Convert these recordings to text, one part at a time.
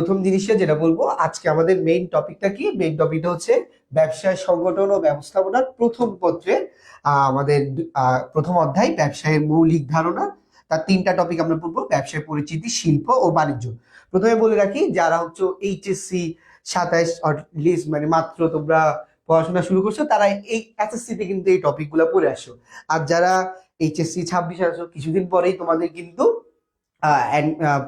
প্রথম জিনিসটা যেটা বলবো, আজকে আমাদের মেইন টপিকটা কি? মেইন টপিকটা হচ্ছে ব্যবসায় সংগঠন ও ব্যবস্থাপনার প্রথম পত্রের আমাদের প্রথম অধ্যায় ব্যবসায়ের মৌলিক ধারণা। তার তিনটা টপিক আমরা পড়বো: ব্যবসায় পরিচিতি, শিল্প ও বাণিজ্য। প্রথমে বলে রাখি, যারা হচ্ছে এইচএসসি 27 লিস্ট মানে মাত্র তোমরা পড়াশোনা শুরু করছো, তারা এই এসএসসি তে কিন্তু এই টপিক গুলো পড়ে আসো। আর যারা এইচএসসি 26 আসো, কিছুদিন পরেই তোমাদের কিন্তু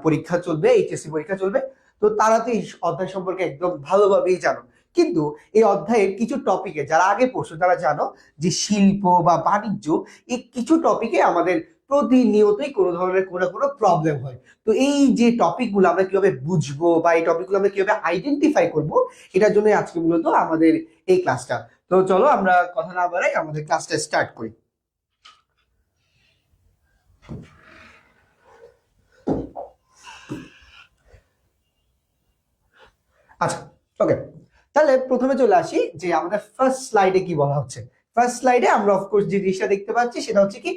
পরীক্ষা চলবে, এইচএসসি পরীক্ষা চলবে। তো তারা তো এই অধ্যায় সম্পর্কে একদম ভালোভাবেই জানো। কিন্তু এই অধ্যায়ের কিছু টপিকে যারা আগে পড়ছো তারা জানো যে শিল্প বা বাণিজ্য, এই কিছু টপিকে আমাদের প্রতিনিয়তই কোনো ধরনের কোনো প্রবলেম হয়। তো এই যে টপিকগুলো আমরা কিভাবে বুঝবো বা এই টপিকগুলো আমরা কিভাবে আইডেন্টিফাই করবো, এটার জন্য আজকে মূলত আমাদের এই ক্লাসটা। তো চলো আমরা কথা না বাড়াই, আমাদের ক্লাসটা স্টার্ট করি। আচ্ছা, ওকে, তাহলে প্রথমে চলে আসি যে আমাদের ফার্স্ট স্লাইডে কি বলা হচ্ছে। ফার্স্ট স্লাইডে আমরা অফকোর্স যে জিনিসটা দেখতে পাচ্ছি সেটা হচ্ছে কি,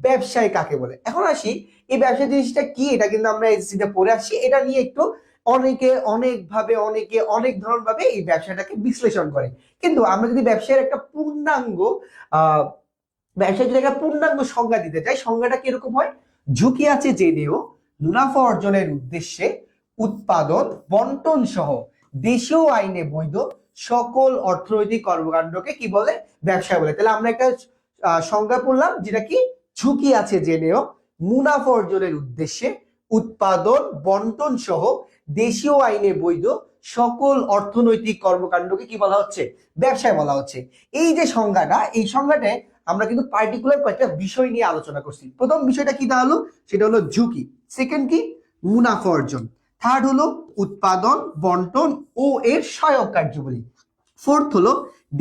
ব্যবসায় কাকে বলে। এখন আসি, এই ব্যবসা জিনিসটা কি, এটা কিন্তু আমরা এসএসসিতে পড়ে আসছি। এটা নিয়ে একটু অনেকে অনেক ধরন ভাবে এই ব্যবসাটাকে বিশ্লেষণ করে। কিন্তু আমরা যদি ব্যবসায়ের একটা পূর্ণাঙ্গ ব্যবসায় যদি একটা পূর্ণাঙ্গ সংজ্ঞা দিতে চাই, সংজ্ঞাটা কিরকম হয়? ঝুঁকি আছে জেনেও মুনাফা অর্জনের উদ্দেশ্যে উৎপাদন, বন্টন সহ দেশীয় আইনে বৈধ সকল অর্থনৈতিক কর্মকাণ্ডকে কি বলে? ব্যবসা বলে। তাহলে আমরা একটা সংজ্ঞা পড়লাম, যেটা কি, ঝুঁকি আছে জেনেও মুনাফা অর্জনের উদ্দেশ্যে উৎপাদন, বন্টন সহ দেশীয় আইনে বৈধ সকল অর্থনৈতিক কর্মকাণ্ডকে কি বলা হচ্ছে? ব্যবসায় বলা হচ্ছে। এই যে সংজ্ঞাটা, এই সংজ্ঞাটায় আমরা কিন্তু পার্টিকুলার কয়েকটা বিষয় নিয়ে আলোচনা করছি। প্রথম বিষয়টা কি তাহলে? সেটা হলো ঝুঁকি। সেকেন্ড কি? মুনাফা অর্জন। থার্ড হলো উৎপাদন, বন্টন ও এর সহায়ক কার্যবলী। ফোর্থ হলো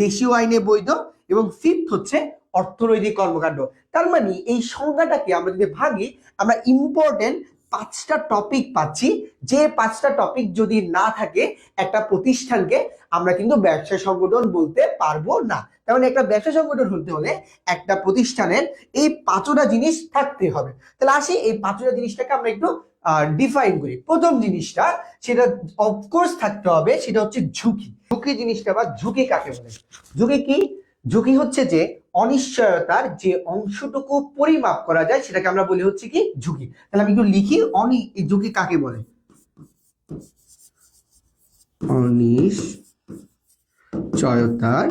দেশীয় আইনে বৈধ, এবং ফিফথ হচ্ছে অর্থনৈতিক কর্মকাণ্ড। তার মানে এই সংজ্ঞাটাকে আমরা যদি ভাগি, আমরা ইম্পর্টেন্ট 5টা টপিক পাচ্ছি। যে 5টা টপিক যদি না থাকে একটা প্রতিষ্ঠানকে আমরা কিন্তু ব্যবসা সংগঠন বলতে পারবো না। তার মানে একটা ব্যবসা সংগঠন হতে হলে একটা প্রতিষ্ঠানের এই 5টা জিনিস থাকতে হবে। তাহলে আসি, এই 5টা জিনিসটাকে আমরা একটু ডিফাইন করি। প্রথম জিনিসটা, সেটা অফকোর্স থাকতে হবে, সেটা হচ্ছে ঝুঁকি। ঝুঁকি জিনিসটা বা ঝুঁকি কাকে বলে? ঝুঁকি কি? ঝুঁকি হচ্ছে যে অনিশ্চয়তার যে অংশটুকু পরিমাপ করা যায় সেটাকে আমরা বলি হচ্ছে কি, ঝুঁকি। তাহলে আমি একটু লিখি, ঝুঁকি কাকে বলে? অনিশ্চয়তার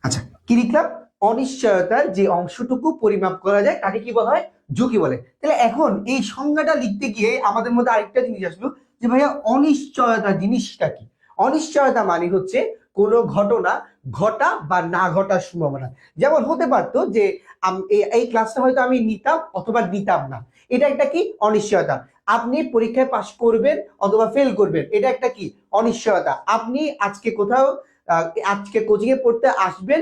আচ্ছা, কি লিখলাম? অনিশ্চয়তার যে অংশটুকু পরিমাপ করা যায় তাকে কি বলা হয়? ঝুঁকি বলে। তাহলে এখন এই সংজ্ঞাটা লিখতে গিয়ে আমাদের মধ্যে আরেকটা জিনিস আসলো যে ভাইয়া অনিশ্চয়তা জিনিসটা কি? অনিশ্চয়তা মানে হচ্ছে কোনো ঘটনা ঘটা বা না ঘটার সম্ভাবনা। যেমন হতে পারতো যে এই ক্লাসটা হয়তো আমি নিতাম অথবা নিতাম না, এটা একটা কি? অনিশ্চয়তা। আপনি পরীক্ষায় পাশ করবেন অথবা ফেল করবেন, এটা একটা কি? অনিশ্চয়তা। আপনি আজকে কোথাও আজকে কোচিং এ পড়তে আসবেন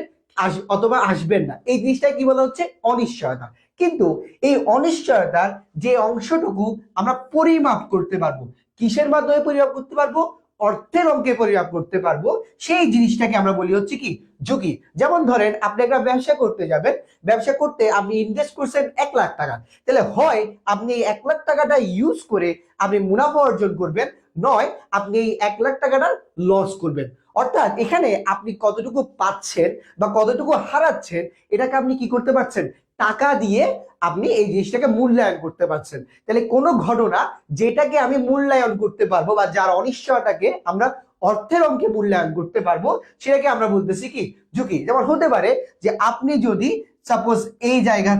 অথবা আসবেন না, এই জিনিসটা কি বলা হচ্ছে? অনিশ্চয়তা। কিন্তু এই অনিশ্চয়তার যে অংশটুকু আমরা পরিমাপ করতে পারবো, কিসের মাধ্যমে পরিমাপ করতে পারবো? অর্থের অঙ্কে পরিমাপ করতে পারবো, সেই জিনিসটাকে আমরা বলি হচ্ছে কি? ঝুঁকি। যেমন ধরেন, আপনি একটা ব্যবসা করতে যাবেন, ব্যবসা করতে আপনি ইনভেস্ট করছেন 1 লাখ টাকা। তাহলে হয় আপনি এই 1 লাখ টাকাটা ইউজ করে আপনি মুনাফা অর্জন করবেন, নয় আপনি এই 1 লাখ টাকাটা লস করবেন। অর্থাৎ এখানে আপনি কতটুকু পাচ্ছেন বা কতটুকু হারাচ্ছেন, এটাকে আপনি কি করতে পারছেন? টাকা দিয়ে আপনি এই জিনিসটাকে মূল্যায়ন করতে পারছেন। তাহলে কোনো ঘটনা যেটাকে আমি মূল্যায়ন করতে পারবো বা যার অনিশ্চয়তাকে আমরা অর্থের অঙ্কে মূল্যায়ন করতে পারবো, সেটাকে আমরা বলতেছি কি? ঝুঁকি। যেমন হতে পারে যে আপনি যদি সাপোজ এই জায়গা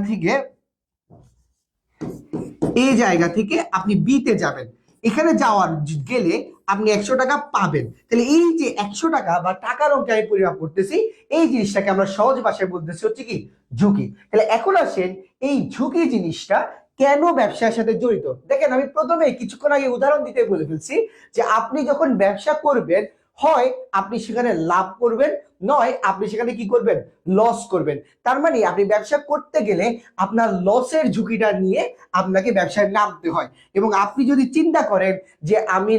থেকে আপনি বিতে যাবেন, এখানে যাওয়ার গেলে আপনি 100 টাকা পাবেন। তাহলে এই যে 100 টাকা বা টাকার অঙ্কে আমি পরিমাপ করতেছি, এই জিনিসটাকে আমরা সহজ ভাষায় বলতেছি হচ্ছে কি? ঝুঁকি। তাহলে এখন আসেন, এই ঝুঁকি জিনিসটা কেন ব্যবসার সাথে জড়িত? দেখেন, আমি প্রথমে কিছুক্ষণ আগে উদাহরণ দিতে বলে ফেলছি যে আপনি যখন ব্যবসা করবেন, হয় আপনি সেখানে লাভ করবেন, নয় আপনি সেখানে কি করবেন, লস করবেন। তার মানে আপনি ব্যবসা করতে গেলে আপনার লসের ঝুঁকিটা নিয়ে আপনাকে ব্যবসায় নামতে হয়। এবং আপনি যদি চিন্তা করেন যে আমি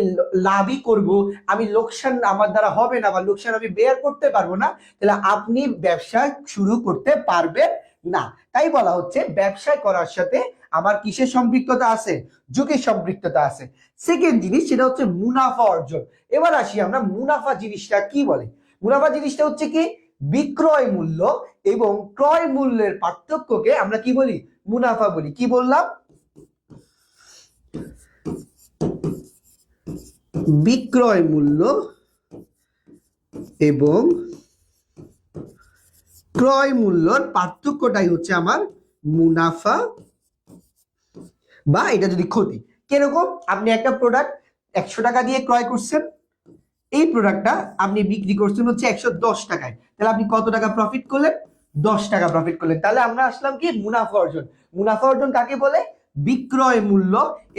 লাভই করব, আমি লোকসান আমার দ্বারা হবে না বা লোকসান আমি বেয়ার করতে পারবো না, তাহলে আপনি ব্যবসা শুরু করতে পারবেন না। তাই বলা হচ্ছে ব্যবসায় করার সাথে আমার কিসের সম্পৃক্ততা আছে, ঝুঁকির সম্পৃক্ততা আছে। সেকেন্ড জিনিস সেটা হচ্ছে মুনাফা অর্জন। এবার আসি আমরা মুনাফা জিনিসটা কি বলে। মুনাফা জিনিসটা হচ্ছে কি, বিক্রয় মূল্য এবং ক্রয় মূল্যের পার্থক্যকে আমরা কি বলি, মুনাফা বলি। কি বললাম, বিক্রয় মূল্য এবং ক্রয় মূল্যর পার্থক্যটাই হচ্ছে আমার মুনাফা, বা এটা যদি ক্ষতি। কিরকম, আপনি একটা প্রোডাক্ট 100 টাকা দিয়ে ক্রয় করছেন, এই প্রোডাক্টটা আপনি বিক্রি করছেন হচ্ছে 110 টাকায়, তাহলে আপনি কত টাকা প্রফিট করলেন, 10 টাকা প্রফিট করলেন। তাহলে আমরা আসলাম কি, মুনাফা অর্জন। মুনাফা অর্জন কাকে বলে, বিক্রয় মূল্য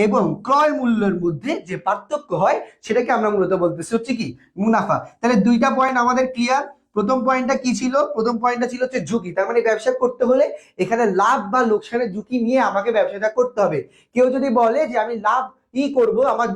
এবং ক্রয় মূল্যের মধ্যে যে পার্থক্য হয় সেটাকে আমরা মূলত বলতেছি হচ্ছে কি, মুনাফা। তাহলে দুইটা পয়েন্ট আমাদের ক্লিয়ার। প্রথম পয়েন্টটা কি ছিল, প্রথম পয়েন্টটা ছিল হচ্ছে ঝুঁকি। তার মানে ব্যবসা করতে হলে এখানে লাভ বা লোকসানের ঝুঁকি নিয়ে আমাকে ব্যবসাটা করতে হবে। কেউ যদি বলে যে আমি লাভ ই করব, আমার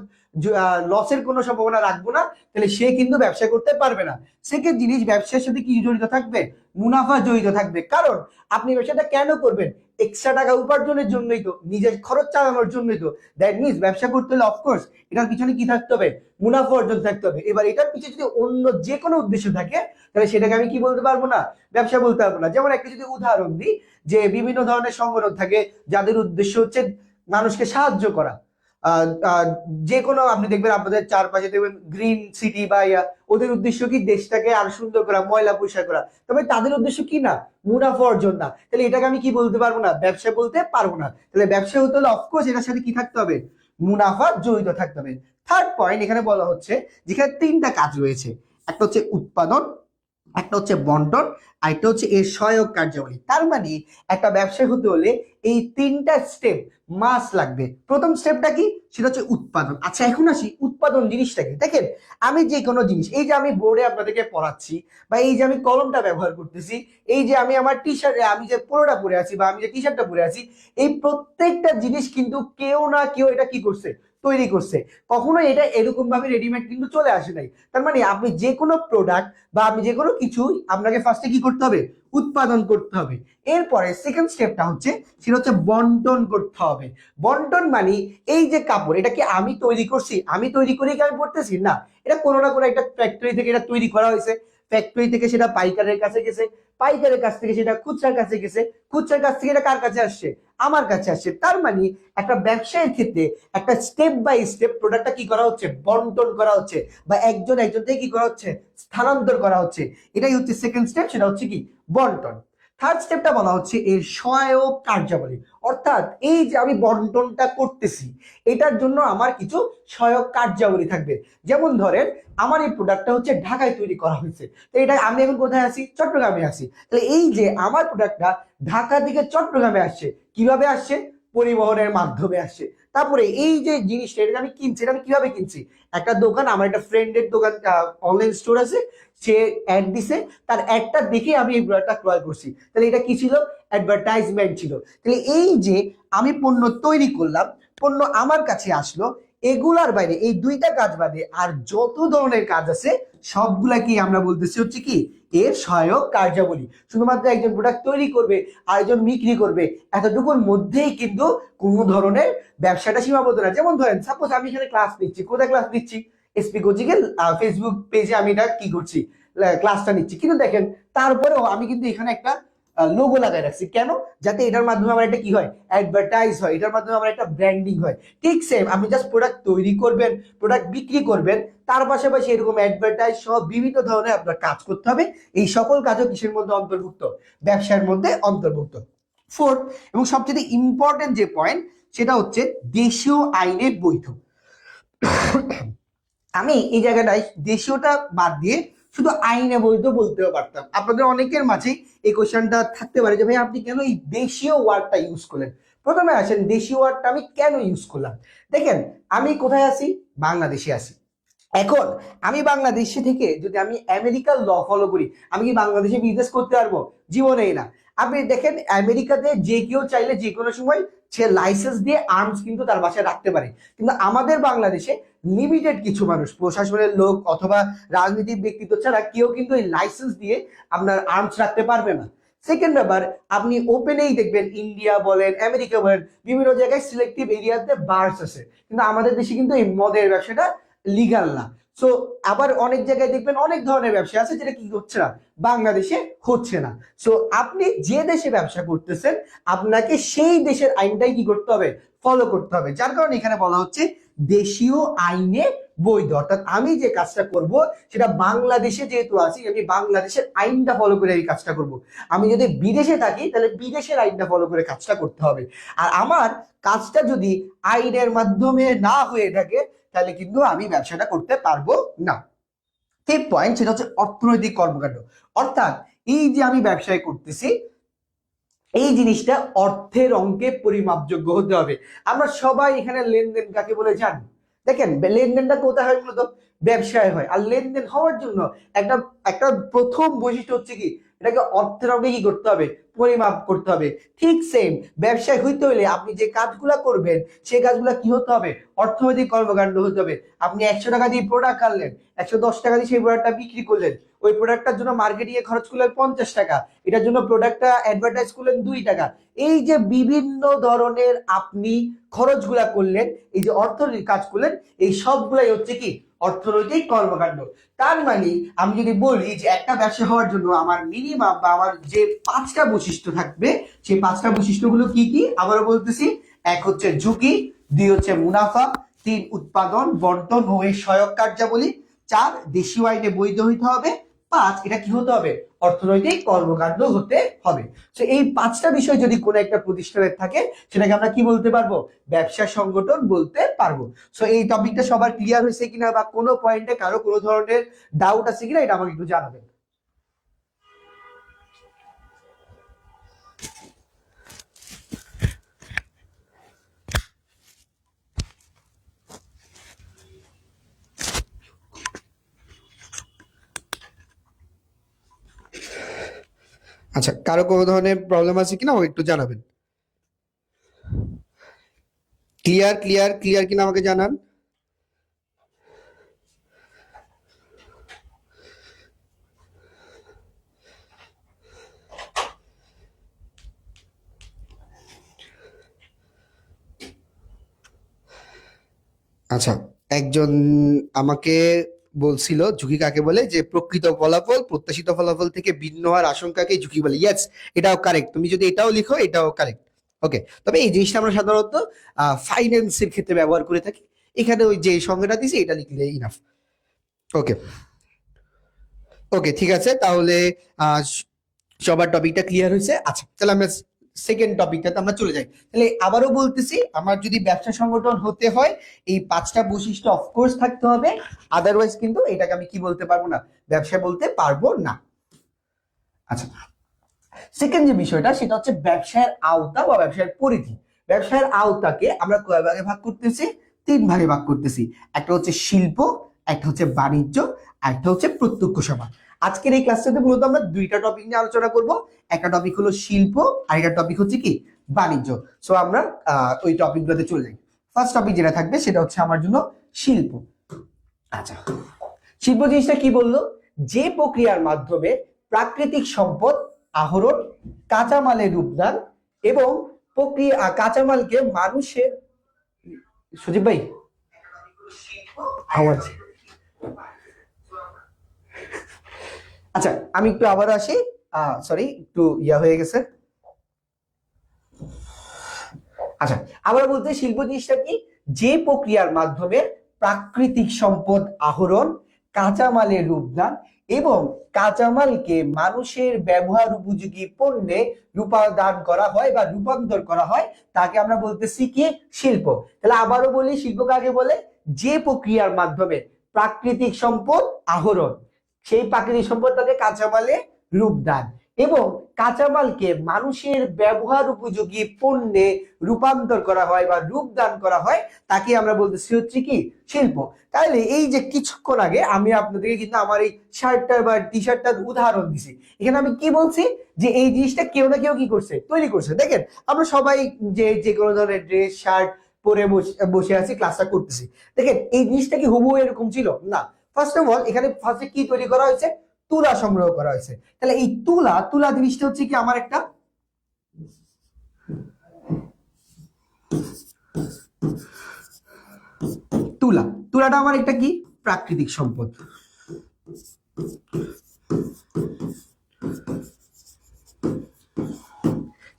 লসের কোনো সম্ভাবনা রাখবো না, তাহলে সে কিন্তু ব্যবসা করতে পারবে না। সেকেন্ড জিনিস, ব্যবসার সাথে কি জড়িত থাকবে, মুনাফা জড়িত থাকবে। কারণ আপনি ব্যবসাটা কেন করবেন, এক্সট্রা টাকা উপার্জনের জন্যই তো, নিজের খরচ চালানোর জন্যই তো। দ্যাট মিনস ব্যবসা করতে হলে অফকোর্স এটার পিছনে কি থাকতে হবে, মুনাফা অর্জন থাকতে হবে। এবার এটার পিছনে যদি অন্য যে কোনো উদ্দেশ্য থাকে, তাহলে সেটাকে আমি কি বলতে পারবো না, ব্যবসা বলতে পারবো না। যেমন একটা যদি উদাহরণ দিই, যে বিভিন্ন ধরনের সংগঠন থাকে যাদের উদ্দেশ্য হচ্ছে মানুষকে সাহায্য করা। যে কোনো, আপনি দেখবেন আপনাদের চারপাশে দেখবেন গ্রিন সিটি বা ওদের উদ্দেশ্য কি, দেশটাকে আরো সুন্দর করা, ময়লা পরিষ্কার করা। তবে তাদের উদ্দেশ্য কি না, মুনাফা অর্জন না। তাহলে এটাকে আমি কি বলতে পারবো না, ব্যবসা বলতে পারবো না। তাহলে ব্যবসা হতে হলে অফকোর্স এটার সাথে কি থাকতে হবে, মুনাফা জড়িত থাকতে হবে। থার্ড পয়েন্ট এখানে বলা হচ্ছে, যেখানে তিনটা কাজ রয়েছে, একটা হচ্ছে উৎপাদন, একটা হচ্ছে বন্টন, আর একটা হচ্ছে এর সহায়ক কার্যাবলী। তার মানে একটা ব্যবসা হতে হলে এই তিনটা স্টেপ মাস লাগবে। প্রথম স্টেপটা কি, সেটা হচ্ছে উৎপাদন। আচ্ছা এখন আসি উৎপাদন জিনিসটা কি। দেখেন, আমি যে কোনো জিনিস, এই যে আমি বোর্ডে আপনাদেরকে পড়াচ্ছি, বা এই যে আমি কলমটা ব্যবহার করতেছি, এই যে আমি আমার টি শার্ট, আমি যে পোলোটা পরে আছি বা আমি যে টি শার্টটা পরে আছি, এই প্রত্যেকটা জিনিস কিন্তু কেউ না কেউ এটা কি করছে, তৈরি করছে। কখনো এটা এরকম ভাবে রেডিমেড কিন্তু চলে আসে নাই। তার মানে আপনি যে কোনো প্রোডাক্ট বা আপনি যে কোনো কিছু, আপনাকে ফার্স্টে কি করতে হবে, উৎপাদন করতে হবে। এরপরে সেকেন্ড স্টেপটা হচ্ছে, সেটা হচ্ছে বন্টন করতে হবে। বন্টন মানে এই যে কাপড়, এটা কি আমি তৈরি করছি, আমি তৈরি করে কি আমি পড়তেছি না, এটা কোনো না কোনো একটা ফ্যাক্টরি থেকে এটা তৈরি করা হয়েছে। ফ্যাক্টরি থেকে সেটা পাইকারের কাছে গেছে, পাইকারের কাছ থেকে সেটা খুচরার কাছে গেছে, খুচরার কাছ থেকে এটা কার কাছে আসছে, আমার কাছে আসছে। তার মানে একটা ব্যবসায়ের ক্ষেত্রে একটা স্টেপ বাই স্টেপ প্রোডাক্টটা কি করা হচ্ছে, বন্টন করা হচ্ছে, বা একজন একজন থেকে কি করা হচ্ছে, স্থানান্তর করা হচ্ছে। এটাই হচ্ছে সেকেন্ড স্টেপ, সেটা হচ্ছে কি, বন্টন। থার্ড স্টেপটা বলা হচ্ছে এর সহায়ক কার্যাবলী। অর্থাৎ এই যে আমি বন্টনটা করতেছি, এটার জন্য আমার কিছু সহায়ক কার্যাবলী থাকবে। যেমন ধরেন, আমার এই প্রোডাক্টটা হচ্ছে ঢাকায় তৈরি করা হয়েছে, তো এটা আমি এখন কোথায় আছি, চট্টগ্রামে আছি। তাহলে এই যে আমার প্রোডাক্টটা ঢাকা থেকে চট্টগ্রামে আসছে, কিভাবে আসছে, পরিবহনের মাধ্যমে আসছে। তারপরে এই যে জিনিসটা, এটা আমি কিনছি, এটা আমি কিভাবে কিনছি, একটা দোকান, আমার একটা ফ্রেন্ডের দোকান, অনলাইন স্টোর আছে, সে অ্যাড দিছে, তার অ্যাডটা দেখে আমি এই প্রোডাক্টটা ক্রয় করছি। তাহলে এটা কি ছিল, অ্যাডভার্টাইজমেন্ট ছিল। তাহলে এই যে আমি পণ্য তৈরি করলাম, পণ্য আমার কাছে আসলো, এগুলার বাইরে এই দুইটা কাজ বাদে আর যত ধরনের কাজ আছে সবগুলাকে আমরা বলতেছি হচ্ছে কি, এর সহায়ক কার্যাবলী। শুধুমাত্র একজন প্রোডাক্ট তৈরি করবে আর একজন বিক্রি করবে, এতটুকুর মধ্যেই কিন্তু কোনো ধরনের ব্যবসাটা সীমাবদ্ধ না। যেমন ধরেন, সাপোজ আমি এখানে ক্লাস নিচ্ছি, কোথায় ক্লাস নিচ্ছি, এসপি কোচিং এর ফেসবুক পেজে আমি এটা কি করছি, ক্লাসটা নিচ্ছি। কিন্তু দেখেন, তারপরেও আমি কিন্তু এখানে একটা লোগো লাগাই রাখছি, কেন, যাতে এটার মাধ্যমে আমার একটা কি হয়, অ্যাডভার্টাইজ হয়, এটার মাধ্যমে আমার একটা ব্র্যান্ডিং হয়। ঠিক সেম, আপনি জাস্ট প্রোডাক্ট তৈরি করবেন, প্রোডাক্ট বিক্রি করবেন, তার পাশাপাশি এরকম অ্যাডভার্টাইজ সহ বিভিন্ন ধরনের আপনার কাজ করতে হবে। এই সকল কাজও কিসের মধ্যে অন্তর্ভুক্ত, ব্যবসার মধ্যে অন্তর্ভুক্ত। ফোর্থ এবং সবচেয়ে ইম্পর্টেন্ট যে পয়েন্ট, সেটা হচ্ছে দেশীয় আইনে বৈধ। আমি এই জায়গাটায় দেশীয়টা বাদ দিয়ে শুধু আইনে বৈধ বলতেও পারতাম। আপনাদের অনেকের মাঝে এই কোশ্চেনটা থাকতে পারে যে ভাই আপনি কেন এই দেশীয় ওয়ার্ডটা ইউজ করলেন। প্রথমে আসেন, দেশীয় ওয়ার্ডটা আমি কেন ইউজ করলাম। দেখেন, আমি কোথায় আছি, বাংলাদেশে আছি। এখন আমি বাংলাদেশে থেকে যদি আমি আমেরিকার ল ফলো করি, আমি কি বাংলাদেশে বিজনেস করতে পারবো? জীবনেই না। আপনি দেখেন আমেরিকাতে যে কেউ চাইলে যে কোনো সময় সে লাইসেন্স দিয়ে আর্মস কিন্তু তার বাসায় রাখতে পারে, কিন্তু আমাদের বাংলাদেশে লিমিটেড কিছু মানুষ, প্রশাসনের লোক অথবা রাজনৈতিক ব্যক্তিত্ব ছাড়া কেউ কিন্তু এই লাইসেন্স দিয়ে আপনার আর্মস রাখতে পারবে না। সেকেন্ড ব্যাপার, আপনি ওপেনেই দেখবেন ইন্ডিয়া বলেন আমেরিকা বলেন বিভিন্ন জায়গায় সিলেক্টিভ এরিয়াতে বার্স আছে, কিন্তু আমাদের দেশে কিন্তু এই মদের ব্যবসাটা লিগাল না। সো আবার অনেক জায়গায় দেখবেন অনেক ধরনের ব্যবসা আছে যেটা কি হচ্ছে না, বাংলাদেশে হচ্ছে না। সো আপনি যে দেশে ব্যবসা করতেছেন আপনাকে সেই দেশের আইনটাই কি করতে হবে, ফলো করতে হবে। যার কারণে এখানে বলা হচ্ছে দেশীয় আইনে বৈধ, অর্থাৎ আমি যে কাজটা করব সেটা বাংলাদেশে যেহেতু আছি আমি বাংলাদেশের আইনটা ফলো করে এই কাজটা করব। আমি যদি বিদেশে থাকি তাহলে বিদেশের আইনটা ফলো করে কাজটা করতে হবে। আর আমার কাজটা যদি আইনের মাধ্যমে না হয়ে থাকে তাহলে কিন্তু আমি ব্যবসাটা করতে পারবো না। এই পয়েন্ট সেটা হচ্ছে অর্থনৈতিক কর্মকাণ্ড, অর্থাৎ এই যে আমি ব্যবসায় করতেছি এই জিনিসটা অর্থের অঙ্কে পরিমাপযোগ্য হতে হবে। আমরা সবাই এখানে লেনদেন কাকে বলে জানি। দেখেন লেনদেনটা কোথায় হয়, মূলত ব্যবসায় হয়। আর লেনদেন হওয়ার জন্য একটা একটা প্রথম বৈশিষ্ট্য হচ্ছে কি, এটাকে অর্থের অঙ্কে কি করতে হবে, পরিমাপ করতে হবে। ঠিক সেম ব্যবসায় হইতে হইলে আপনি যে কাজগুলা করবেন সেই কাজগুলা কি হতে হবে, অর্থনৈতিক কর্মকাণ্ড হতে হবে। আপনি 100 টাকা দিয়ে প্রোডাক্ট আনলেন, 110 টাকা দিয়ে সেই প্রোডাক্টটা বিক্রি করলেন, ওই প্রোডাক্টটার জন্য মার্কেটিং এ খরচ করলেন 50 টাকা, এটার জন্য প্রোডাক্টটা অ্যাডভার্টাইজ করলেন 2 টাকা। এই যে বিভিন্ন ধরনের আপনি খরচগুলা করলেন, এই যে অর্থনৈতিক কাজ করলেন, এই সবগুলাই হচ্ছে কি অর্থনৈতিক কর্মকাণ্ড। তার মানে আমি যদি বলি যে একটা ব্যবসা হওয়ার জন্য আমার মিনিমাম বা আমার যে 5টা বৈশিষ্ট্য থাকবে, সেই 5টা বৈশিষ্ট্যগুলো কি কি আবারও বলতেছি। 1 হচ্ছে ঝুঁকি, 2 হচ্ছে মুনাফা, 3 উৎপাদন বন্টন ও এর সহায়ক কার্যাবলী, 4 দেশীয় আইনে বৈধ হইতে হবে, 5 এটা কি হতে হবে, অর্থনৈতিক কর্মকাণ্ড হতে হবে। তো এই 5টা বিষয় যদি কোনো একটা প্রতিষ্ঠানের থাকে সেটাকে আমরা কি বলতে পারবো, ব্যবসা সংগঠন বলতে পারবো। সো এই টপিকটা সবার ক্লিয়ার হয়েছে কিনা বা কোনো পয়েন্টে কারো কোনো ধরনের ডাউট আছে কিনা এটা আমাকে একটু জানাবেন। আচ্ছা, কারো কোনো ধরনের প্রবলেম আছে কিনা আমাকে একটু জানাবেন। ক্লিয়ার ক্লিয়ার ক্লিয়ার কিনা আমাকে জানান। আচ্ছা, একজন আমাকে বলছিল ঝুঁকি কাকে বলে, যে প্রকৃত ফলাফল প্রত্যাশিত ফলাফল থেকে ভিন্ন হওয়ার আশঙ্কাকে ঝুঁকি বলে। ইয়েস, এটাও কারেক্ট, তুমি যদি এটাও লিখো এটাও কারেক্ট। ওকে, তবে এই জিনিসটা আমরা সাধারণত ফাইন্যান্সের ক্ষেত্রে ব্যবহার করে থাকি, এখানে ওই যে সংজ্ঞাটা দিছি এটা লিখলে ইনাফ। ওকে ওকে ঠিক আছে, তাহলে সবার টপিকটা ক্লিয়ার হয়েছে। আচ্ছা, তাহলে আমরা সেকেন্ড টপিকটাতে আমরা চলে যাই। তাহলে আবারও বলতেছি, আমার যদি ব্যবসা সংগঠন হতে হয় এই 5টা বৈশিষ্ট্য অফকোর্স থাকতে হবে, আদারওয়াইজ কিন্তু এটাকে আমি কি বলতে পারবো না, ব্যবসা বলতে পারবো না। আচ্ছা, সেকেন্ড যে বিষয়টা সেটা হচ্ছে ব্যবসায়ের আওতা বা ব্যবসায়ের পরিধি। ব্যবসায়ের আওতাকে আমরা কয় ভাগে ভাগ করতেছি, 3 ভাগে ভাগ করতেছি। একটা হচ্ছে শিল্প, একটা হচ্ছে বাণিজ্য, আর একটা হচ্ছে প্রত্যক্ষ সেবা। আজকের এই ক্লাসটাতে মূলত আমরা 2টা টপিক নিয়ে আলোচনা করব। একটা টপিক হলো শিল্প, আর একটা টপিক হচ্ছে কি বাণিজ্য। সো আমরা ওই টপিকগুলোতে চলে যাই। ফার্স্ট টপিক যেটা থাকবে সেটা হচ্ছে আমার জন্য শিল্প। আচ্ছা, শিল্প জিনিসটা কি বললো, যে প্রক্রিয়ার মাধ্যমে প্রাকৃতিক সম্পদ আহরণ, কাঁচামালের রূপদান এবং প্রক্রিয়া কাঁচামালকে মানুষের, সুজিব ভাই আওয়াজ, আচ্ছা আমি একটু আবারও আসি, সরি একটু ইয়া হয়ে গেছে। আচ্ছা, আবার বলতে শিল্প জিনিসটা কি, যে প্রক্রিয়ার মাধ্যমে প্রাকৃতিক সম্পদ আহরণ, কাঁচামালের রূপদান এবং কাঁচামালকে মানুষের ব্যবহার উপযোগী পণ্যে রূপাদান করা হয় বা রূপান্তর করা হয়, তাকে আমরা বলতেছি কি শিল্প। তাহলে আবারও বলি, শিল্প কাকে বলে, যে প্রক্রিয়ার মাধ্যমে প্রাকৃতিক সম্পদ আহরণ, সেই প্রাকৃতিক সম্পদটাকে কাঁচামালে রূপদান এবং কাঁচামালকে মানুষের ব্যবহার উপযোগী পণ্যে রূপান্তর করা হয় বা রূপদান করা হয়, তাকে আমরা বলতেছি হচ্ছে কি শিল্প। তাহলে এই যে কিছুক্ষণ আগে আমি আপনাদেরকে কিন্তু আমার এই শার্টটার বা টি শার্টটার উদাহরণ দিছি, এখানে আমি কি বলছি যে এই জিনিসটা কেউ না কেউ কি করছে, তৈরি করছে। দেখেন আমরা সবাই যে কোনো ধরনের ড্রেস শার্ট পরে বসে আছি, ক্লাসটা করতেছি। দেখেন এই জিনিসটা কি হুবহু এরকম ছিল না। ফার্স্ট অফ অল এখানে ফার্স্টে কি তৈরি করা হয়েছে, তুলা সংগ্রহ করা হয়েছে। তাহলে এই তুলা জিনিসটা হচ্ছে কি আমার একটা তুলাটা আমার একটা কি প্রাকৃতিক সম্পদ।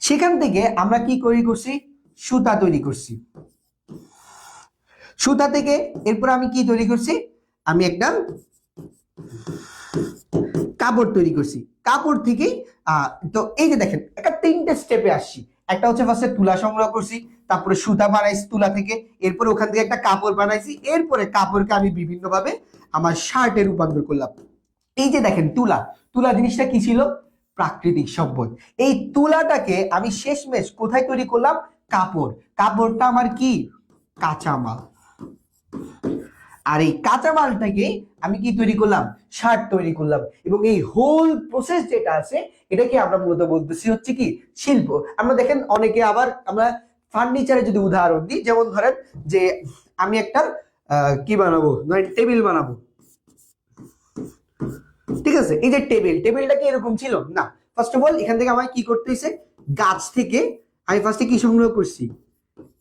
সেখান থেকে আমরা কি তৈরি করছি, সুতা তৈরি করছি। সুতা থেকে এরপর আমি কি তৈরি করছি, আমি একটা কাপড় তৈরি করছি। কাপড় থেকে তো এই যে দেখেন একটা তিনটে স্টেপে আসছি। একটা হচ্ছে ফার্স্টে তুলা সংগ্রহ করছি, তারপরে সুতা বানাইছি তুলা থেকে, এরপরে ওখান থেকে একটা কাপড় বানাইছি, এরপরে কাপড়কে আমি বিভিন্ন ভাবে আমার শার্টে রূপান্তর করলাম। এই যে দেখেন তুলা জিনিসটা কি ছিল, প্রাকৃতিক সম্পদ। এই তুলাটাকে আমি শেষমেশ কোথায় তৈরি করলাম, কাপড়টা আমার কি কাঁচামাল। আর এই কাঁচামালটাকে আমি কি তৈরি করলাম, শার্ট তৈরি করলাম। এবং এই হোল প্রসেস যেটা আছে এটাকে আমরা মূলত বলতেছি হচ্ছে কি শিল্প। আমরা দেখেন অনেকে আবার আমরা ফার্নিচারে যদি উদাহরণ দিই, যেমন ধরেন যে আমি একটা কি বানাবো, টেবিল বানাবো, ঠিক আছে। এই যে টেবিলটা কি এরকম ছিল না। ফার্স্ট অফ অল এখান থেকে আমায় কি করতে হয়েছে, গাছ থেকে আমি ফার্স্টে কি সংগ্রহ করছি,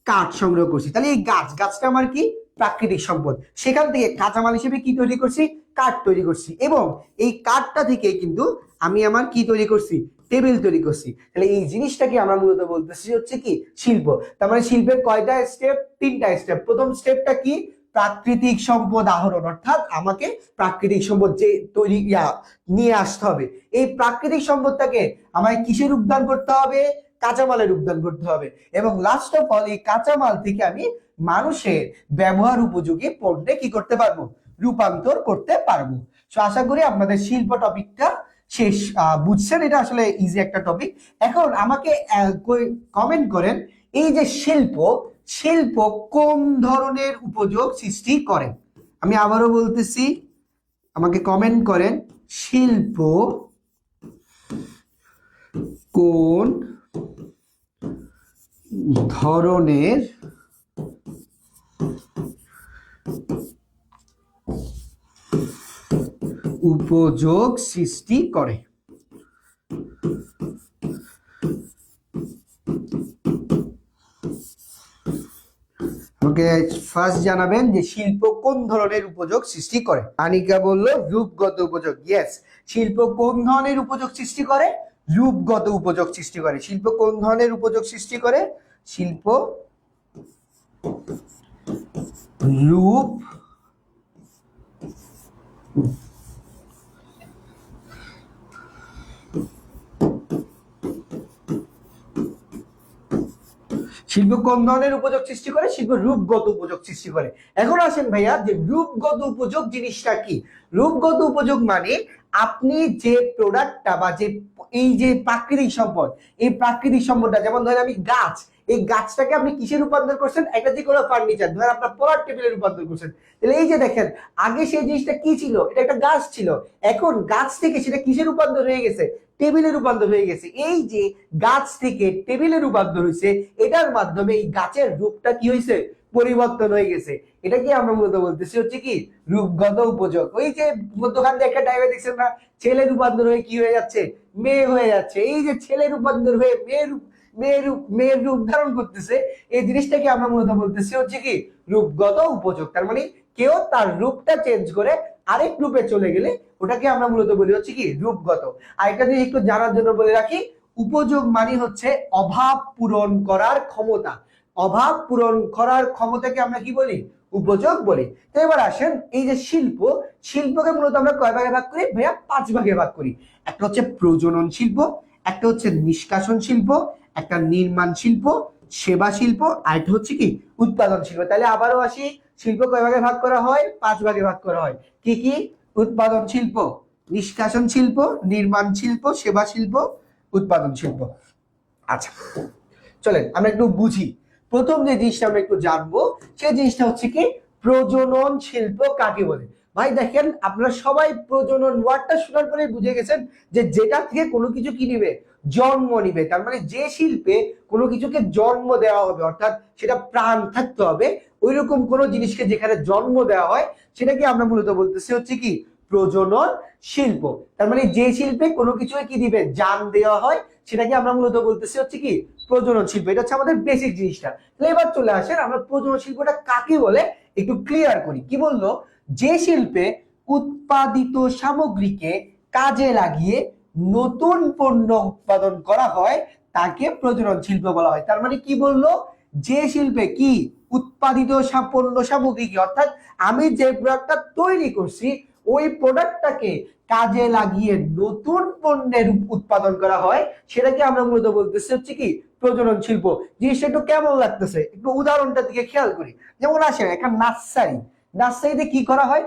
কাঠ সংগ্রহ করছি। তাহলে এই গাছটা আমার কি প্রাকৃতিক সম্পদ। সেখান থেকে কাঁচামাল হিসেবে কি তৈরি করছি, কাঠ তৈরি করছি। এবং এই কাঠটা থেকে কিন্তু আমি আমার কি তৈরি করছি, টেবিল তৈরি করছি। তাহলে এই জিনিসটাকে আমরা মূলত বলতেছি হচ্ছে কি শিল্প। তার মানে শিল্পের কয়টা স্টেপ, তিনটা স্টেপ। প্রথম স্টেপটা কি, প্রাকৃতিক সম্পদ আহরণ, অর্থাৎ আমাকে প্রাকৃতিক সম্পদ যে তৈরি নিয়ে আসতে হবে। এই প্রাকৃতিক সম্পদটাকে আমায় কিসে রূপদান করতে হবে, কাঁচামালে রূপদান করতে হবে। এবং লাস্ট অফ অল এই কাঁচামাল থেকে আমি মানুষের ব্যবহার উপযোগী পণ্যে কি করতে পারবো, রূপান্তর করতে পারবো। তো আশা করি আপনাদের শিল্প টপিকটা শেষ বুঝছেন। এটা আসলে ইজি একটা টপিক। এখন আমাকে কমেন্ট করেন, এই যে শিল্প কোন ধরনের উপযোগ সৃষ্টি করে। আমি আবারও বলতেছি, আমাকে কমেন্ট করেন শিল্প কোন ধরনের উপযোগ সৃষ্টি করে। ওকে, ফার্স্ট জানাবেন যে শিল্প কোন ধরনের উপযোগ সৃষ্টি করে। আনিকা বলল রূপগত উপযোগ। ইয়েস, শিল্প কোন ধরনের উপযোগ সৃষ্টি করে, রূপগত উপযোগ সৃষ্টি করে। শিল্প কোন ধরনের উপযোগ সৃষ্টি করে, শিল্প রূপ শিল্প কোন ধরনের উপযোগ সৃষ্টি করে, শিল্প রূপগত উপযোগ সৃষ্টি করে। এখন আসেন ভাইয়া যে রূপগত উপযোগ জিনিসটা কি। রূপগত উপযোগ মানে আপনি যে প্রোডাক্টটা বা যে এই যে প্রাকৃতিক সম্পদ, এই প্রাকৃতিক সম্পদটা, যেমন ধরেন আমি গাছ, এই গাছটাকে আপনি কিসে রূপান্তর করছেন, একটা যে কোনো ফার্নিচার, ধরেন আপনার পড়ার টেবিলে রূপান্তর করছেন। তাহলে এই যে দেখেন আগে সেই জিনিসটা কি ছিল, এটা একটা গাছ ছিল, এখন গাছ থেকে সেটা কিসে রূপান্তর হয়ে গেছে, টেবিলে রূপান্তর হয়ে গেছে। এই যে গাছ থেকে টেবিলে রূপান্তর হয়েছে, এটার মাধ্যমে এই গাছের রূপটা কি হয়েছে, পরিবর্তন হয়ে গেছে। এটা কি আমরা মূলত বলতেছি হচ্ছে কি রূপগত উপযোগ। ওই যে মধ্যখান দিয়ে একটা টাইমে দেখছেন না, ছেলে রূপান্তর হয়ে কি হয়ে যাচ্ছে, মেয়ে হয়ে যাচ্ছে। এই যে ছেলে রূপান্তর হয়ে মেয়ের রূপ ধারণ করতেছে, এই জিনিসটাকে আমরা মূলত বলতেছি হচ্ছে কি রূপগত উপযোগ। তার মানে কেউ তার রূপটা চেঞ্জ করে আরেক রূপে চলে গেলে ওটাকে আমরা মূলত বলি হচ্ছে কি রূপগত। আর এটা যদি একটু জানার জন্য বলে রাখি, উপযোগ মানে হচ্ছে অভাব পূরণ করার ক্ষমতা। অভাব পূরণ করার ক্ষমতাকে আমরা কি বলি, উপযোগ বলি। তো এবার আসেন এই যে শিল্পকে মূলত আমরা কয় ভাগে ভাগ করি ভাইয়া, 5 ভাগে ভাগ করি। একটা হচ্ছে প্রজনন শিল্প, একটা হচ্ছে নিষ্কাশন শিল্প, একটা নির্মাণ শিল্প, সেবা শিল্প, আর একটা হচ্ছে কি উৎপাদন শিল্প। তাহলে আবারও আসি, শিল্প কয় ভাগে ভাগ করা হয়, 5 ভাগে ভাগ করা হয়। কি কি, উৎপাদন শিল্প, নিষ্কাশন শিল্প, নির্মাণ শিল্প, সেবা শিল্প, উৎপাদন শিল্প। আচ্ছা চলেন আমরা একটু বুঝি। প্রথম যে জিনিসটা আমরা একটু জানবো সেই জিনিসটা হচ্ছে কি প্রজনন শিল্প কাকে বলে। ভাই দেখেন আপনারা সবাই প্রজনন ওয়ার্ডটা শোনার পরে বুঝে গেছেন যে যেটা থেকে কোনো কিছু কি নিবে, জন্ম নিবে। তার মানে যে শিল্পে কোনো কিছুকে জন্ম দেওয়া হবে, অর্থাৎ সেটা প্রাণ থাকতে হবে, ওই রকম কোনো জিনিসকে যেখানে জন্ম দেওয়া হয় সেটাকে আমরা মূলত বলতেছি হচ্ছে কি প্রজনন শিল্প। তার মানে যে শিল্পে কোনো কিছুকে কি দিবে, জান দেওয়া হয়, সেটাকে আমরা মূলত বলতেছি হচ্ছে কি প্রজনন শিল্প। এটা হচ্ছে আমাদের বেসিক জিনিসটা। তাহলে এবার চলে আসেন আমরা প্রজনন শিল্পটা কাকে বলে একটু ক্লিয়ার করি। কি বললো, যে শিল্পে উৎপাদিত সামগ্রীকে কাজে লাগিয়ে নতুন পণ্য উৎপাদন করা হয় তাকে প্রজনন শিল্প বলা হয়। তার মানে কি বললো, যে শিল্পে কি উৎপাদিত পণ্য সামগ্রীকে, অর্থাৎ আমি যে প্রোডাক্টটা তৈরি করছি ওই প্রোডাক্টটাকে কাজে লাগিয়ে নতুন পণ্যের উৎপাদন করা হয় সেটাকে আমরা মূলত বলতেছি হচ্ছে কি প্রজনন শিল্প। জিনিসটা একটু কেমন লাগতেছে একটু উদাহরণটার দিকে খেয়াল করি। যেমন আসেন একটা নার্সারি, নার্সারিতে কি করা হয়,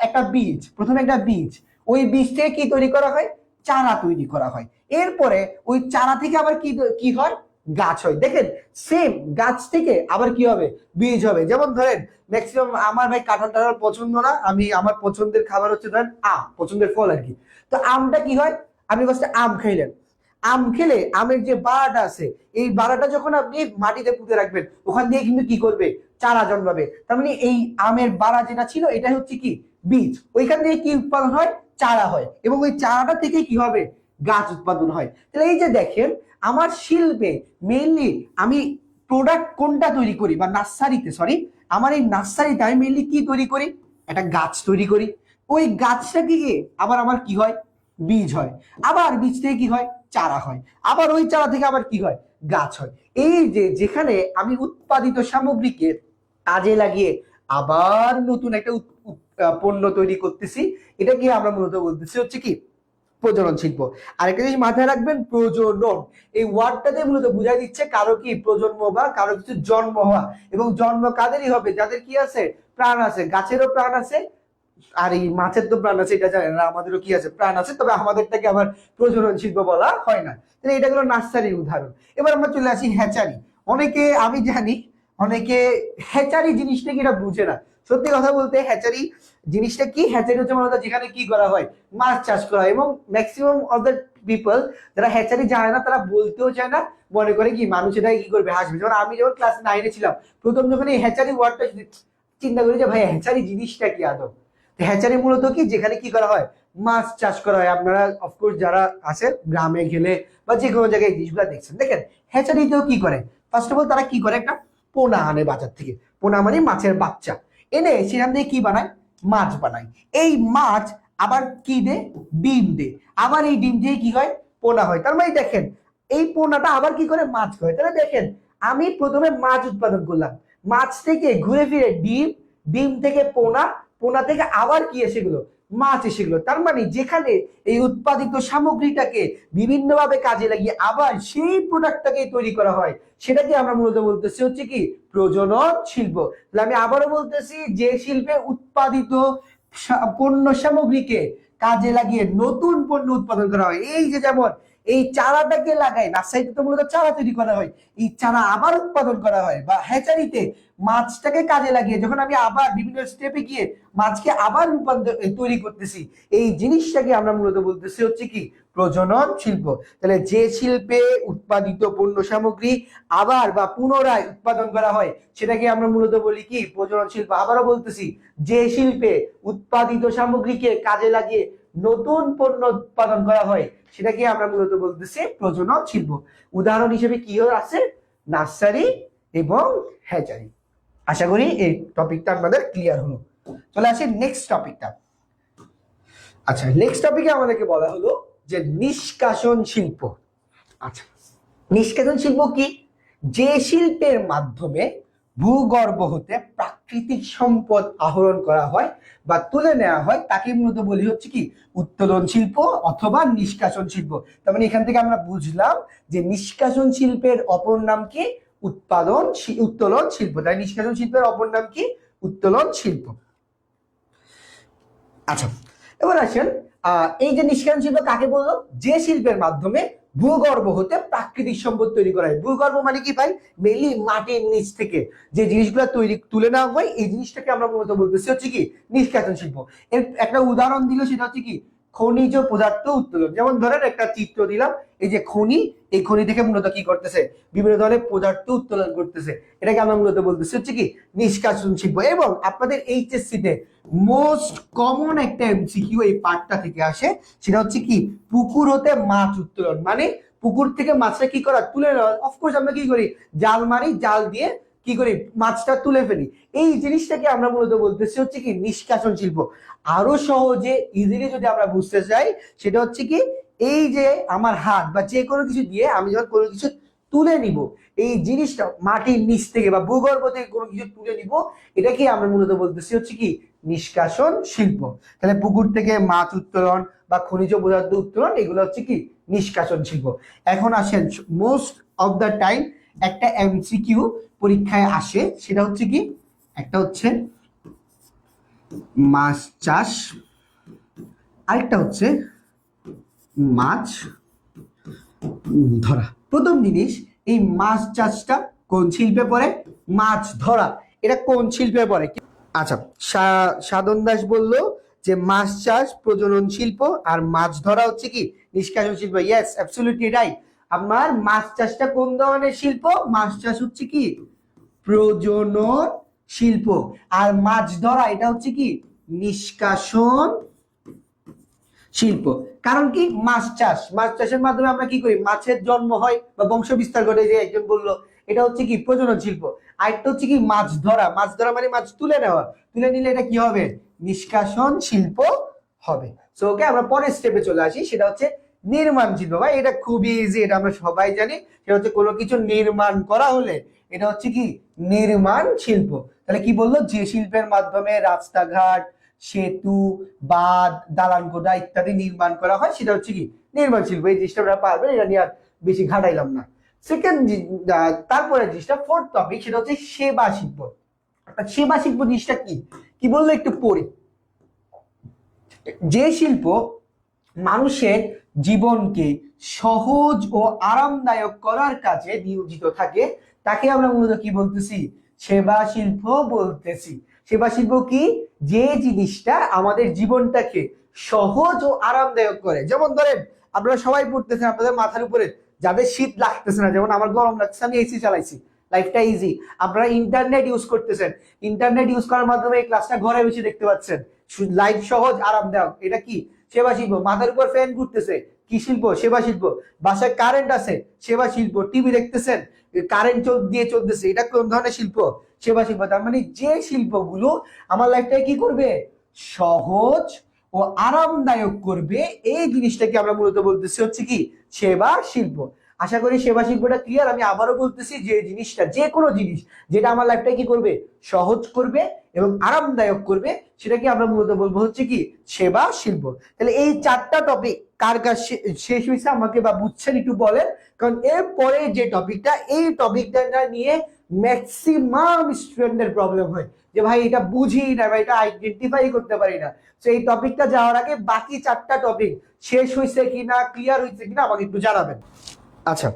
একটা বীজ, প্রথমে একটা বীজ, ওই বীজ থেকে কি তৈরি করা হয়, চারা তৈরি করা হয়। এরপরে ওই চারা থেকে আবার কি কি হয়, গাছ হয়। দেখেন সেম গাছ থেকে আবার কি হবে, বীজ হবে। যেমন ধরেন ম্যাক্সিমাম আমার ভাই কাঁঠাল টাঠাল পছন্দ না, আমি আমার পছন্দের খাবার হচ্ছে ধরেন আম, পছন্দের ফল আর কি। তো আমটা কি হয়, আপনি ফার্স্টে আম খাইলেন, আম খেলে আমের যে বাড়াটা আছে এই বাড়াটা যখন আপনি মাটিতে পুঁতে রাখবেন ওখান দিয়ে কিন্তু কি করবে, চারা জন্মাবে। তার মানে এই আমের বাড়া যেটা ছিল এটা হচ্ছে কি বীজ, ওইখান থেকে কি উৎপাদন হয়, চারা হয়, এবং ওই চারাটা থেকে কি হবে, গাছ উৎপাদন হয়। তাহলে এই যে দেখেন আমার শিল্পে মেইনলি আমি প্রোডাক্ট কোনটা তৈরি করি, বা নার্সারিতে সরি আমার এই নার্সারিতে আমি মেইনলি কি তৈরি করি, একটা গাছ তৈরি করি। ওই গাছটা গিয়ে আবার আমার কি হয়, বীজ হয়, আবার বীজ থেকে কি হয়, চারা হয়, আবার ওই চারা থেকে আবার কি হয়, গাছ হয়। এই যে যেখানে আমি উৎপাদিত সামগ্রীকে কাজে লাগিয়ে আবার নতুন একটা পণ্য তৈরি করতেছি, এটাকে আমরা মূলত বলতেছি হচ্ছে কি প্রজনন শিল্প। আরেকটা জিনিস মাথায় রাখবেন, প্রজনন এই ওয়ার্ডটাতে মূলত বোঝাই দিচ্ছে কারো কি প্রজন্ম বা কারো কিছু জন্ম হওয়া, এবং জন্ম কাদেরই হবে, যাদের কি আছে, প্রাণ আছে, গাছেরও প্রাণ আছে, আর এই মাছের তো প্রাণ আছে এটা জানেন না, আমাদেরও কি আছে, প্রাণ আছে, তবে আমাদেরটাকে আবার প্রজনন শিল্প বলা হয় না। তাহলে এটা হলো নার্সারির উদাহরণ। এবার আমরা চলে আসি হ্যাচারি। অনেকে আমি জানি অনেকে হ্যাচারি জিনিসটা কি এটা বুঝে না। সত্যি কথা বলতে হ্যাচারি জিনিসটা কি, হ্যাচারি হচ্ছে মূলত যেখানে কি করা হয়, মাছ চাষ করা হয়, এবং ম্যাক্সিমাম অফ দ্য পিপল যারা হ্যাচারি জানে না তারা বলতেও চায় না, মনে করে কি মানুষ এটা কি করবে, হাসবে। যেমন আমি যখন ক্লাস 9-এ ছিলাম প্রথম যখন এই হ্যাচারি ওয়ার্ডটা চিন্তা করি যে ভাই হ্যাচারি জিনিসটা কি আদৌ। হ্যাচারি মূলত কি, যেখানে কি করা হয়, মাছ চাষ করা হয়। আপনারা অফকোর্স যারা আছে গ্রামে গেলে বা যে কোনো জায়গায় জিনিসগুলো দেখছেন, দেখেন হ্যাচারিতেও কি করে, ফার্স্ট অফ অল তারা কি করে, একটা পোনা আনে বাজার থেকে, পোনা মানে মাছের বাচ্চা এনে সেখান থেকে কি বানায়, মাছ বানায়। এই মাছ আবার কি দে, ডিম দে, আবার এই ডিম দিয়ে কি হয়, পোনা হয়। তার মানে দেখেন এই পোনাটা আবার কি করে, মাছ হয়। তাহলে দেখেন আমি প্রথমে মাছ উৎপাদন করলাম, মাছ থেকে ঘুরে ফিরে ডিম, ডিম থেকে পোনা, পোনা থেকে আবার কি এসে গেলো, মাছ এসে গেলো। তার মানে যেখানে এই উৎপাদিত সামগ্রীটাকে বিভিন্নভাবে কাজে লাগিয়ে আবার সেই প্রোডাক্টটাকে তৈরি করা হয় সেটাকে আমরা মূলত বলতেছি হচ্ছে কি প্রজনন শিল্প। তাহলে আমি আবারও বলতেছি, যে শিল্পে উৎপাদিত পণ্য সামগ্রীকে কাজে লাগিয়ে নতুন পণ্য উৎপাদন করা হয়, এই যে যেমন এই চারাটাকে লাগায় নার্সারিতে তো মূলত চারা তৈরি করা হয়, এই চারা আবার উৎপাদন করা হয়, বা হ্যাচারিতে মাছটাকে কাজে লাগিয়ে যখন আমি আবার বিভিন্ন স্টেপে গিয়ে মাছকে আবার রূপান্তর তৈরি করতেছি, এই জিনিসটাকে আমরা মূলত বলতেছি হচ্ছে কি প্রজনন শিল্প। তাহলে যে শিল্পে উৎপাদিত পণ্য সামগ্রী আবার বা পুনরায় উৎপাদন করা হয় সেটাকে আমরা মূলত বলি কি প্রজনন শিল্প। আবারও বলতেছি, যে শিল্পে উৎপাদিত সামগ্রীকে কাজে লাগিয়ে নতুন পণ্য উৎপাদন করা হয় সেটাকে আমরা মূলত বলতেছি প্রজনন শিল্প। উদাহরণ হিসেবে কি আছে, নার্সারি এবং হ্যাচারি। আশা করি এই টপিকটা আমাদের ক্লিয়ার হলো। চলে আসি নেক্সট টপিকটা। আচ্ছা নেক্সট টপিকে আমাদেরকে বলা হলো যে নিষ্কাশন শিল্প। আচ্ছা নিষ্কাশন শিল্প কি, যে শিল্পের মাধ্যমে ভূগর্ভ হতে প্রাকৃতিক সম্পদ আহরণ করা হয় বা তুলে নেওয়া হয় তাকে মূলত বলি হচ্ছে কি উত্তোলন শিল্প অথবা নিষ্কাশন শিল্প। তার মানে এখান থেকে আমরা বুঝলাম যে নিষ্কাশন শিল্পের অপর নাম কি উত্তোলন শিল্প। তাই নিষ্কাশন শিল্পের অপর নাম কি উত্তোলন শিল্প। আচ্ছা এবার আসেন এই যে নিষ্কাশন শিল্প কাকে বললো? যে শিল্পের মাধ্যমে ভূগর্ভ হতে প্রাকৃতিক সম্পদ তৈরি করা হয়। ভূগর্ভ মানে কি ভাই? মেইনলি মাটির নিচ থেকে যে জিনিসগুলো তুলে নেওয়া হয়, এই জিনিসটাকে আমরা মূলত বলতেছি হচ্ছে কি নিষ্কাশন শিল্প। এর একটা উদাহরণ দিল, সেটা হচ্ছে কি খনিজ পদার্থ উত্তোলন। যেমন ধরেন একটা চিত্র দিলাম, এই যে খনি, এই খনি থেকে মূলত কি করতেছে? বিভিন্ন ধরনের পদার্থ উত্তোলন করতেছে, এটাকে আমরা মূলত বলতেছি হচ্ছে কি নিষ্কাশন শিল্প। এবং আপনাদের এইচএসসি তে মোস্ট কমন একটা এমসিকিউ এই পার্টটা থেকে আসে, সেটা হচ্ছে কি পুকুর হতে মাছ উত্তোলন। মানে পুকুর থেকে মাছটা কি করা? তুলে নেওয়া। অফকোর্স আমরা কি করি? জাল মারি, জাল দিয়ে কি করি? মাছটা তুলে ফেলি। এই জিনিসটাকে আমরা মূলত বলতেছি হচ্ছে কি নিষ্কাশন শিল্প। আরো সহজে ইজিলি যদি আমরা বুঝতে চাই, সেটা হচ্ছে কি এই যে আমার হাত বা যে কোনো কিছু দিয়ে আমি যখন কোনো কিছু তুলে নিব, এই জিনিসটা মাটির নিচ থেকে বা ভূগর্ভ থেকে কোনো কিছু তুলে নিব, এটাকে আমরা মূলত বলতেছি হচ্ছে কি নিষ্কাশন শিল্প। তাহলে পুকুর থেকে মাছ উত্তোলন বা খনিজ পদার্থ উত্তোলন, এগুলো হচ্ছে কি নিষ্কাশন শিল্প। এখন আসেন, মোস্ট অফ দ্য টাইম একটা এমসিকিউ পরীক্ষায় আসে, সেটা হচ্ছে কি একটা হচ্ছে মাছ চাষ, আরেকটা হচ্ছে মাছ ধরা। প্রথম জিনিস, এই মাছ চাষটা কোন শিল্পে পড়ে? মাছ ধরা এটা কোন শিল্পে পড়ে? আচ্ছা, সাধন দাস বলল যে মাছ চাষ প্রজনন শিল্প আর মাছ ধরা হচ্ছে কি নিষ্কাশন শিল্প। Yes, absolutely right. আমার মাছ চাষটা কোন ধরনের শিল্প? মাছ চাষ হচ্ছে কি প্রজনন শিল্প, আর মাছ ধরা এটা হচ্ছে কি নিষ্কাশন শিল্প। কারণ কি মাছ চাষের মাধ্যমে আমরা কি করি? মাছের জন্ম হয় বা বংশ বিস্তার ঘটে, যে একজন বললো, এটা হচ্ছে কি প্রজনন শিল্প। আরেকটা হচ্ছে কি মাছ ধরা মানে মাছ তুলে নেওয়া, তুলে নিলে এটা কি হবে? নিষ্কাশন শিল্প হবে। সো ওকে, আমরা পরের স্টেপে চলে আসি, সেটা হচ্ছে নির্মাণ শিল্প। ভাই এটা খুবই ইজি, এটা আমরা সবাই জানি। সেটা হচ্ছে কোনো কিছু নির্মাণ করা হলে এটা হচ্ছে কি নির্মাণ শিল্প। তাহলে কি বললো? যে শিল্পের মাধ্যমে রাস্তাঘাট, সেতু, বাঁধ, দালানকোঠা ইত্যাদি নির্মাণ করা হয়, সেটা হচ্ছে কি নির্মাণ শিল্প। এই জিনিসটা আমরা পারবেন, এটা নিয়ে আর বেশি ঘাটাইলাম না। সেকেন্ড, তারপরে জিনিসটা ফোর্থ টপিক, সেটা হচ্ছে সেবা শিল্প। সেবা শিল্প জিনিসটা কি কি বললো একটু পড়ি। যে শিল্প মানুষের জীবনকে সহজ ও আরামদায়ক করার কাজে নিয়োজিত থাকে, তাকে আমরা মূলত কি বলতেছি? সেবা শিল্প বলতেছি। সেবা শিল্প কি? যে জিনিসটা আমাদের জীবনটাকে সহজ ও আরামদায়ক করে। যেমন ধরেন আপনারা সবাই পড়তেছেন, আপনাদের মাথার উপরে যাদের শীত লাগতেছে না, যেমন আমার গরম লাগছে, আমি এসি চালাইছি, লাইফটা ইজি। আপনারা ইন্টারনেট ইউজ করতেছেন, ইন্টারনেট ইউজ করার মাধ্যমে এই ক্লাসটা ঘরে বসে দেখতে পাচ্ছেন। লাইফ সহজ আরামদায়ক, এটা কি সেবা শিল্প। মাথার উপর ফ্যান ঘুরতেছে, কি শিল্প? সেবা শিল্প। বাসায় কারেন্ট আছে, সেবা শিল্প। টিভি দেখতেছেন, কারেন্ট দিয়ে চলতেছে, এটা কোন ধরনের শিল্প? সেবা শিল্প। তার মানে যে শিল্পগুলো আমার লাইফটাকে কি করবে? সহজ ও আরামদায়ক করবে, এই জিনিসটাকে আমরা মূলত বলতেছি হচ্ছে কি সেবা শিল্প। আশা করি সেবা শিল্পটা ক্লিয়ার। আমি আবারও বলতেছি, যে জিনিসটা, যে কোনো জিনিস যেটা আমার লাইফটাকে কি করবে? সহজ করবে এবং আরামদায়ক করবে, সেটাকে আমরা মূলত বলবো হচ্ছে কি সেবা শিল্প। তাহলে এই চারটা টপিক কার কার শেষ হয়েছে আমাকে বা বুঝছেন একটু বলেন। কারণ এরপরে যে টপিকটা, এই টপিকটা নিয়ে ম্যাক্সিমাম স্টুডেন্টের প্রবলেম হয়, যে ভাই এটা বুঝি না বা এটা আইডেন্টিফাই করতে পারি না। তো এই টপিকটা যাওয়ার আগে বাকি চারটা টপিক শেষ হয়েছে কিনা, ক্লিয়ার হয়েছে কিনা আমাকে একটু জানাবেন। আচ্ছা,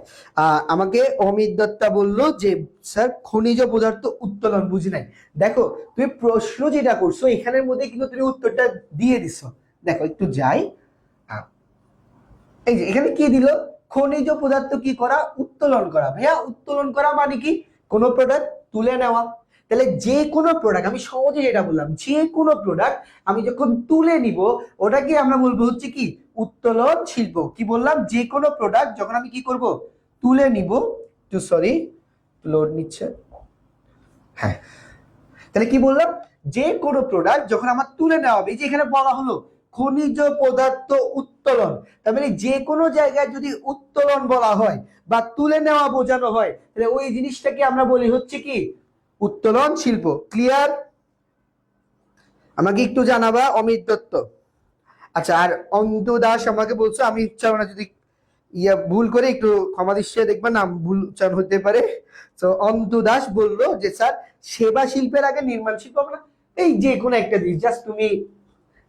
আমাকে অমিত দত্তা বললো যে স্যার খনিজ পদার্থ উত্তোলন বুঝি নাই। দেখো তুমি প্রশ্ন যেটা করছো এখানের মধ্যে কিন্তু তুমি উত্তরটা দিয়ে দিছো। দেখো একটু যাই, এই যে এখানে কি দিল? খনিজ পদার্থ কি করা? উত্তোলন করা। ভাইয়া উত্তোলন করা মানে কি? কোন প্রোডাক্ট তুলে নেওয়া। তাহলে যে কোনো প্রোডাক্ট, আমি সহজে যেটা বললাম, যে কোনো প্রোডাক্ট আমি যখন তুলে নিব, ওটাকে আমরা বলবো হচ্ছে কি উত্তোলন শিল্প। কি বললাম? যে কোনো প্রোডাক্ট যখন আমি কি করব? তুলে নিব। একটু সরি, লোড নিচ্ছে। হ্যাঁ, তাহলে কি বললাম? যে কোনো প্রোডাক্ট যখন আমার তুলে নেওয়া হবে, এই যে এখানে বলা হলো খনিজ পদার্থ উত্তোলন, তার মানে যে কোনো জায়গায় যদি উত্তোলন বলা হয় বা তুলে নেওয়া বোঝানো হয়, তাহলে ওই জিনিসটাকে আমরা বলি হচ্ছে কি উত্তোলন শিল্প। ক্লিয়ার? আমাকে একটু জানাবা অমিত দত্ত। আচ্ছা, আর অন্তু দাস আমাকে বলছো, আমি উচ্চারণ যদি ভুল করে একটু ক্ষমা দৃষ্টিতে দেখবেন, নাম ভুল উচ্চারণ হতে পারে। তো অন্তু দাস বললো যে স্যার সেবা শিল্পের আগে নির্মাণ শিল্প। এই যে কোনো একটা জিনিস জাস্ট তুমি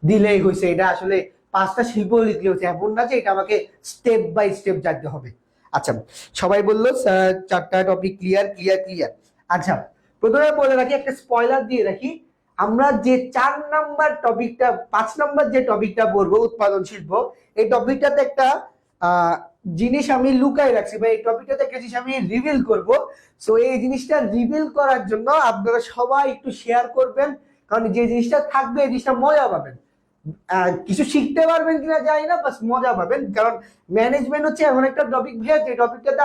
দিলেই হয়েছে, এটা আসলে 5টা শিল্প লিখলে হচ্ছে, এমন না যে এটা আমাকে স্টেপ বাই স্টেপ জানতে হবে। আচ্ছা, সবাই বললো 4টা টপিক ক্লিয়ার ক্লিয়ার ক্লিয়ার। আচ্ছা, প্রথমে বলে রাখি, একটা স্পয়লার দিয়ে রাখি, আমরা যে 4 নাম্বার টপিকটা, 5 নাম্বার যে টপিকটা পড়বো উৎপাদন শিল্প, এই টপিকটাতে একটা জিনিস আমি লুকাই রাখছি, বা এই টপিকটাতে একটা জিনিস আমি রিভিল করব। সো এই জিনিসটা রিভিল করার জন্য আপনারা সবাই একটু শেয়ার করবেন, কারণ যে জিনিসটা থাকবে এই জিনিসটা মজা পাবেন। কিছু শিখতে পারবেন কিনা জানি না, বাস মজা পাবেন। কারণ ম্যানেজমেন্ট হচ্ছে এমন একটা টপিক ভাইয়া, যে টপিকটাতে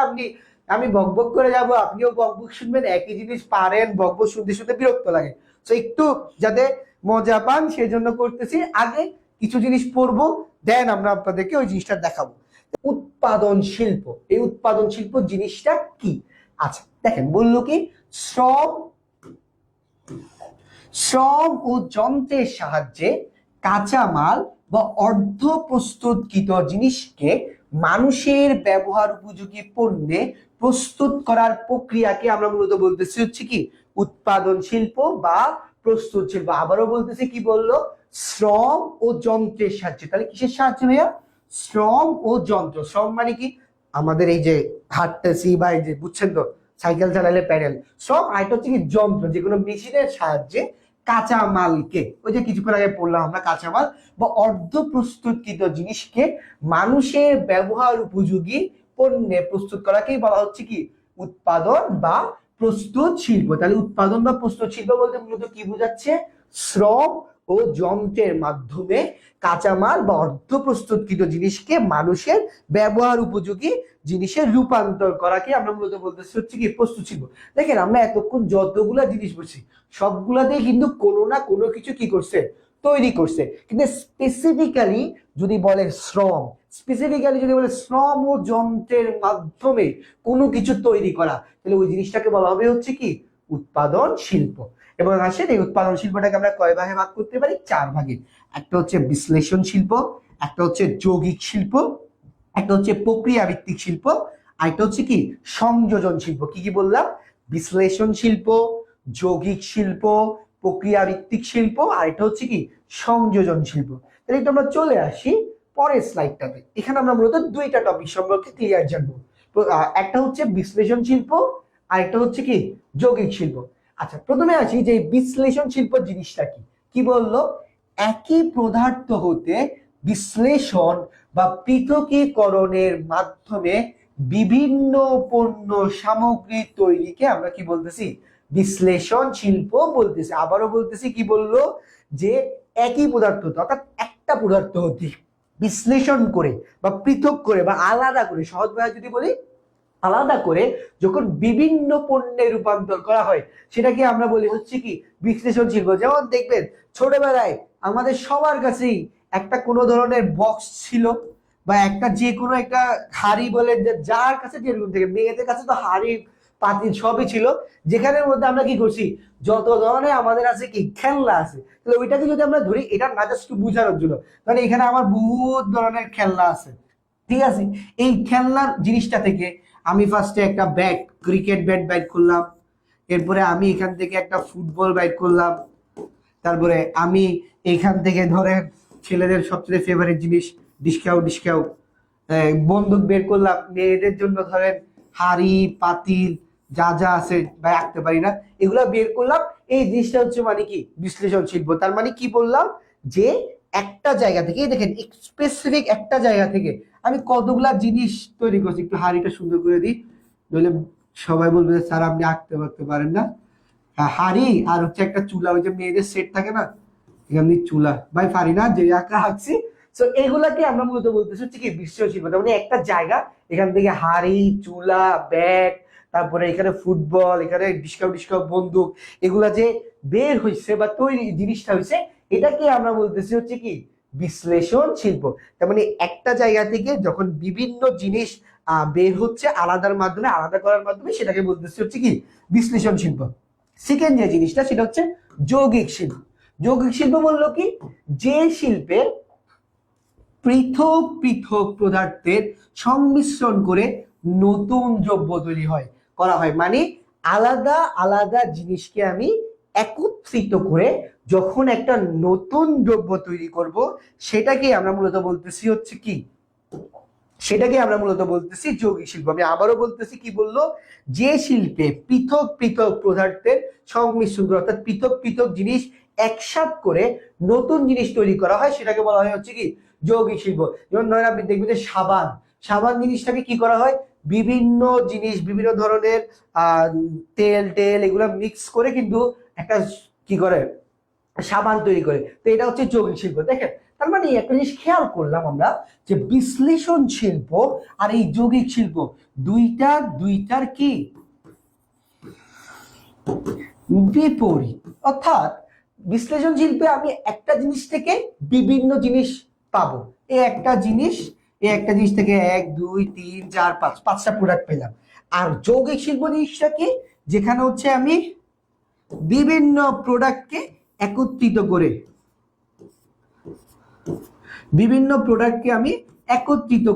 আমি বকবক করে যাব, আপনিও বকবক শুনবেন, একই জিনিস পারেন, বকবক শুনতে শুনতে বিরক্ত লাগে। তো একটু যাতে মজা পান সেই জন্য করতেছি, আগে কিছু জিনিস পড়বো, দেন আমরা আপনাদেরকে ওই জিনিসটা দেখাবো। উৎপাদন শিল্প, এই উৎপাদন শিল্প জিনিসটা কি? আচ্ছা দেখেন, বললো কি শ্রম ও যন্ত্রের সাহায্যে কাঁচামাল বা অর্ধ প্রস্তুতকৃত জিনিসকে মানুষের ব্যবহার উপযোগী পণ্যে প্রস্তুত করার প্রক্রিয়াকে আমরা মূলত বলতেছি হচ্ছে কি উৎপাদন শিল্প বা প্রস্তুত শিল্প। আবারও বলতেছি, কি বললো, শ্রম ও যন্ত্রের সাহায্যে। তাহলে কিসের সাহায্যে ভাইয়া? শ্রম ও যন্ত্র। শ্রম মানে কি? আমাদের এই যে হাঁটতেছি বা এই যে বুঝছেন তো, সাইকেল চালালে প্যাডেল। শ্রম আর এটা হচ্ছে কি যন্ত্র, যে কোনো মেশিনের সাহায্যে কাঁচামালকে, ওই যে কিছুক্ষণ আগে পড়লাম আমরা, কাঁচামাল বা অর্ধ প্রস্তুতকৃত জিনিসকে মানুষের ব্যবহার উপযোগী পণ্যে প্রস্তুত করাকেই বলা হচ্ছে কি উৎপাদন বা প্রস্তুত শিল্প। তাহলে উৎপাদন বা প্রস্তুত শিল্প বলতে মূলত কি বোঝাচ্ছে? শ্রম ও যন্ত্রের মাধ্যমে কাঁচামাল বা অর্ধ প্রস্তুতকৃত জিনিসকে মানুষের ব্যবহার উপযোগী জিনিসের রূপান্তর করাকে আমরা মূলত বলতেছি হচ্ছে কি প্রস্তুত শিল্প। দেখেন, আমরা এতক্ষণ যতগুলা জিনিস বলছি সবগুলাতেই কিন্তু কোনো না কোনো কিছু কি করছে, তৈরি করছে। কিন্তু স্পেসিফিক্যালি যদি বলে শ্রম ও যন্ত্রের মাধ্যমে কোনো কিছু তৈরি করা, তাহলে ওই জিনিসটাকে বলা হবে হচ্ছে কি উৎপাদন শিল্প। এবং আসেন, এই উৎপাদন শিল্পটাকে আমরা কয় ভাগে ভাগ করতে পারি? 4 ভাগে। একটা হচ্ছে বিশ্লেষণ শিল্প, একটা হচ্ছে যৌগিক শিল্প, একটা হচ্ছে প্রক্রিয়া ভিত্তিক শিল্প, আর একটা হচ্ছে কি সংযোজন শিল্প। কি কি বললাম? বিশ্লেষণ শিল্প, যৌগিক শিল্প, প্রক্রিয়া ভিত্তিক শিল্প, আর এটা হচ্ছে কি সংযোজন শিল্প। তাহলে একটু আমরা চলে আসি পরের স্লাইডটাতে। এখানে আমরা মূলত 2টা টপিক সম্পর্কে ক্লিয়ার জানবো। একটা হচ্ছে বিশ্লেষণ শিল্প, আর একটা হচ্ছে কি যৌগিক শিল্প। আচ্ছা, প্রথমে আসি যে বিশ্লেষণ শিল্প জিনিসটা কি। কি বললো? একই পদার্থ হতে বিশ্লেষণ বা পৃথকীকরণের মাধ্যমে বিভিন্ন পণ্য সামগ্রী তৈরিকে আমরা কি বলতেছি? বিশ্লেষণ শিল্প বলতেছি। আবারও বলতেছি, কি বললো? যে একই পদার্থ, অর্থাৎ একটা পদার্থ হতে বিশ্লেষণ করে বা পৃথক করে বা আলাদা করে, সহজ ভাবে যদি বলি আলাদা করে যখন বিভিন্ন পণ্যে রূপান্তর করা হয়, সেটাকে আমরা বলি হচ্ছে কি বিশ্লেষণ শিল্প। যেমন দেখবেন ছোটবেলায় আমাদের সবার কাছেই একটা কোনো ধরনের বক্স ছিল, বা একটা যে কোনো একটা হাড়ি বলে, যার কাছে যেরকম থেকে, মেয়েদের কাছে তো হাড়ি পাতিল সবই ছিল, যেখানের মধ্যে আমরা কি করছি, যত ধরনের আমাদের আছে কি খেলনা আছে। তাহলে ওইটাকে যদি আমরা ধরি, এটা না জাস্ট বুঝানোর জন্য, তাহলে এখানে আমার বহুত ধরনের খেলনা আছে, ঠিক আছে? এই খেলনার জিনিসটা থেকে আমি ফার্স্টে একটা ব্যাট, ক্রিকেট ব্যাট বাইট করলাম, এরপরে আমি এখান থেকে একটা ফুটবল বাইট করলাম, তারপরে আমি এখান থেকে ধরে ছেলেদের সবচেয়ে ফেভারিট জিনিস ডিসকাউ বন্দুক বের করলাম, মেয়েদের জন্য ধরেন হাড়ি পাতিল যা যা আছে বা রাখতে পারি না, এগুলা বের করলাম। এই জিনিসটা হচ্ছে মানে কি বিশ্লেষণ শিল্প। তার মানে কি বললাম? যে একটা জায়গা থেকে, দেখেন স্পেসিফিক একটা জায়গা থেকে আমি কতগুলা জিনিস তৈরি করছি। একটু হাড়িটা সুন্দর করে দিই, নইলে সবাই বলবে স্যার আপনি আঁকতে পারতে পারেন না। হাড়ি আর হচ্ছে একটা চুলা, ওই যে মেয়েদের সেট থাকে না, এমনি চুলা ভাই পারি না, যে আঁকা আঁকছি। তো এগুলাকে আমরা মূলত বলতেছি হচ্ছে কি বিশ্লেষণ শিল্প। তার মানে একটা জায়গা, এখান থেকে হাড়ি চুলা ব্যাট, তারপরে এখানে ফুটবল, এখানে ডিসকাউ বন্দুক, এগুলা যে বের হয়েছে বা তৈরি জিনিসটা হয়েছে, এটাকে আমরা বলতেছি হচ্ছে কি বিশ্লেষণ শিল্প। তার মানে একটা জায়গা থেকে যখন বিভিন্ন জিনিস বের হচ্ছে আলাদার মাধ্যমে, আলাদা করার মাধ্যমে, সেটাকে বলতেছি হচ্ছে কি বিশ্লেষণ শিল্প। সেকেন্ড যে জিনিসটা, সেটা হচ্ছে যৌগিক শিল্প। যৌগিক শিল্প বললো কি, যে শিল্পে পৃথক পৃথক পদার্থের সংমিশ্রণ করে নতুন দ্রব্য তৈরি করা হয়। মানে আলাদা আলাদা জিনিসকে আমি একত্রিত করে যখন একটা নতুন দ্রব্য তৈরি করব, সেটাকে আমরা মূলত বলতেছি হচ্ছে কি, সেটাকে আমরা মূলত বলতেছি যৌগিক শিল্প। আমি আবারও বলতেছি, কি বললো, যে শিল্পে পৃথক পৃথক পদার্থের সংমিশ্রণ, অর্থাৎ পৃথক পৃথক জিনিস একসাথ করে নতুন জিনিস তৈরি করা হয়, সেটাকে বলা হয় হচ্ছে কি যৌগিক শিল্প। যেমন ধরেন আপনি দেখবেন যে সাবান, সাবান জিনিসটাকে কি করা হয়, বিভিন্ন জিনিস, বিভিন্ন ধরনের তেল টেল এগুলো মিক্স করে কিন্তু একটা কি করে সাবান তৈরি করে। তো এটা হচ্ছে যৌগিক শিল্প। দেখেন, তার মানে একটা জিনিস খেয়াল করলাম আমরা, যে বিশ্লেষণ শিল্প আর এই যৌগিক শিল্প দুইটার কি বিপরীত। অর্থাৎ বিশ্লেষণ শিল্পে আমি একটা জিনিস থেকে বিভিন্ন জিনিস পাবো, এই একটা জিনিস থেকে 1 2 3 4 5 5টা প্রোডাক্ট পেলাম। আর যৌগিক শিল্প জিনিসটা কি, যেখানে হচ্ছে আমি বিভিন্ন প্রোডাক্টকে একত্রিত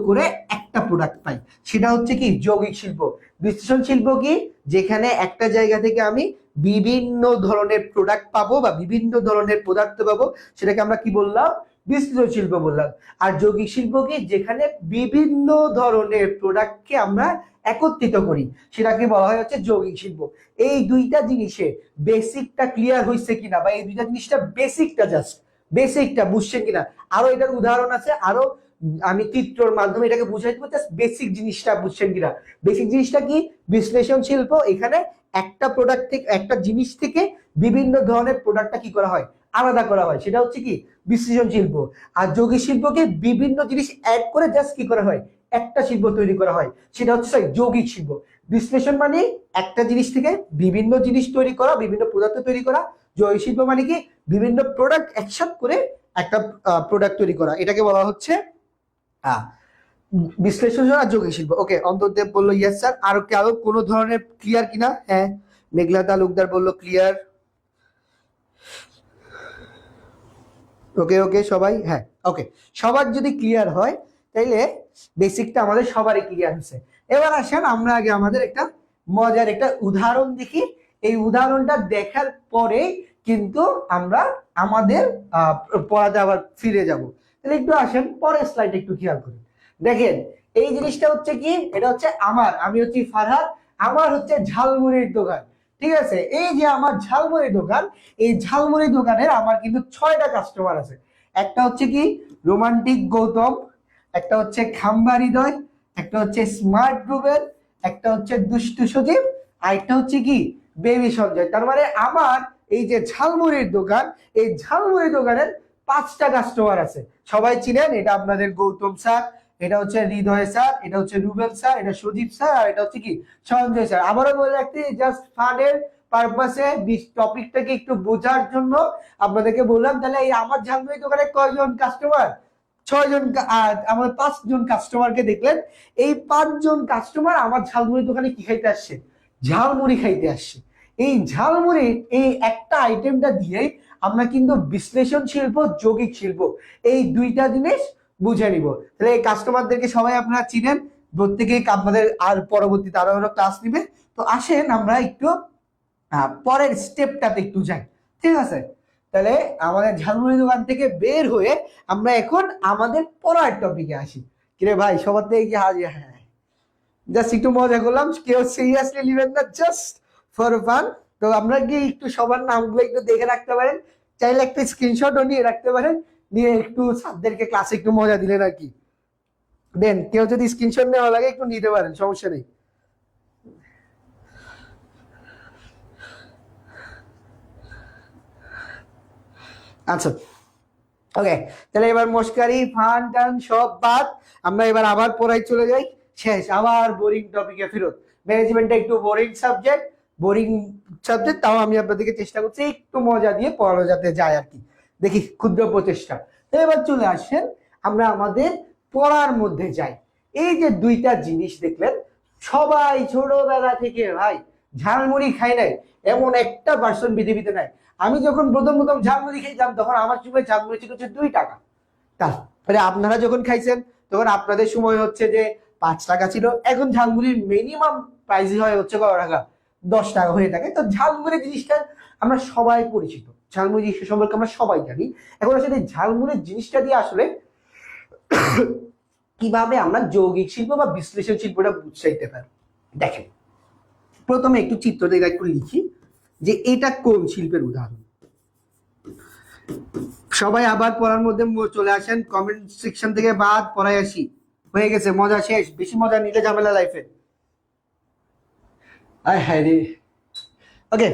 করে একটা প্রোডাক্ট পাই, সেটা হচ্ছে কি যৌগিক শিল্প। বিশ্লেষণ শিল্প কি, যেখানে একটা জায়গা থেকে আমি বিভিন্ন ধরনের প্রোডাক্ট পাবো বা বিভিন্ন ধরনের পদার্থ পাবো, সেটাকে আমরা কি বললাম, বিশ্লেষণ শিল্প বললাম। আর যৌগিক শিল্প কি, যেখানে বিভিন্ন ধরনের প্রোডাক্টকে আমরা একত্রিত করি, সেটাকে বলা হয় হচ্ছে যৌগিক শিল্প। এই দুইটা জিনিসে বেসিকটা ক্লিয়ার হয়েছে কিনা, বা এই দুইটা জিনিসটা বেসিকটা বুঝছেন কিনা। আরো এটার উদাহরণ আছে, আরো আমি চিত্রের মাধ্যমে এটাকে বুঝাই দেবো, জাস্ট বেসিক জিনিসটা বুঝছেন কিনা। বেসিক জিনিসটা কি, বিশ্লেষণ শিল্প, এখানে একটা প্রোডাক্ট থেকে, একটা জিনিস থেকে বিভিন্ন ধরনের প্রোডাক্টটা কি করা হয়, আলাদা করা হয়, সেটা হচ্ছে কি বিশ্লেষণ শিল্প। আর যৌগিক শিল্পকে বিভিন্ন জিনিস অ্যাড করে জাস্ট কি করা হয়, একটা শিল্প তৈরি করা হয়, সেটা হচ্ছে যৌগিক শিল্প। বিশ্লেষণ মানে একটা জিনিস থেকে বিভিন্ন জিনিস তৈরি করা, বিভিন্ন পদার্থ তৈরি করা। যৌগিক শিল্প মানে কি, বিভিন্ন প্রোডাক্ট একসাথে করে একটা প্রোডাক্ট তৈরি করা, এটাকে বলা হচ্ছে বিশ্লেষণ আর যৌগিক শিল্প। ওকে, অন্তর্দেব বললো ইয়েস স্যার। আরো কোনো ধরনের ক্লিয়ার কিনা? হ্যাঁ, মেঘলা তালুকদার বললো ক্লিয়ার। ওকে সবাই, হ্যাঁ ওকে, সবার যদি ক্লিয়ার হয় তাইলে বেসিকটা আমাদের সবারই ক্লিয়ার হচ্ছে। এবার আসেন আমরা আগে আমাদের একটা মজার একটা উদাহরণ দেখি। এই উদাহরণটা দেখার পরে কিন্তু আমরা আমাদের পড়াতে আবার ফিরে যাব। তাহলে একটু আসেন পরের স্লাইড একটু খেয়াল করি। দেখেন, এই জিনিসটা হচ্ছে কি, এটা হচ্ছে আমি হচ্ছি ফারহাদ, আমার হচ্ছে ঝালমুড়ির দোকান। ঠিক আছে, এই যে আমার ঝালমুড়ি দোকান, এই ঝালমুড়ি দোকানের আমার কিন্তু 6টা কাস্টমার আছে। একটা হচ্ছে কি রোমান্টিক গৌতম, একটা হচ্ছে খাম্বা হৃদয়, একটা হচ্ছে স্মার্ট রুবেল, একটা হচ্ছে দুষ্টু সজীব, আর একটা হচ্ছে কি বেবি সঞ্জয়। তার মানে আমার এই যে ঝালমুড়ির দোকান, এই ঝালমুড়ি দোকানের 5টা কাস্টমার আছে। সবাই চিনেন, এটা আপনাদের গৌতম স্যার, এটা হচ্ছে হৃদয় স্যার, এটা হচ্ছে রুবেল স্যার, এটা সজীব স্যার, আর এটা হচ্ছে কি সঞ্জয় স্যার। আবারও বলে রাখতে, জাস্ট ফানের পারপাসে টপিকটাকে একটু বোঝার জন্য আপনাদেরকে বললাম। তাহলে এই আমার ঝালমুড়ি দোকানে কয়জন কাস্টমার? 6জন। আমার 5জন কাস্টমারকে দেখলেন, এই 5জন কাস্টমার আমার ঝালমুড়ি দোকানে কি খাইতে আসছে, ঝালমুড়ি খাইতে আসছে। এই ঝালমুড়ির এই একটা আইটেমটা দিয়ে আমরা কিন্তু বিশ্লেষণ শিল্প, যৌগিক শিল্প, এই দুইটা জিনিস বুঝে নিব। তাহলে এই কাস্টমারদেরকে সবাই আপনারা চিনেন, প্রত্যেকেই আপনাদের আর পরবর্তীতে আরো ক্লাস নিবে। তো আসেন আমরা একটু পরের স্টেপটাতে একটু যাই, ঠিক আছে? তাহলে আমাদের ঝালমুড়ি দোকান থেকে বের হয়ে আমরা এখন আমাদের পড়ার টপিকে আসি। কিরে ভাই, সবার থেকে কি হাজির? হ্যাঁ, জাস্ট একটু মজা করলাম, কেউ সিরিয়াসলি নেবেন না, জাস্ট ফর ফান। তো আমরা গিয়ে একটু সবার নামগুলো একটু দেখে রাখতে পারেন, চাইলে একটা স্ক্রিনশটও নিয়ে রাখতে পারেন, নিয়ে একটু স্যারদেরকে ক্লাসে একটু মজা দিলেন আর কি। দেন কেউ যদি স্ক্রিনশট নেওয়া লাগে একটু নিতে পারেন, সমস্যা নেই। আচ্ছা, ওকে, তাহলে এবার মস্কারি ফান টান সব বাদ, আমরা এবার আবার পড়াই চলে যাই। শেষ, আবার বোরিং টপিকে ফেরত। ম্যানেজমেন্টটা একটু বোরিং সাবজেক্ট, তাও আমি আপনাদেরকে চেষ্টা করছি একটু মজা দিয়ে পড়ানো যাতে যায় আর কি, দেখি ক্ষুদ্র প্রচেষ্টা। তো এবার চলে আসেন আমরা আমাদের পড়ার মধ্যে যাই। এই যে দুইটা জিনিস দেখলেন, সবাই ছোটবেলা থেকে ভাই ঝালমুড়ি খাই নাই এমন একটা পার্সন পৃথিবীতে নাই। আমি যখন প্রথম ঝালমুড়ি খাইতাম, তখন আমার সময় ঝালমুড়ি ছিল হচ্ছে 2 টাকা। তারপরে আপনারা যখন খাইছেন, তখন আপনাদের সময় হচ্ছে যে 5 টাকা ছিল। এখন ঝালমুড়ির মিনিমাম প্রাইস হয় হচ্ছে কত টাকা? 10 টাকা হয়ে থাকে। তো ঝালমুড়ি জিনিসটা আমরা সবাই পরিচিত, ঝালমুড়ি জিনিসটা সম্পর্কে আমরা সবাই জানি। এখন আসলে ঝালমুড়ির জিনিসটা দিয়ে আসলে কিভাবে আমরা যৌগিক শিল্প বা বিশ্লেষণ শিল্পটা বুঝাইতে পারি। দেখেন, প্রথমে একটু চিত্র দিয়ে একটু লিখি যে এটা কোন শিল্পের উদাহরণ। সবাই আবার পড়ার মধ্যে চলে আসেন, কমেন্ট সেকশন থেকে বাদ পড়ায় আসি। হয়ে গেছে, মজা শেষ, বেশি মজা নিলে ঝামেলা লাইফে। আয় হ্যাঁ রে। ওকে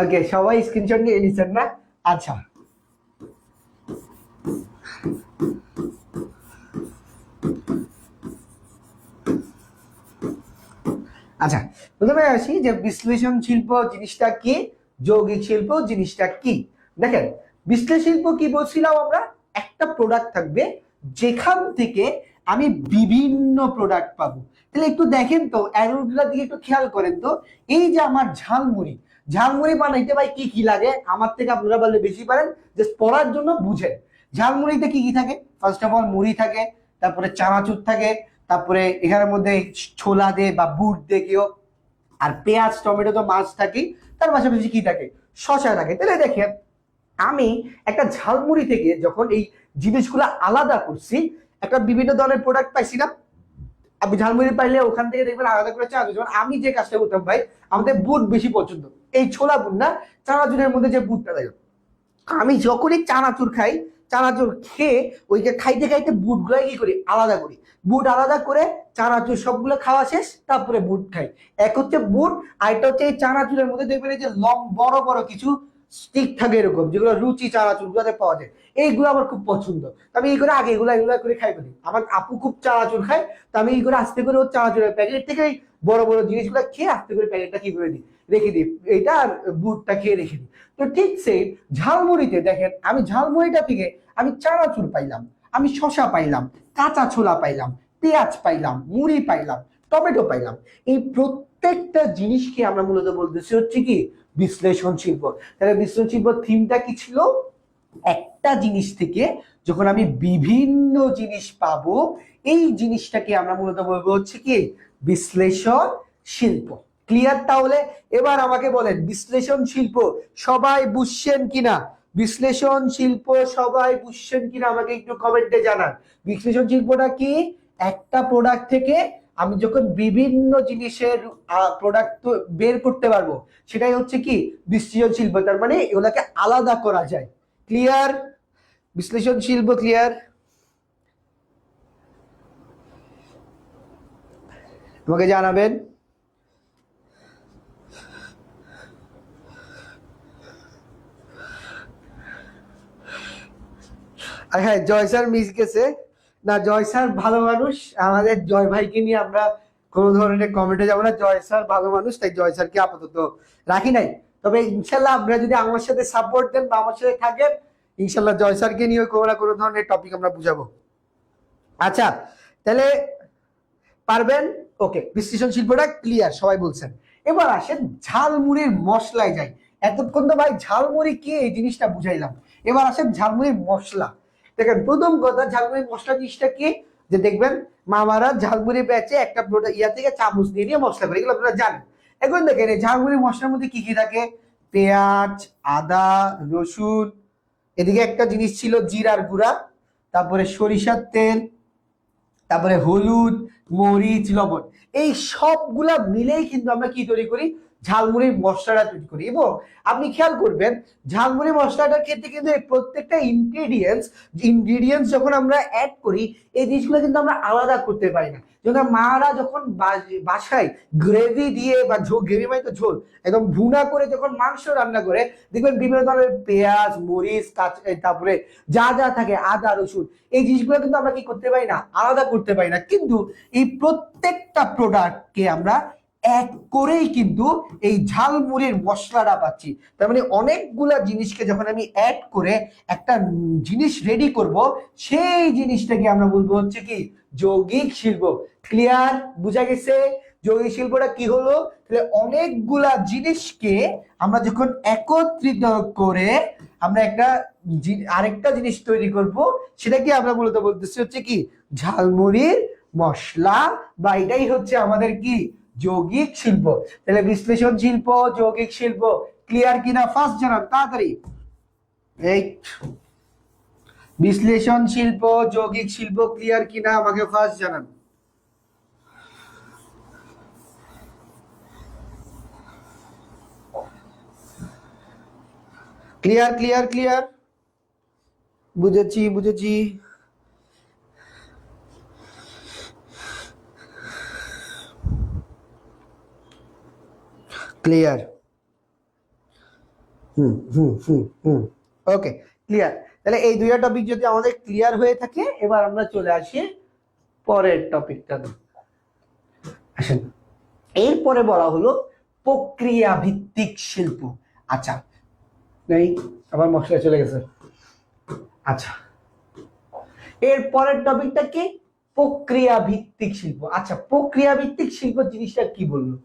ওকে, সবাই স্ক্রিনশট নিয়ে নিচ্ছেন না? আচ্ছা, আচ্ছা প্রথমে আসি যে বিশ্লেষণ শিল্প জিনিসটা কি, যৌগিক শিল্প জিনিসটা কি। দেখেন, বিশ্লেষণ শিল্প কি বলছিলাম আমরা, একটা প্রোডাক্ট থাকবে যেখান থেকে আমি বিভিন্ন প্রোডাক্ট পাবো। তাহলে একটু দেখেন তো, অ্যারোগুলোর দিকে একটু খেয়াল করেন তো। এই যে আমার ঝালমুড়ি, ঝালমুড়ি বানাইতে ভাই কি কি লাগে, আমার থেকে আপনারা বললে বেশি পারেন, জাস্ট পড়ার জন্য বুঝেন। ঝালমুড়িতে কি কি থাকে? ফার্স্ট অফ অল মুড়ি থাকে, তারপরে চানাচুর থাকে, তারপরে এখানের মধ্যে ছোলা দে বা বুট দে কেউ, আর পেঁয়াজ টমেটো তো মাছ থাকে, তার পাশাপাশি কি থাকে? শসা থাকে। তাহলে দেখেন, আমি একটা ঝালমুড়ি থেকে যখন এই জিনিসগুলো আলাদা করছি, একটা বিভিন্ন ধরনের প্রোডাক্ট পাইছি না? আপনি ঝালমুড়ি পাইলে ওখান থেকে দেখবেন আলাদা করে চা। যেমন আমি যে কাজটা করতাম ভাই, আমাদের বুট বেশি পছন্দ, এই ছোলা বুট না, চানাচুরের মধ্যে যে বুটটা দেয়। আমি যখনই চানাচুর খাই, চানাচুর খেয়ে ওইকে খাইতে খাইতে বুট গুলো কি করি, আলাদা করি। বুট আলাদা করে চানাচুর সবগুলো খাওয়া শেষ, তারপরে বুট খাই। এক হচ্ছে বুট, আর একটা হচ্ছে এই চানাচুরের মধ্যে দেখবেন এই যে বড় বড় কিছু স্টিক থাকে এরকম, যেগুলো রুচি চানাচুর গুলোতে পাওয়া যায়, এইগুলো আমার খুব পছন্দ। তো আমি এই করে আগে এগুলো করে খাই বলি। আমার আপু খুব চানাচুর খায়, তো আমি এই করে আস্তে করে ওর চানাচুরের প্যাকেট থেকে বড় বড় জিনিসগুলো খেয়ে আস্তে করে প্যাকেটটা কি করে দিই, রেখে দিই, এইটা আর বুটটা খেয়ে রেখে দিই। তো ঠিক সেই ঝালমুড়িতে দেখেন, আমি ঝালমুড়িটা থেকে আমি চানাচুর পাইলাম, আমি শসা পাইলাম, কাঁচা ছোলা পাইলাম, পেঁয়াজ পাইলাম, মুড়ি পাইলাম, টমেটো পাইলাম। এই প্রত্যেকটা জিনিসকে আমরা মূলত বলতেছি হচ্ছে কি, বিশ্লেষণ শিল্প। তাহলে বিশ্লেষণ শিল্প থিমটা কি ছিল? একটা জিনিস থেকে যখন আমি বিভিন্ন জিনিস পাবো, এই জিনিসটাকে আমরা মূলত বলবো হচ্ছে কি, বিশ্লেষণ শিল্প। ক্লিয়ার? তাহলে এবার আমাকে বলেন, বিশ্লেষণ শিল্প সবাই বুঝছেন কিনা? বিশ্লেষণ শিল্প সবাই বুঝছেন কিনা আমাকে একটু কমেন্টে জানান। বিশ্লেষণ শিল্পটা কি? একটা প্রোডাক্ট থেকে আমি যখন বিভিন্ন জিনিসের প্রোডাক্ট বের করতে পারবো, সেটাই হচ্ছে কি বিশ্লেষণ শিল্প। তার মানে এগুলাকে আলাদা করা যায়। ক্লিয়ার? বিশ্লেষণ শিল্প ক্লিয়ার? তোমাকে জানাবেন। আর হ্যাঁ, জয় স্যার মিস গেছে না, জয় স্যার ভালো মানুষ, আমাদের জয় ভাইকে নিয়ে আমরা কোনো ধরনের কমেন্টে যাবো না। জয় স্যার ভালো মানুষ, তাই জয় স্যারকে আপাতত রাখি নাই। তবে ইনশাল্লাহ আপনারা যদি আমার সাথে সাপোর্ট দেন বা আমার সাথে থাকেন, ইনশাল্লাহ জয় স্যারকে নিয়ে কোনো না কোনো ধরনের টপিক আমরা বুঝাবো। আচ্ছা, তাহলে পারবেন? ওকে, বিশ্লেষণ শিল্পটা ক্লিয়ার, সবাই বলছেন। এবার আসেন ঝালমুড়ির মশলায় যাই। এতক্ষণ তো ভাই ঝালমুড়ি কি এই জিনিসটা বুঝাইলাম, এবার আসেন ঝালমুড়ির মশলা। দেখেন, প্রথম কথা, ঝালমুড়ির মশলা জিনিসটা কি, যে দেখবেন মামারা ঝালমুড়ি বেচে একটা ইয়া থেকে চামচ দিয়ে দিয়ে মশলা করে, এগুলো আপনারা জানেন। এখন দেখেন এই ঝালমুড়ি মশলার মধ্যে কি কি থাকে? পেঁয়াজ, আদা, রসুন, এদিকে একটা জিনিস ছিল জিরার গুঁড়া, তারপরে সরিষার তেল, তারপরে হলুদ, মরিচ, লবণ। এই সবগুলা মিলেই কিন্তু আমরা কি তৈরি করি, ঝালমুড়ির মশলাটা তৈরি করি। এবং আপনি খেয়াল করবেন, ঝালমুড়ি মশলাটার ক্ষেত্রে কিন্তু এই প্রত্যেকটা ইনগ্রিডিয়েন্টস যখন আমরা অ্যাড করি, এই জিনিসগুলো কিন্তু আমরা আলাদা করতে পারি না। যেমন মারা যখন বাসায় গ্রেভি দিয়ে বা গ্রেভি মানে তো ঝোল, একদম ভুনা করে যখন মাংস রান্না করে, দেখবেন বিভিন্ন ধরনের পেঁয়াজ, মরিচ, তারপরে যা যা থাকে, আদা, রসুন, এই জিনিসগুলো কিন্তু আমরা কি করতে পারি না, আলাদা করতে পারি না। কিন্তু এই প্রত্যেকটা প্রোডাক্টকে আমরা এক করেই কিন্তু এই ঝালমুড়ির মশলাটা পাচ্ছি। তার মানে অনেকগুলা জিনিসকে যখন আমি অ্যাড করে একটা জিনিস রেডি করব, সেই জিনিসটাকে আমরা বলবো হচ্ছে কি, যৌগিক শিল্প। ক্লিয়ার? বুঝা গেছে যৌগিক শিল্পটা কি হলো? তাহলে অনেকগুলা জিনিসকে আমরা যখন একত্রিত করে আমরা একটা আরেকটা জিনিস তৈরি করব, সেটাকে আমরা মূলত বলতেছি হচ্ছে কি, ঝালমুড়ির মশলা, বা এটাই হচ্ছে আমাদের কি, যৌগিক শিল্প। তাহলে বিশ্লেষণ শিল্প, যৌগিক শিল্প, ক্লিয়ার কিনা ফার্স্ট জানান তাড়াতাড়ি। এই বিশ্লেষণ শিল্প, যৌগিক শিল্প ক্লিয়ার কিনা আমাকে ফার্স্ট জানান। ক্লিয়ার ক্লিয়ার ক্লিয়ার, বুঝেছি বুঝেছি। Clear, okay clear. তাহলে এই দুইটা টপিক যদি আমাদের ক্লিয়ার হয়ে থাকে, এবার আমরা চলে আসি পরের টপিকটা। আসেন, এরপরে বলা হলো প্রক্রিয়া ভিত্তিক শিল্প। আচ্ছা, নেই আমার মশলা চলে গেছে। আচ্ছা, এর পরের টপিকটা কি? প্রক্রিয়া ভিত্তিক শিল্প। আচ্ছা, প্রক্রিয়া ভিত্তিক শিল্প জিনিসটা কি বললো?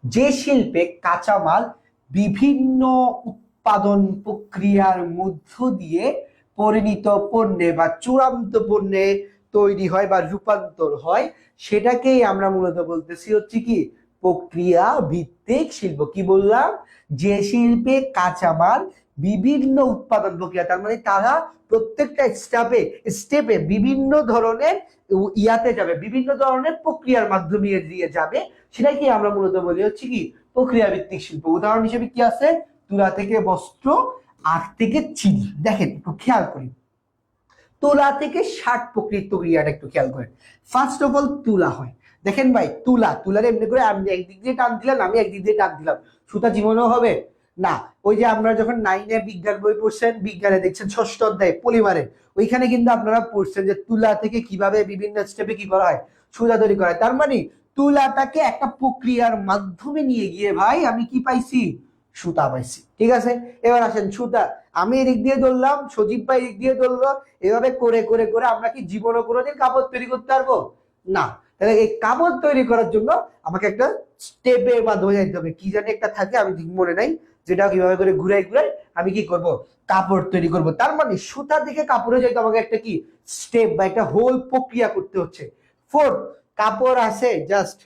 যে শিল্পে কাঁচামাল বিভিন্ন উৎপাদন প্রক্রিয়ার মধ্য দিয়ে পরিণত পণ্যে বা চূড়ান্ত পণ্যে তৈরি হয় বা রূপান্তর হয়, সেটাকেই আমরা মূলত বলতেছি হচ্ছে কি প্রক্রিয়া ভিত্তিক শিল্প। কি বললাম? যে শিল্পে কাঁচামাল বিভিন্ন উৎপাদন প্রক্রিয়া, তার মানে তারা প্রত্যেকটা স্টেপে বিভিন্ন ধরনের ইয়াতে যাবে, বিভিন্ন ধরনের প্রক্রিয়ার মাধ্যমে দিয়ে যাবে, সেটাকে আমরা মূলত বলি হচ্ছে কি প্রক্রিয়া ভিত্তিক শিল্প। উদাহরণ হিসেবে কি আছে? তুলা থেকে বস্ত্র, আখ থেকে চিনি। দেখেন একটু খেয়াল করি, তুলা থেকে শার্ট প্রক্রিয়াটা একটু খেয়াল করেন। ফার্স্ট অফ অল তুলা হয়, দেখেন ভাই, তুলার এমনি করে আমি একদিক দিয়ে টান দিলাম, আমি একদিক দিয়ে টান দিলাম, সুতা জীবনেও হবে না। ওই যে আমরা যখন 9-এ বিজ্ঞান বই পড়ছেন, বিজ্ঞানে দেখছেন ষষ্ঠ অধ্যায় পলিমারের, ওইখানে কিন্তু আপনারা পড়ছেন যে তুলা থেকে কিভাবে বিভিন্ন স্টেপে কি করা হয়, সুতা তৈরি করা হয়। তার মানে তুলাটাকে একটা প্রক্রিয়ার মাধ্যমে নিয়ে গিয়ে ভাই আমি কি পাইছি? সুতা পাইছি। ঠিক আছে, এবার আসেন সুতা, আমি এদিক দিয়ে ধরলাম, সজীব ভাই এদিক দিয়ে ধরলো, এভাবে করে করে করে আমরা কি জীবনে কোনোদিন কাপড় তৈরি করতে পারবো না। তাহলে এই কাপড় তৈরি করার জন্য আমাকে একটা স্টেপের মাধ্যমে যাইতে হবে, কি জানি একটা থাকে, আমি ঠিক মনে নাই, যেটা কিভাবে করে ঘুরাই ঘুরাই আমি কি করব, কাপড় তৈরি করব। তার মানে সুতা থেকে কাপড়ে যাইতে আমাকে একটা কি স্টেপ বা একটা হোল প্রক্রিয়া করতে হচ্ছে। ফোর্থ, কাপড় আছে জাস্ট,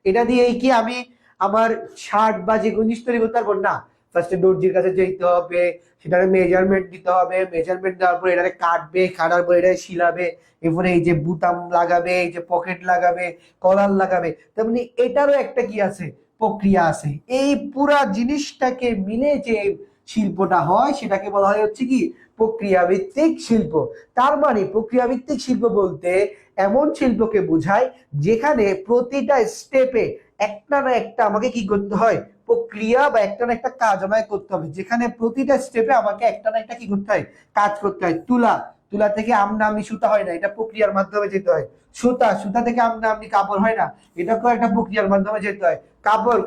এটা দিয়ে কি আমি আমার শার্ট বা যে জিনিস তৈরি করতে পারবো না। ফার্স্টে দর্জির কাছে যেতে হবে, সেটার মেজারমেন্ট দিতে হবে, মেজারমেন্ট দেওয়ার পরে এটাকে কাটবে, কাটার পরে এটা শিলাবে, এরপরে এই যে বুতাম লাগাবে, এই যে পকেট লাগাবে, কলার লাগাবে, তেমনি এটারও একটা কি আছে, প্রক্রিয়া আছে। এই পুরা জিনিসটাকে মিলে যে শিল্পটা হয়, সেটাকে বলা হয় হচ্ছে কি প্রক্রিয়া ভিত্তিক শিল্প। তার মানে প্রক্রিয়া ভিত্তিক শিল্প বলতে এমন শিল্পকে বোঝায় যেখানে প্রতিটা স্টেপে একটা না একটা আমাকে কি করতে হয়, প্রক্রিয়া বা একটা না একটা কাজ আমাকে করতে হবে, যেখানে প্রতিটা স্টেপে আমাকে একটা না একটা কি করতে হয়, কাজ করতে হয়। তুলা থেকে আমনা আমনি সুতা হয় না, এটা প্রক্রিয়ার মাধ্যমে যেতে হয়। সুতা থেকে আমনা আমনি কাপড় হয় না, এটাকেও একটা প্রক্রিয়ার মাধ্যমে যেতে হয়।